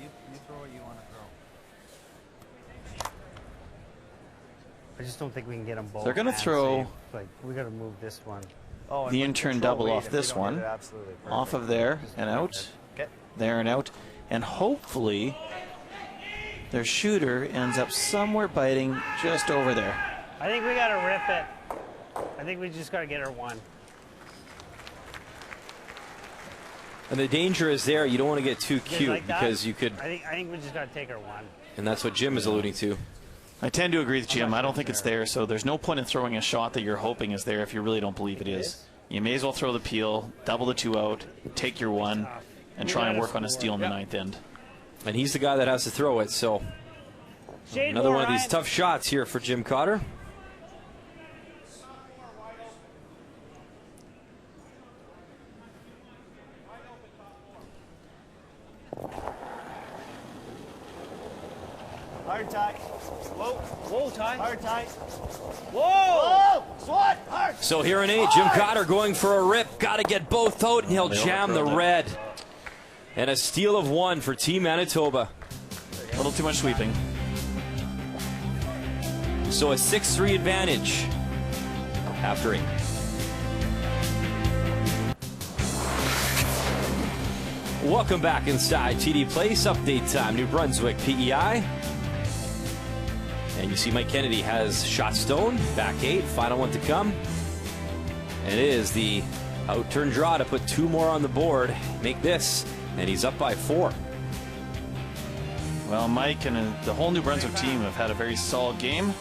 You throw what you want to throw. I just don't think we can get them both. They're gonna and throw- save. Like, we got to move this one. Oh, and The with in-turn control double weight, off if we this don't one, hit it, absolutely perfect. off of there and out, Okay. there and out, and hopefully their shooter ends up somewhere biting just over there. I think we got to rip it. I think we just got to get her 1. And the danger is there. You don't want to get too You guys cute like that? because you could, I think we just got to take her 1. and that's what Jim is alluding to. I tend to agree with Jim. I don't think it's there, so there's no point in throwing a shot that you're hoping is there if you really don't believe it is. You may as well throw the peel, double the 2 out, take your 1, and try and work on a steal in the 9th end. And he's the guy that has to throw it, so Shade another more, one of these Ryan. tough shots here for Jim Cotter. Hard tight. Whoa. Whoa, Ty. Hard tight. Whoa! Whoa! Swat! Hard! So here in 8, Jim Cotter going for a rip. Got to get both out, and he'll jam the red. And a steal of 1 for Team Manitoba. A little too much sweeping. So a 6-3 advantage after 8. Welcome back inside TD Place. Update time. New Brunswick PEI. And you see Mike Kennedy has shot stone. Back 8. Final one to come. And it is the out-turn draw to put 2 more on the board. Make this. And he's up by 4. Well, Mike and the whole New Brunswick team have had a very solid game.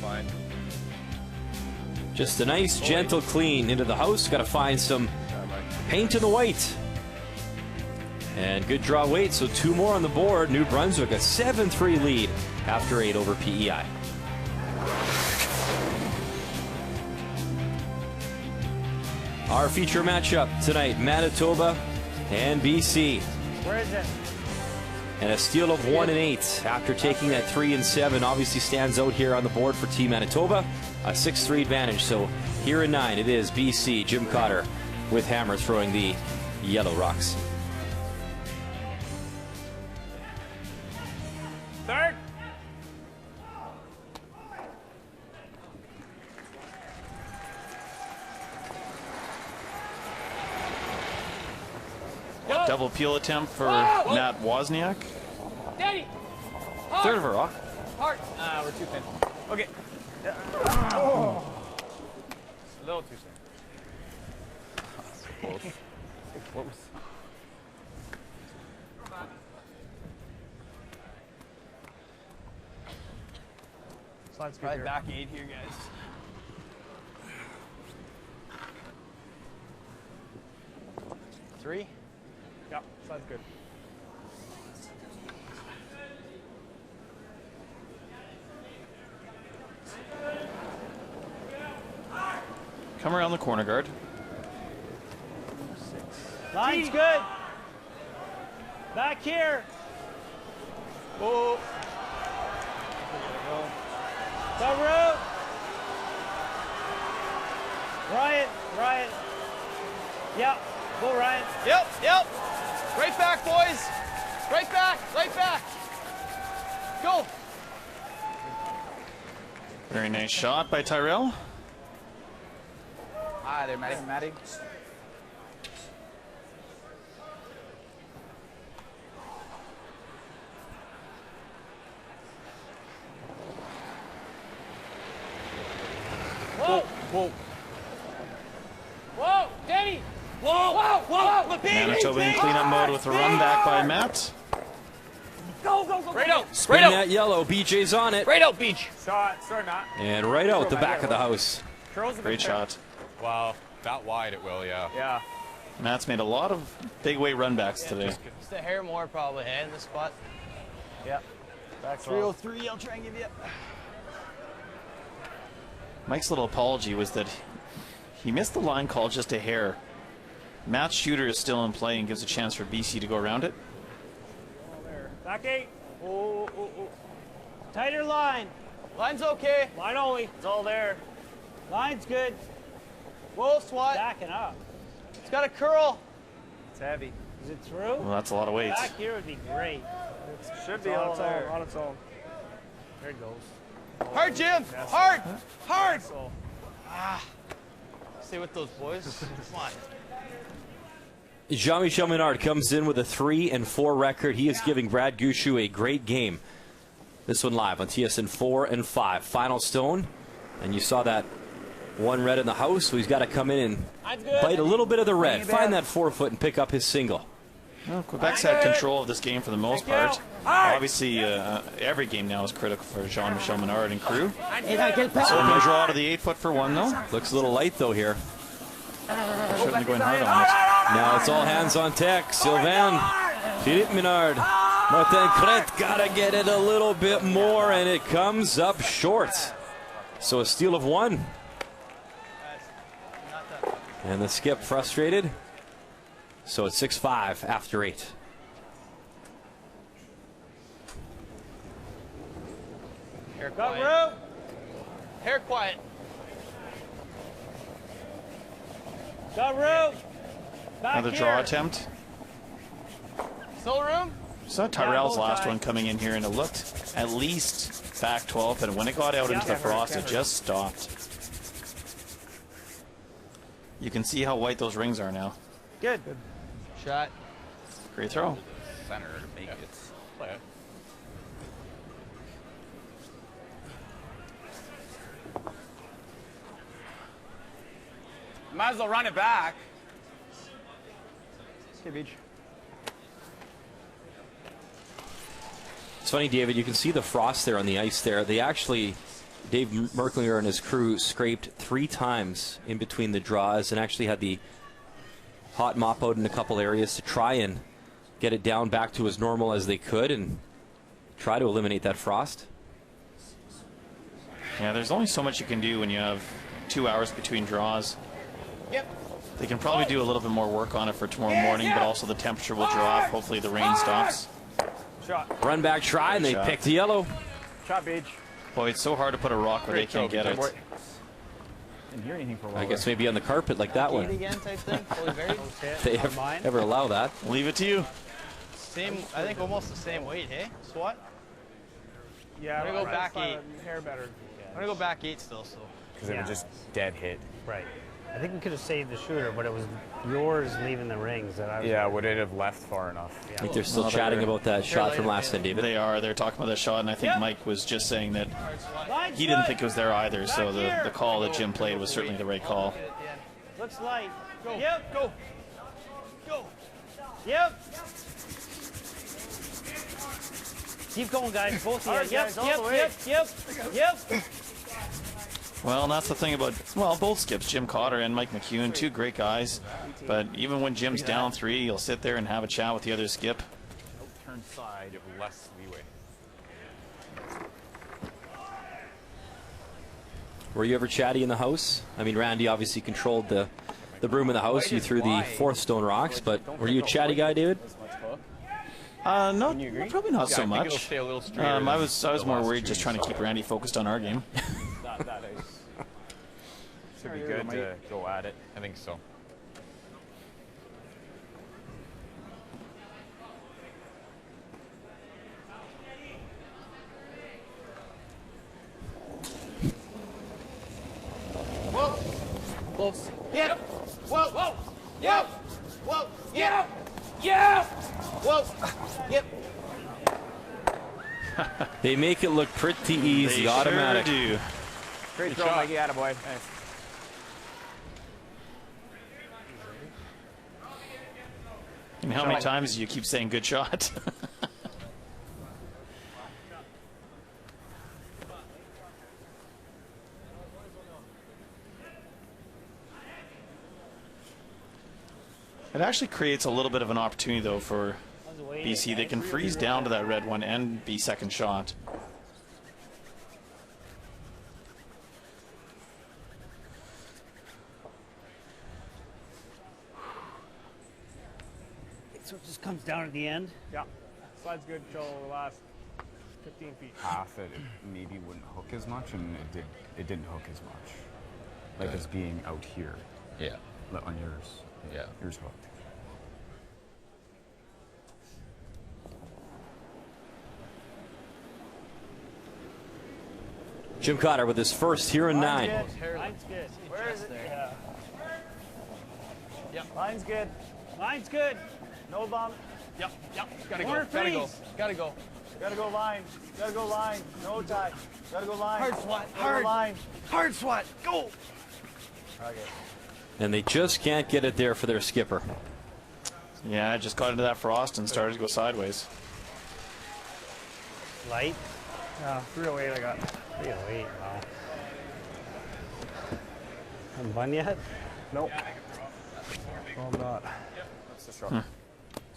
Fine. Just a nice, gentle clean into the house. Got to find some paint in the white. And good draw weight, so 2 more on the board. New Brunswick, a 7-3 lead after 8 over PEI. Our feature matchup tonight, Manitoba and BC. Where is it? And a steal of 1 and 8 after taking that 3 and 7 obviously stands out here on the board for Team Manitoba. A 6-3 advantage. So here in 9, it is BC, Jim Cotter with Hammer throwing the yellow rocks. Third. Double peel attempt for Whoa! Matt Wozniak. Daddy. Third of a rock. Hard. We're too thin. Okay. Oh. A little too soon. Close. What was... Slide's good Probably here. back 8 here, guys. Three. Yep, slide's good. Come around the corner guard. Line's good. Back here. Oh. Cover out. Ryan. Yep. Go, Ryan. Yep. Right back, boys. Right back. Go. Very nice shot by Tyrell. Hi there, Matty. Whoa, Danny! Whoa! Manitoba in cleanup mode with a run back by Matt. Go! Right out! Spin that yellow. BJ's on it. Right out, Beach! Shot, sorry, Matt. And right out the back of the house. Great shot. Wow, that wide it will, yeah. Yeah. Matt's made a lot of big weight run backs today. Just a hair more probably, hey, in this spot. Yep. Back 303, I'll try and give you. Mike's little apology was that he missed the line call just a hair. Matt's shooter is still in play and gives a chance for BC to go around it. Back 8. Tighter line. Line's okay. Line only. It's all there. Line's good. Whoa, SWAT. Backing up. It's got a curl. It's heavy. Is it through? Well, that's a lot of weight. Back here would be great. It should be all on its there. own. On its own. There it goes. Hard, Jim. Hard. Stay with those boys. Come on. Jean-Michel Menard comes in with a 3-4 record. He is giving Brad Gushu a great game. This one live on TSN 4 and 5. Final stone. And you saw that one red in the house, so he's got to come in and bite a little bit of the red. Find that 4-foot and pick up his single. Well, Quebec's had control of this game for the most part. Obviously, every game now is critical for Jean-Michel Menard and crew. So no draw to the 8-foot for one, though. Looks a little light, though, here. Certainly going hard on it. Now it's all hands on deck. Sylvain, Philippe Menard, Martin Crête gotta get it a little bit more, and it comes up short. So a steal of 1. And the skip frustrated. So it's 6-5 after 8. Hair quiet. Hair quiet. Got room. Back Another here. draw attempt. Still room? So Tyrell's last one coming in here, and it looked at least back 12, but when it got out into the frost, it just stopped. You can see how white those rings are now. Good. Shot. Great throw. Center to make it. Play it. Might as well run it back. Okay, Beach. It's funny, David, you can see the frost there on the ice there. They actually, Dave Merklinger and his crew scraped 3 times in between the draws and actually had the hot mop out in a couple areas to try and get it down back to as normal as they could and try to eliminate that frost. Yeah, there's only so much you can do when you have 2 hours between draws. Yep. They can probably do a little bit more work on it for tomorrow morning, but also the temperature will drop. Hopefully the rain stops. Shot. Run back try, and they shot. pick the yellow. Shot, Beach. Boy, it's so hard to put a rock where they can't get it. Didn't hear anything for a while. I guess maybe on the carpet like that one. Again type thing, fully buried. They ever allow that? Leave it to you. Same, I think almost the same weight, hey? SWAT? Yeah, I'm gonna go back 8. Hair better. I'm gonna go back 8 still, so. Because they were just dead hit. Right. I think we could have saved the shooter, but it was yours leaving the rings that I was. Yeah, would it have left far enough? I think they're still chatting about that shot from last time, David. They are. They're talking about that shot, and I think Mike was just saying that he didn't think it was there either, so the call that Jim played was certainly the right call. Looks light. Go. Yep. Go. Go. Yep. Keep going, guys. Both All of right, you. guys, all the way. Yep. Well, and that's the thing about, well, both skips, Jim Cotter and Mike McEwen, two great guys. But even when Jim's down 3, he'll sit there and have a chat with the other skip. Turn side, give less leeway. Were you ever chatty in the house? I mean, Randy obviously controlled the broom in the house. You threw the 4th stone rocks, but were you a chatty guy, David? No, probably not so I think it'll much. stay a little straighter I than was the more last worried two just you trying to saw. keep Randy focused on our game. That ice. Should be good to go at it. I think so. Whoa. Close. Yep. Whoa. Whoa. Yep. Whoa. Yep. Yeah. Whoa. Yep. They make it look pretty easy, They automatic. Sure do. Great throw, Mikey. Attaboy. Nice. And how many times do you keep saying good shot? It actually creates a little bit of an opportunity, though, for BC. They can freeze down to that red one and be second shot. So it just comes down at the end. Yeah. Slide's good till the last 15 feet. Half it maybe wouldn't hook as much, and it didn't hook as much. Like as being out here. Yeah. On yours. Yeah. Yours hooked. Jim Cotter with his first here in 9. Line's good. Where is it? Yeah. Yep. Line's good. Line's good. No bump. Yep. Gotta Corner go. Gotta go. freeze. Gotta go. Gotta go line. Gotta go line. No tie. Gotta go line. Hard swat. Gotta go Hard. line. Hard swat. Go. Okay. And they just can't get it there for their skipper. Yeah, I just got into that frost and started to go sideways. Light. 308 I got. 308. Wow. Haven't won yet? Nope. Oh, I'm not. What's the stroke?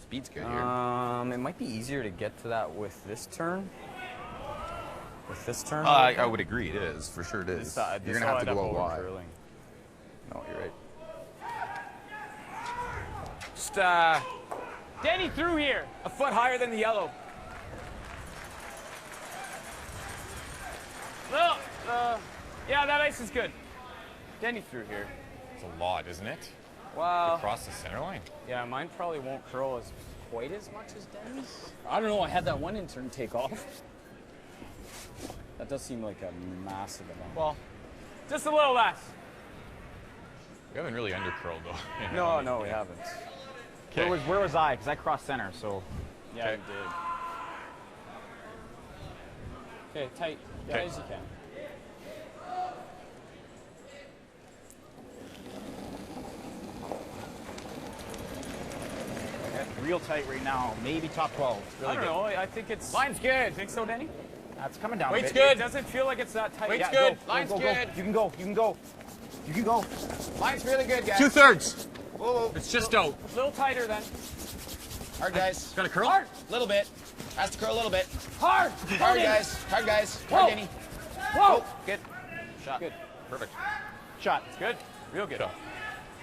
Speed's good here. It might be easier to get to that with this turn. With this turn? I would agree, it is. For sure it is. You're going to have to go out wide. No, you're right. Just, Danny through here. A foot higher than the yellow. Well, yeah, that ice is good. Danny through here. It's a lot, isn't it? Wow. Across the center line. Yeah, mine probably won't curl as quite as much as Danny's. I don't know. I had that one intern take off. That does seem like a massive amount. Well, just a little less. We haven't really undercurled though. No, we haven't. Okay. Where was I? Because I crossed center, so. Yeah, you did. Okay, tight. Yeah, as you can. Real tight right now. Maybe top 12. Really I don't good. know. I think it's. Line's good. You think so, Danny? That's coming down. Weight's a bit. good. It doesn't feel like it's that tight. Weight's Yeah, good. go, Line's go, go, good. go. You can go. You can go. You can go. Line's really good, guys. 2/3. Whoa. It's just out. A little tighter then. Hard, guys. Got a curl? Hard. Little bit. Has to curl a little bit. Hard. Hard, guys. Hard, guys. Whoa. Hard, Danny. Whoa. Oh, good. Shot. Good. Perfect. Shot. It's good. Real good.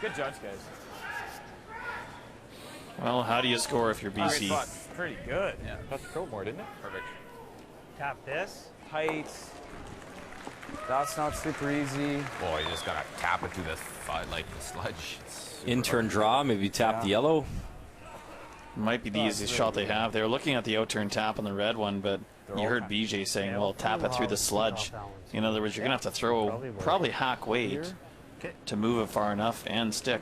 Good judge, guys. Well, how do you score if you're BC? Pretty good. Yeah. That's the curl more, didn't it? Perfect. Tap this. Tight. That's not super easy. Oh, you just gotta tap it through the sludge. Intern draw, maybe tap the yellow. Might be the easiest shot they have. They were looking at the outturn tap on the red one, but you heard BJ saying, well, tap it through the sludge. In other words, you're going to have to throw probably hack weight to move it far enough and stick.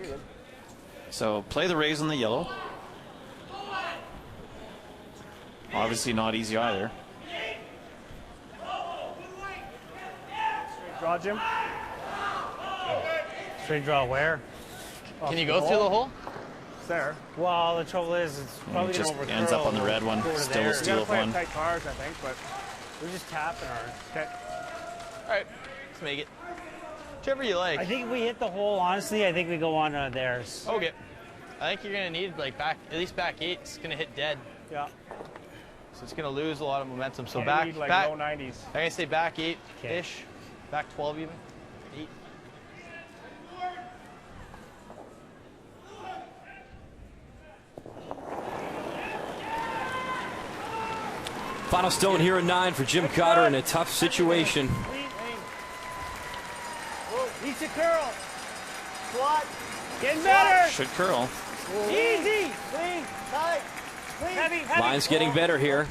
So play the raise on the yellow. Obviously not easy either. Straight draw, Jim. Straight draw where? Can you go through the hole? there. Well, the trouble is, it's probably just going to ends up on the red one. Still a steal of one. Tight cars, I think, but we're just tapping ours. Okay. All right, let's make it. Whichever you like. I think if we hit the hole, honestly, I think we go on theirs. Okay. I think you're gonna need like at least back 8. It's gonna hit dead. Yeah. So it's gonna lose a lot of momentum. So And back, need, like, back low 90s. I'm gonna say back 8-ish, back 12 even. 8. Final stone here in 9 for Jim Cotter in a tough situation. Needs to curl. Squat. Getting better. Should curl. Easy. Clean. Tight. Clean. Heavy. Line's getting better here.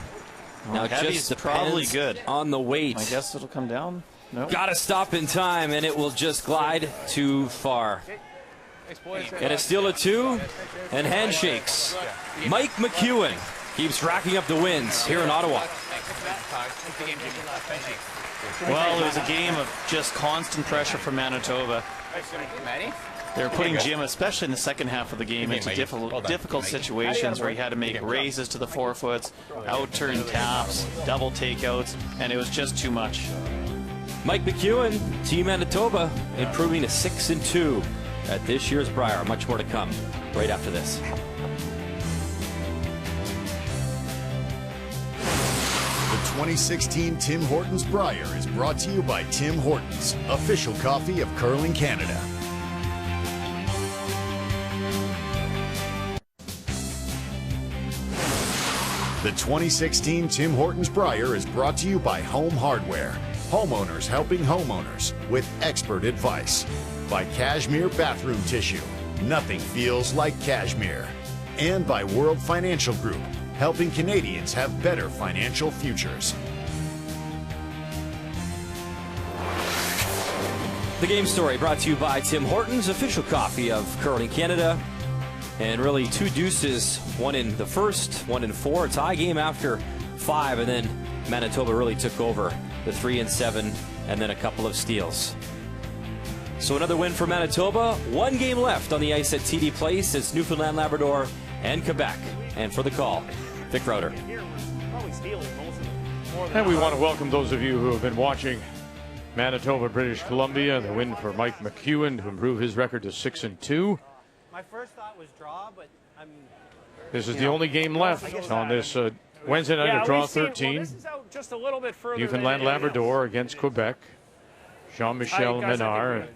Now it Heavy's just probably depends good on the weight. I guess it'll come down. No. Got to stop in time, and it will just glide too far. And it's still a 2, and handshakes. Mike McEwen keeps racking up the wins here in Ottawa. Well, it was a game of just constant pressure from Manitoba. They were putting Jim, especially in the second half of the game, into difficult situations where he had to make raises to the forefoots, out-turn taps, double takeouts, and it was just too much. Mike McEwen, Team Manitoba, improving to 6-2 at this year's Brier. Much more to come right after this. The 2016 Tim Hortons Brier is brought to you by Tim Hortons, official coffee of Curling Canada. The 2016 Tim Hortons Brier is brought to you by Home Hardware, homeowners helping homeowners with expert advice. By Cashmere Bathroom Tissue, nothing feels like cashmere. And by World Financial Group, helping Canadians have better financial futures. The game story brought to you by Tim Hortons, official coffee of Curling Canada. And really 2 deuces, 1 in the first, 1 in 4. Tie game after 5, and then Manitoba really took over the 3 and 7, and then a couple of steals. So another win for Manitoba. 1 game left on the ice at TD Place. It's Newfoundland, Labrador, and Quebec. And for the call, Vic Rauter. And we want to welcome those of you who have been watching Manitoba, British Columbia. The win for Mike McEwen to improve his record to 6-2. My first thought was draw, but I'm... This is the only game left on this Wednesday night of draw 13. This is out just a little bit further Newfoundland, Labrador against Quebec. Jean-Michel Menard.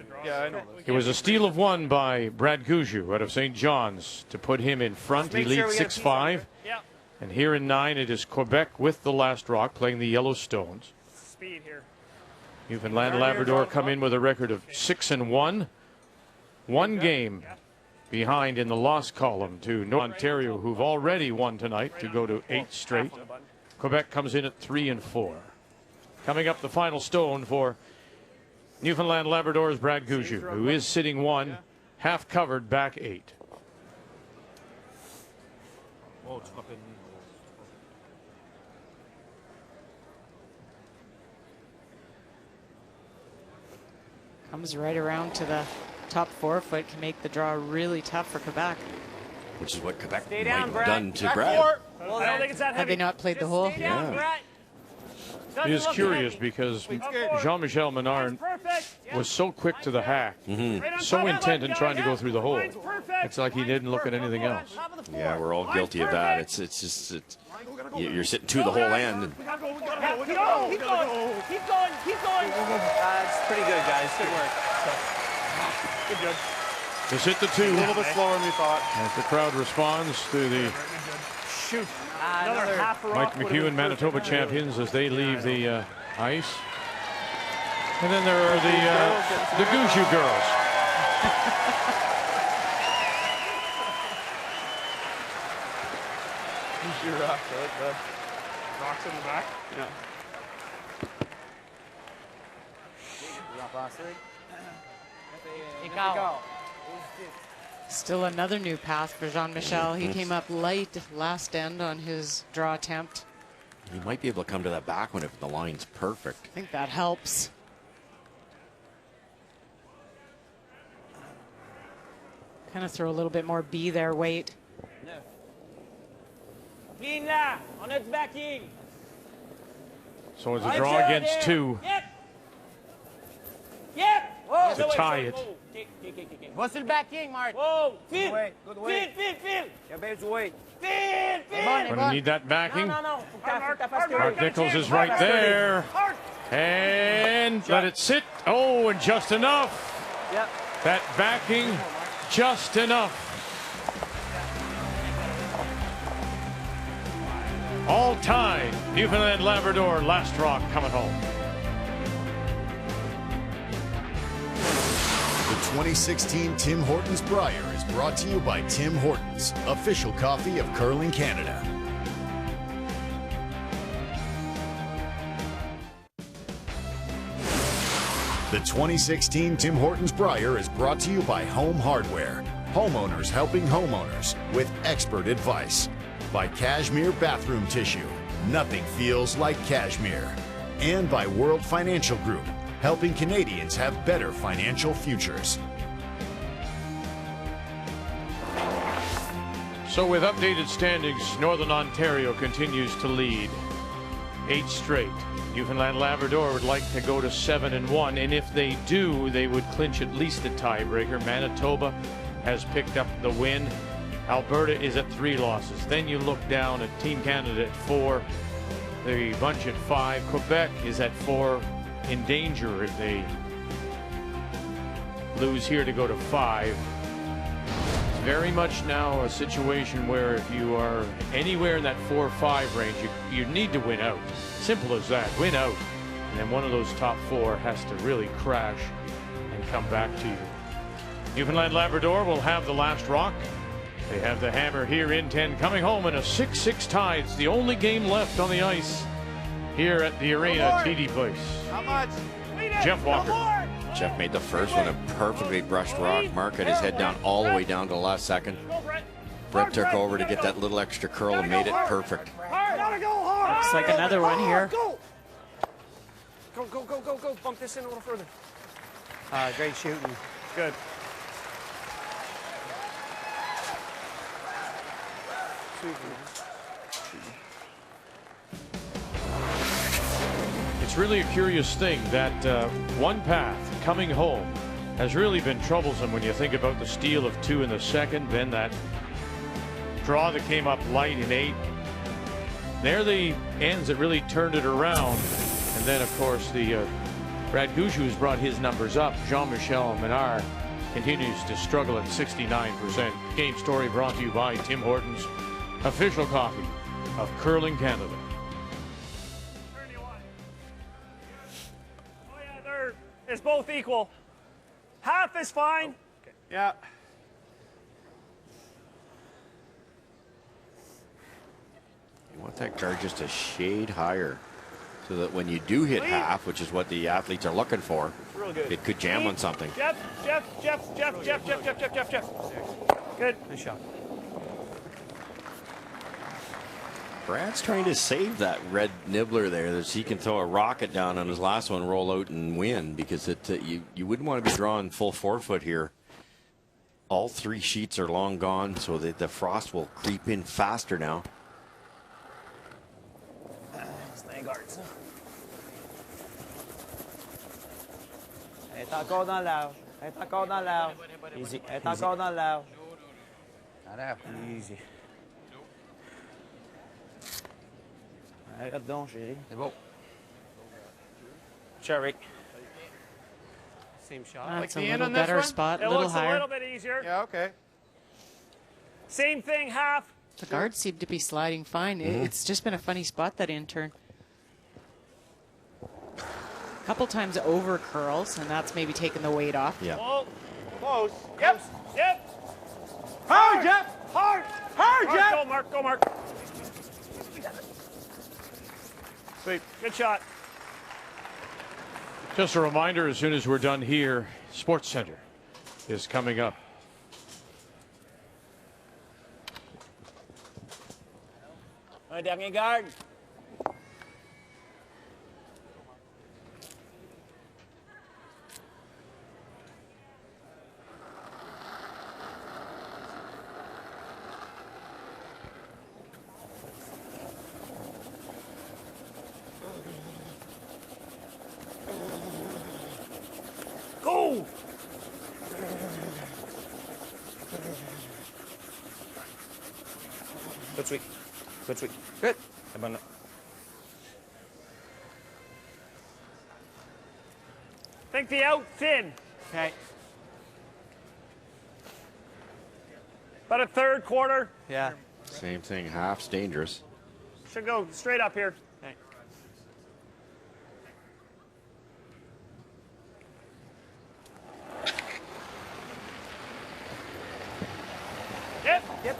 It was a steal of 1 by Brad Gouju out of St. John's to put him in front. He leads 6-5. And here in 9, it is Quebec with the last rock playing the Yellowstones. Speed here. Newfoundland, Labrador come in with a record of 6-1. 1 game behind in the loss column to North Ontario, who've already won tonight to go to 8 straight. Quebec comes in at 3-4. Coming up, the final stone for Newfoundland Labrador's Brad Gouju, who is sitting 1, half covered, back 8. Comes right around to the top forefoot, can make the draw really tough for Quebec. Which is what Quebec Stay might down, have Brad. done to Back Brad. four. Well, I don't think it's that Have heavy. they not played the hole? Stay down, Yeah. Brad. It is curious because Jean-Michel Menard was so quick to the hack, so intent in trying to go through the hole. It's like he didn't look at anything else. Yeah, we're all guilty of that. You're sitting to the whole end. And Keep going. That's pretty good, guys. Good work. Good. Just hit the 2. A little bit slower than we thought. As the crowd responds to the Shoot. Another half a rock Mike McEwen Manitoba champions as they leave the ice. And then there are the Gouju girls. Gouju rock, I like that. Rocks in the back? Yeah. Still another new path for Jean-Michel. He came up light last end on his draw attempt. he might be able to come to that back one if the line's perfect. I think that helps. Kind of throw a little bit more B there, weight. Clean là, on a du backing. So it's a draw against 2 Yep. to tie it. What's the backing, Mark? Whoa, Good feel. weight, good weight. Feel. Yeah, babe, weight. Feel. Going to need that backing. No. Mark Nichols is right there. And let it sit. Oh, and just enough. Yep. That backing, just enough. All tied. Newfoundland Labrador last rock coming home. The 2016 Tim Hortons Brier is brought to you by Tim Hortons, official coffee of Curling Canada. The 2016 Tim Hortons Brier is brought to you by Home Hardware, homeowners helping homeowners with expert advice. By Cashmere Bathroom Tissue, nothing feels like cashmere. And by World Financial Group, helping Canadians have better financial futures. So with updated standings, Northern Ontario continues to lead 8 straight. Newfoundland Labrador would like to go to 7-1, and if they do, they would clinch at least a tiebreaker. Manitoba has picked up the win. Alberta is at 3 losses. Then you look down at Team Canada at 4, the bunch at 5. Quebec is at 4, in danger if they lose here to go to 5. It's very much now a situation where if you are anywhere in that 4 or 5 range, you need to win out. Simple as that, win out. And then one of those top 4 has to really crash and come back to you. Newfoundland Labrador will have the last rock. They have the hammer here in 10, coming home in a 6-6 tie. It's the only game left on the ice here at the arena, TD Place. How much? Jeff Walker. Jeff made the first one, a perfectly brushed rock. Mark had his head down all the way down to the last second. Brett took over to get that little extra curl and made it perfect. Looks like another one here. Go. Bump this in a little further. Great shooting. Good. It's really a curious thing that one path coming home has really been troublesome when you think about the steal of 2 in the second, then that draw that came up light in 8. They're the ends that really turned it around. And then, of course, the Brad Gouchou has brought his numbers up. Jean-Michel Menard continues to struggle at 69%. Game story brought to you by Tim Hortons, official coffee of Curling Canada. Oh yeah, it's both equal. Half is fine. Okay. Yeah. You want that guard just a shade higher so that when you do hit half, which is what the athletes are looking for, it could jam on something. Jeff. Good. Nice shot. Brad's trying to save that red nibbler there so he can throw a rocket down on his last one, roll out and win, because you wouldn't want to be drawing full 4-foot here. All 3 sheets are long gone, so that the frost will creep in faster now. Stay guards. Est encore dans l'air. Est encore dans l'air. Easy. Est encore dans l'air. Easy. Arrête donc, chérie. C'est beau. Cherry. Same shot. That's a little better spot, a little higher. A little bit easier. Yeah, okay. Same thing, half. The guards seem to be sliding fine. It's just been a funny spot, that intern. A couple times over curls, and that's maybe taken the weight off. Yeah. Oh, close. Yep. Hard, Jeff. Hard, Jeff. Go, Mark. Sweet. Good shot. Just a reminder, as soon as we're done here, Sports Center is coming up. Un dernier garde. Go! Good sweep. Good sweep. Good. Think the out's in. Okay. About a third, quarter. Yeah. Same thing, half's dangerous. Should go straight up here. Okay. Yep.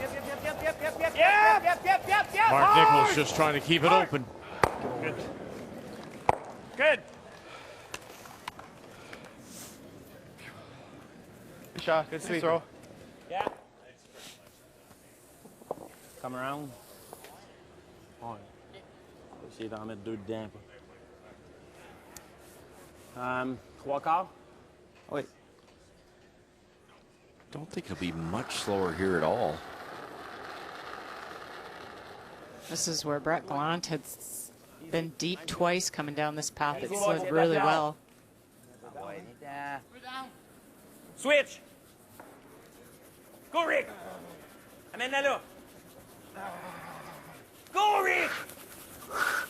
Yep. Mark Nichols just trying to keep it open. Good. Good. Good shot. Good sweep. throw. Yeah. Come around. Ouais. On va essayer d'en mettre deux dedans. Trois quarts. Oui. Don't think he'll be much slower here at all. This is where Brett Gallant had been deep twice coming down this path. It slid really well. Switch. Go, Rick. Amène-la là. Go, Rick.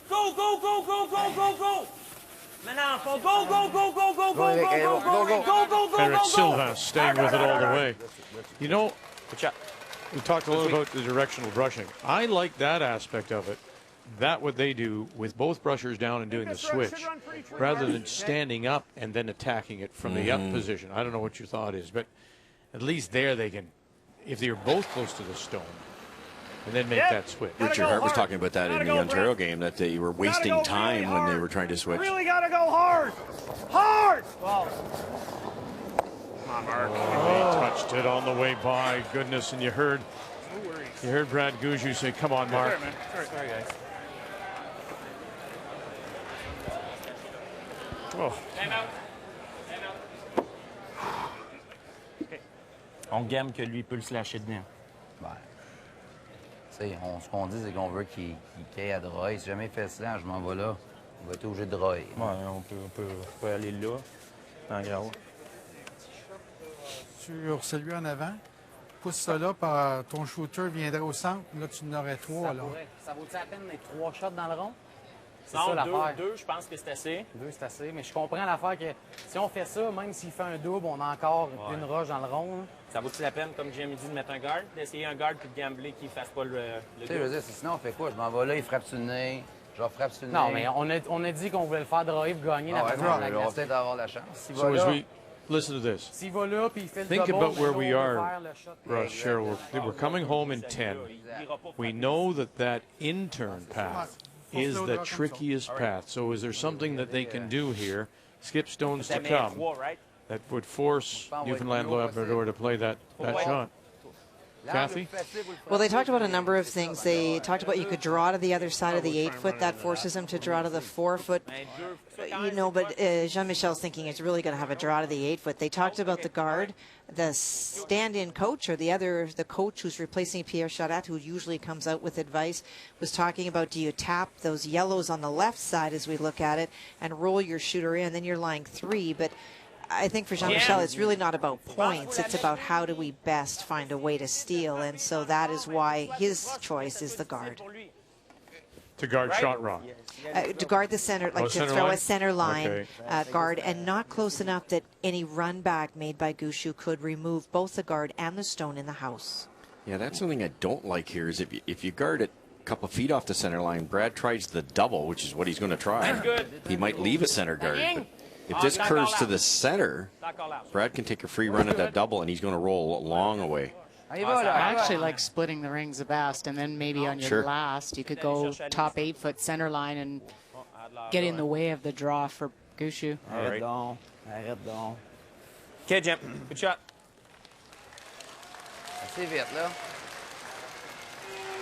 Go, go, go, go, go, go, go. Maintenant, faut go, go, go, go, go, go, go, go, go, go, go, go, Eric go, Sylvain staying with it all the way. You know, we talked a little Good about the directional brushing. I like that aspect of it. That what they do with both brushers down and doing the switch, rather than standing up and then attacking it from the up position. I don't know what your thought is, but at least there they can, if they're both close to the stone, and then make that switch. Richard Hart was talking about that in the Ontario game, that they were wasting time when they were trying to switch. Really gotta go hard. Hard. Well. Come on, Mark. He touched it on the way by. Goodness, and you heard Brad Gouju say, "Come on, Mark." Sorry, guys. Oh. On gamme que lui peut le slasher dedans. Ben, ce qu'on dit, c'est qu'on veut qu'il caille à drailler. Si jamais il fait ça, je m'en vais là. On va être obligé de drailler. Ouais, on peut aller là, en gros. Sur celui en avant, pousse ça là, par ton shooter viendrait au centre. Là, tu en aurais trois. Là. Ça vaut-tu la peine d'être 3 shots dans le rond? C'est Non, ça l'affaire. deux, je pense que c'est assez. 2, c'est assez. Mais je comprends l'affaire que si on fait ça, même s'il fait un double, on a encore une roche dans le rond. Ça vaut-tu la peine, comme Jimmy dit, de mettre un guard, d'essayer un guard puis de gambler qu'il ne fasse pas le Tu sais, je veux dire, sinon, on fait quoi? Je m'en vais là, il frappe sur le nez. Je frappe sur le nez. Non, mais on a dit qu'on voulait le faire drive pour gagner la partie. On va peut-être avoir la chance. So as we listen to this, S'il va là, puis il fait le think double, about where ben we là, on are, va faire le shot. Russ, Cheryl. We're coming home in 10. We know that intern path is the trickiest path. So is there something that they can do here, skip stones to come, that would force Newfoundland Labrador to play that shot? Kathy? Well, they talked about a number of things. They talked about you could draw to the other side of the 8-foot. That forces them to draw to the 4-foot. You know, but Jean-Michel's thinking it's really going to have a draw to the 8-foot. They talked about the guard. The stand-in coach, or the coach who's replacing Pierre Charat, who usually comes out with advice, was talking about, do you tap those yellows on the left side as we look at it and roll your shooter in, then you're lying 3. But I think for Jean-Michel, it's really not about points. It's about how do we best find a way to steal. And so that is why his choice is the guard. To guard shot rock. To guard the center, like to throw a center line guard, and not close enough that any run back made by Gushu could remove both the guard and the stone in the house. Yeah, that's something I don't like here is if you guard it a couple of feet off the center line, Brad tries the double, which is what he's going to try. He might leave a center guard. But if this curves to the center, Brad can take a free run at that double, and he's going to roll a long away. I actually like splitting the rings the best, and then maybe on your last, you could go top 8-foot center line and get in the way of the draw for Gushu. Arrête donc. Arrête donc. OK, Jim. Good shot. Assez vite, là.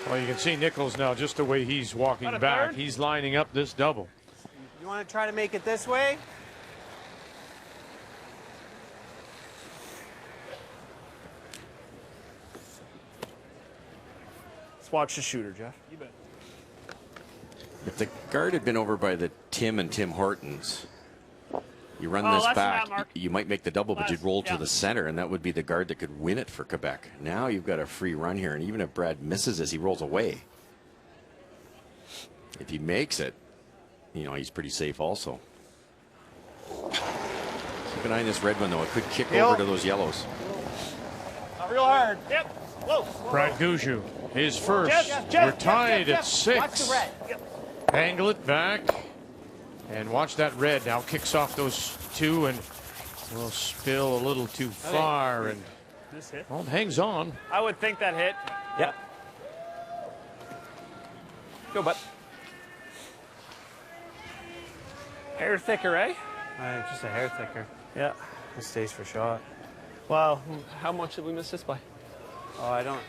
Well, you can see Nichols now, just the way he's walking back. He's lining up this double. You want to try to make it this way? Watch the shooter, Jeff. You bet. If the guard had been over by the Tim and Tim Hortons, You run this back, you might make the double, but you'd roll to the center, and that would be the guard that could win it for Quebec. Now you've got a free run here, and even if Brad misses this, he rolls away. If he makes it, you know, he's pretty safe also. Keep an eye on this red one, though. It could kick over to those yellows. Not real hard. Yep. Whoa. Brad Gushue, his first. We're tied at 6. Watch the red. Yep. Angle it back. And watch that red now. Kicks off those 2 and will spill a little too far. And this hit. well, hangs on. I would think that hit. Yep. Go, bud. Hair thicker, eh? Just a hair thicker. Yeah. It stays for shot. Well, how much did we miss this by? Oh, I don't.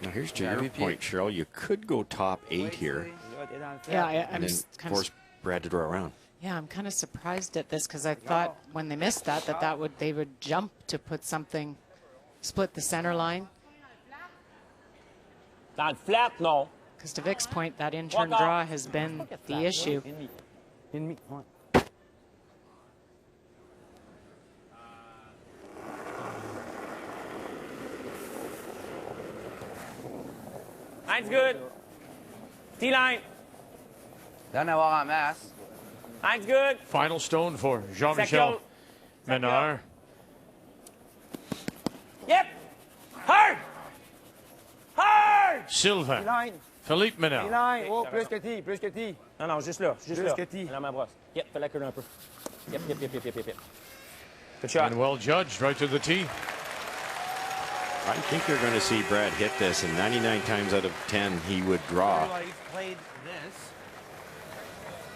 Now here's to your point, Cheryl. You could go top 8 here. Yeah, and I'm then just kind force Brad to draw around. Yeah, I'm kind of surprised at this because I thought when they missed they would jump to put something, split the center line. Not flat, no. Because to Vic's point, that in-turn draw has been the issue. Line's good. T-line. Doesn't avoir en masse. Line's good. Final stone for Jean-Michel Menard. Yep. Hard. Hard. Sylvain. Philippe Menard. T-line. Oh, plus que T, plus que T. Non, juste là. Juste là. Que T. Dans ma brosse. Yep, fais la queue un peu. Yep. Good shot. And well judged, right to the tee. I think you're going to see Brad hit this, and 99 times out of 10 he would draw. Played this.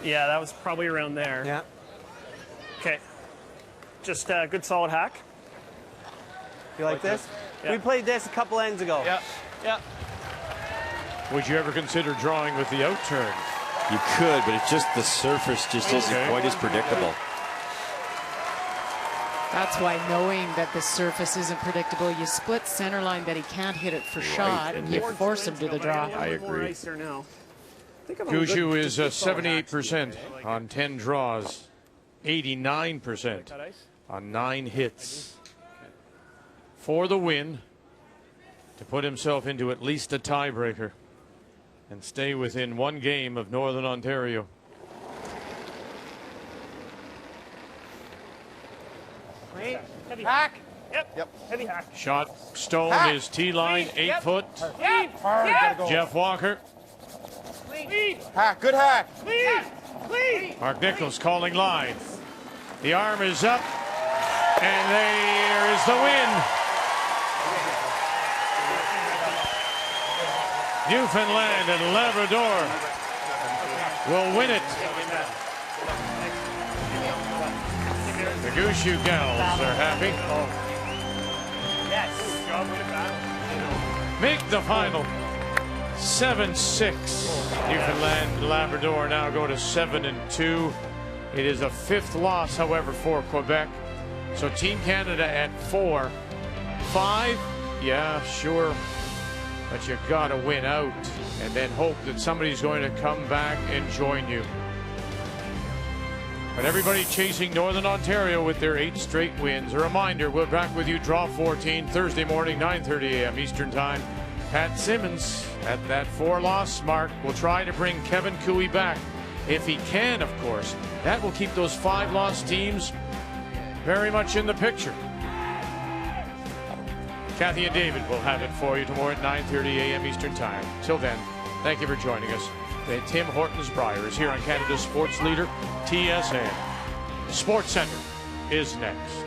Yeah, that was probably around there. Yeah. Okay. Just a good solid hack. You like this? Yeah. We played this a couple ends ago. Yeah. Yeah. Would you ever consider drawing with the outturn? You could, but it's just the surface just isn't quite as predictable. That's why knowing that the surface isn't predictable, you split center line that he can't hit it for shot, and you force him to the draw. I agree. Gushue is 78% on 10 draws, 89% on 9 hits. For the win, to put himself into at least a tiebreaker and stay within 1 game of Northern Ontario. Heavy hack. Yep. Heavy hack. Shot stone is T-line, 8 foot. Jeff Walker. Hack, good hack. Mark Nichols calling line. The arm is up, and there is the win. Newfoundland and Labrador will win it. The Gushue gals are happy. Yes. Make the final 7-6. Newfoundland and Labrador now go to 7-2. It is a 5th loss, however, for Quebec. So Team Canada at 4. 5, yeah, sure. But you gotta win out and then hope that somebody's going to come back and join you. But everybody chasing Northern Ontario with their 8 straight wins. A reminder, we're back with you, Draw 14, Thursday morning, 9:30 a.m. Eastern Time. Pat Simmons at that 4-loss mark will try to bring Kevin Cooey back. If he can, of course. That will keep those 5-loss teams very much in the picture. Kathy and David will have it for you tomorrow at 9:30 a.m. Eastern Time. Till then, thank you for joining us. The Tim Hortons Brier is here on Canada's sports leader, TSN. Sports Center is next.